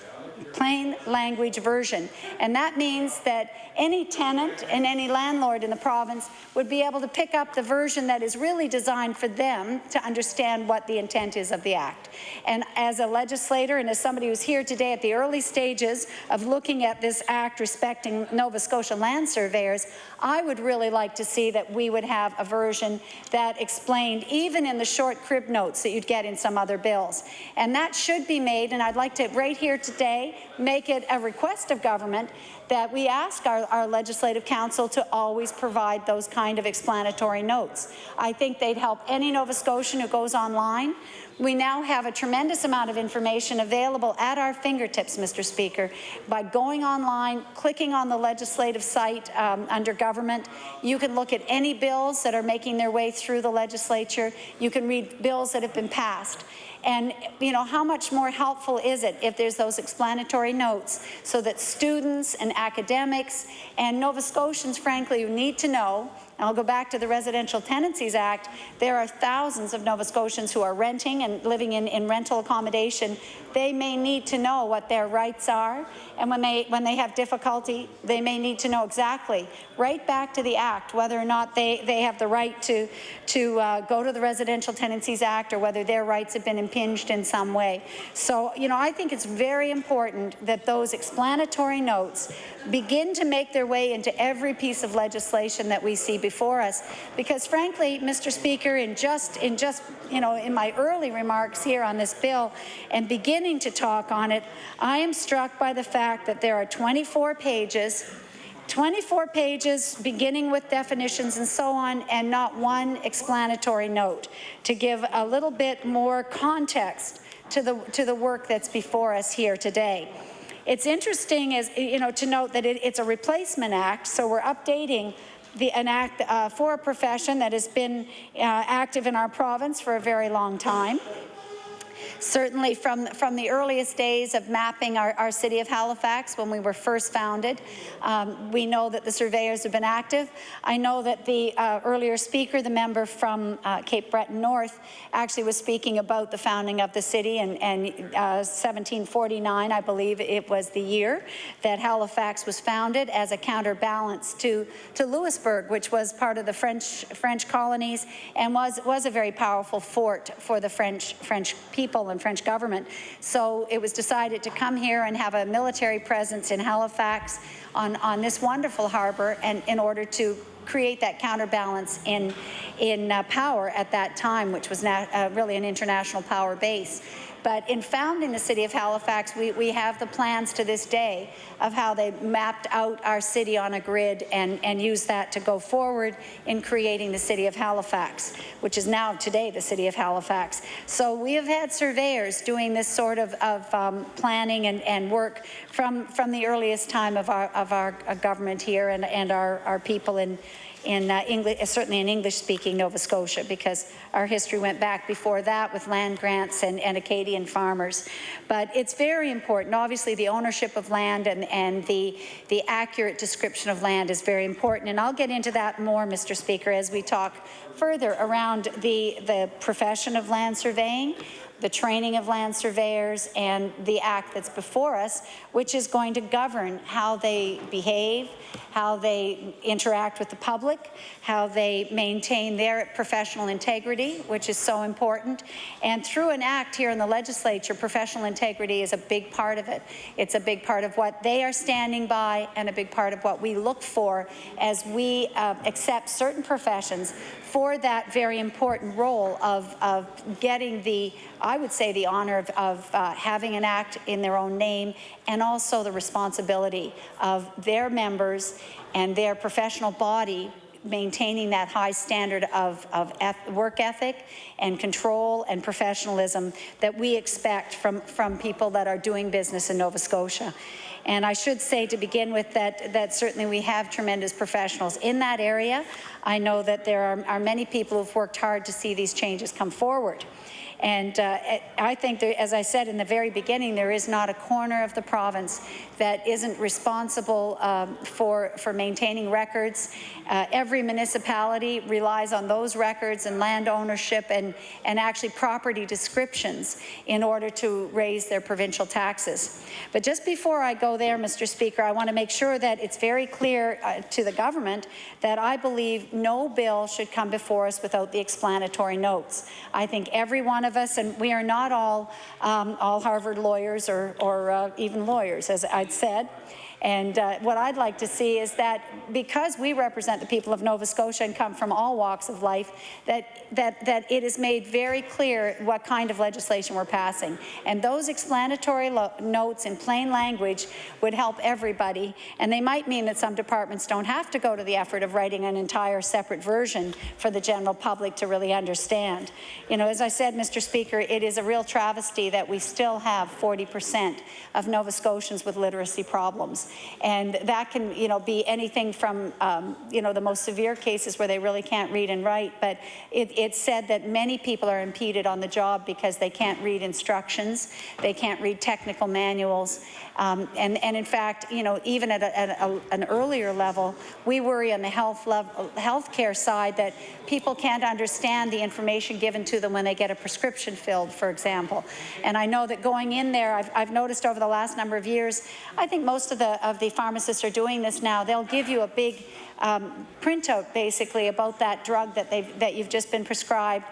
version. And that means that any tenant and any landlord in the province would be able to pick up the version that is really designed for them to understand what the intent is of the Act. And as a legislator and as somebody who's here today at the early stages of looking at this Act respecting Nova Scotia land surveyors, I would really like to see that we would have a version that explained, even in the short crib notes that you'd get in some other bills. And that should be made, and I'd like to, right here today, today make it a request of government that we ask our Legislative Council to always provide those kind of explanatory notes. I think they'd help any Nova Scotian who goes online. We now have a tremendous amount of information available at our fingertips, Mr. Speaker. By going online, clicking on the legislative site under government, you can look at any bills that are making their way through the legislature. You can read bills that have been passed. And, you know, how much more helpful is it if there's those explanatory notes so that students and academics and Nova Scotians, frankly, who need to know, and I'll go back to the Residential Tenancies Act, there are thousands of Nova Scotians who are renting and living in rental accommodation. They may need to know what their rights are, and when they have difficulty, they may need to know exactly, right back to the Act, whether or not they have the right to go to the Residential Tenancies Act or whether their rights have been impinged in some way. So, you know, I think it's very important that those explanatory notes begin to make their way into every piece of legislation that we see before us, because frankly, Mr. Speaker, in my early remarks here on this bill and beginning to talk on it, I am struck by the fact that there are 24 pages beginning with definitions and so on, and not one explanatory note to give a little bit more context to the work that's before us here today. It's interesting, to note that it's a replacement act, so we're updating an act for a profession that has been active in our province for a very long time. Certainly from the earliest days of mapping our city of Halifax when we were first founded, we know that the surveyors have been active. I know that the earlier speaker, the member from Cape Breton North, actually was speaking about the founding of the city, and 1749, I believe it was the year that Halifax was founded as a counterbalance to Louisbourg, which was part of the French colonies and was a very powerful fort for the French people and French government. So it was decided to come here and have a military presence in Halifax on this wonderful harbour, and in order to create that counterbalance in power at that time, which was really an international power base. But in founding the city of Halifax, we have the plans to this day of how they mapped out our city on a grid and used that to go forward in creating the city of Halifax, which is now today the city of Halifax. So we have had surveyors doing this sort of planning and work from the earliest time of our government here and our people in English, certainly in English-speaking Nova Scotia, because our history went back before that with land grants and Acadian farmers. But it's very important. Obviously, the ownership of land and the accurate description of land is very important. And I'll get into that more, Mr. Speaker, as we talk further around the profession of land surveying, the training of land surveyors, and the act that's before us, which is going to govern how they behave, how they interact with the public, how they maintain their professional integrity, which is so important. And through an act here in the legislature, professional integrity is a big part of it. It's a big part of what they are standing by and a big part of what we look for as we accept certain professions for that very important role of getting I would say the honor of having an act in their own name, and also the responsibility of their members and their professional body maintaining that high standard of work ethic and control and professionalism that we expect from people that are doing business in Nova Scotia. And I should say to begin with that certainly we have tremendous professionals in that area. I know that there are many people who've worked hard to see these changes come forward. And I think, as I said in the very beginning, there is not a corner of the province that isn't responsible for maintaining records. Every municipality relies on those records and land ownership and actually property descriptions in order to raise their provincial taxes. But just before I go there, Mr. Speaker, I want to make sure that it's very clear to the government that I believe no bill should come before us without the explanatory notes. I think every one of us, and we are not all Harvard lawyers or even lawyers, as I'd said, And what I'd like to see is that because we represent the people of Nova Scotia and come from all walks of life, that it is made very clear what kind of legislation we're passing. And those explanatory notes in plain language would help everybody, and they might mean that some departments don't have to go to the effort of writing an entire separate version for the general public to really understand. You know, as I said, Mr. Speaker, it is a real travesty that we still have 40% of Nova Scotians with literacy problems. And that can, you know, be anything from, you know, the most severe cases where they really can't read and write, but it's said that many people are impeded on the job because they can't read instructions, they can't read technical manuals, and in fact, you know, even at an earlier level, we worry on the healthcare side that people can't understand the information given to them when they get a prescription filled, for example. And I know that going in there, I've noticed over the last number of years, I think most of the pharmacists are doing this now. They'll give you a big printout, basically, about that drug that you've just been prescribed.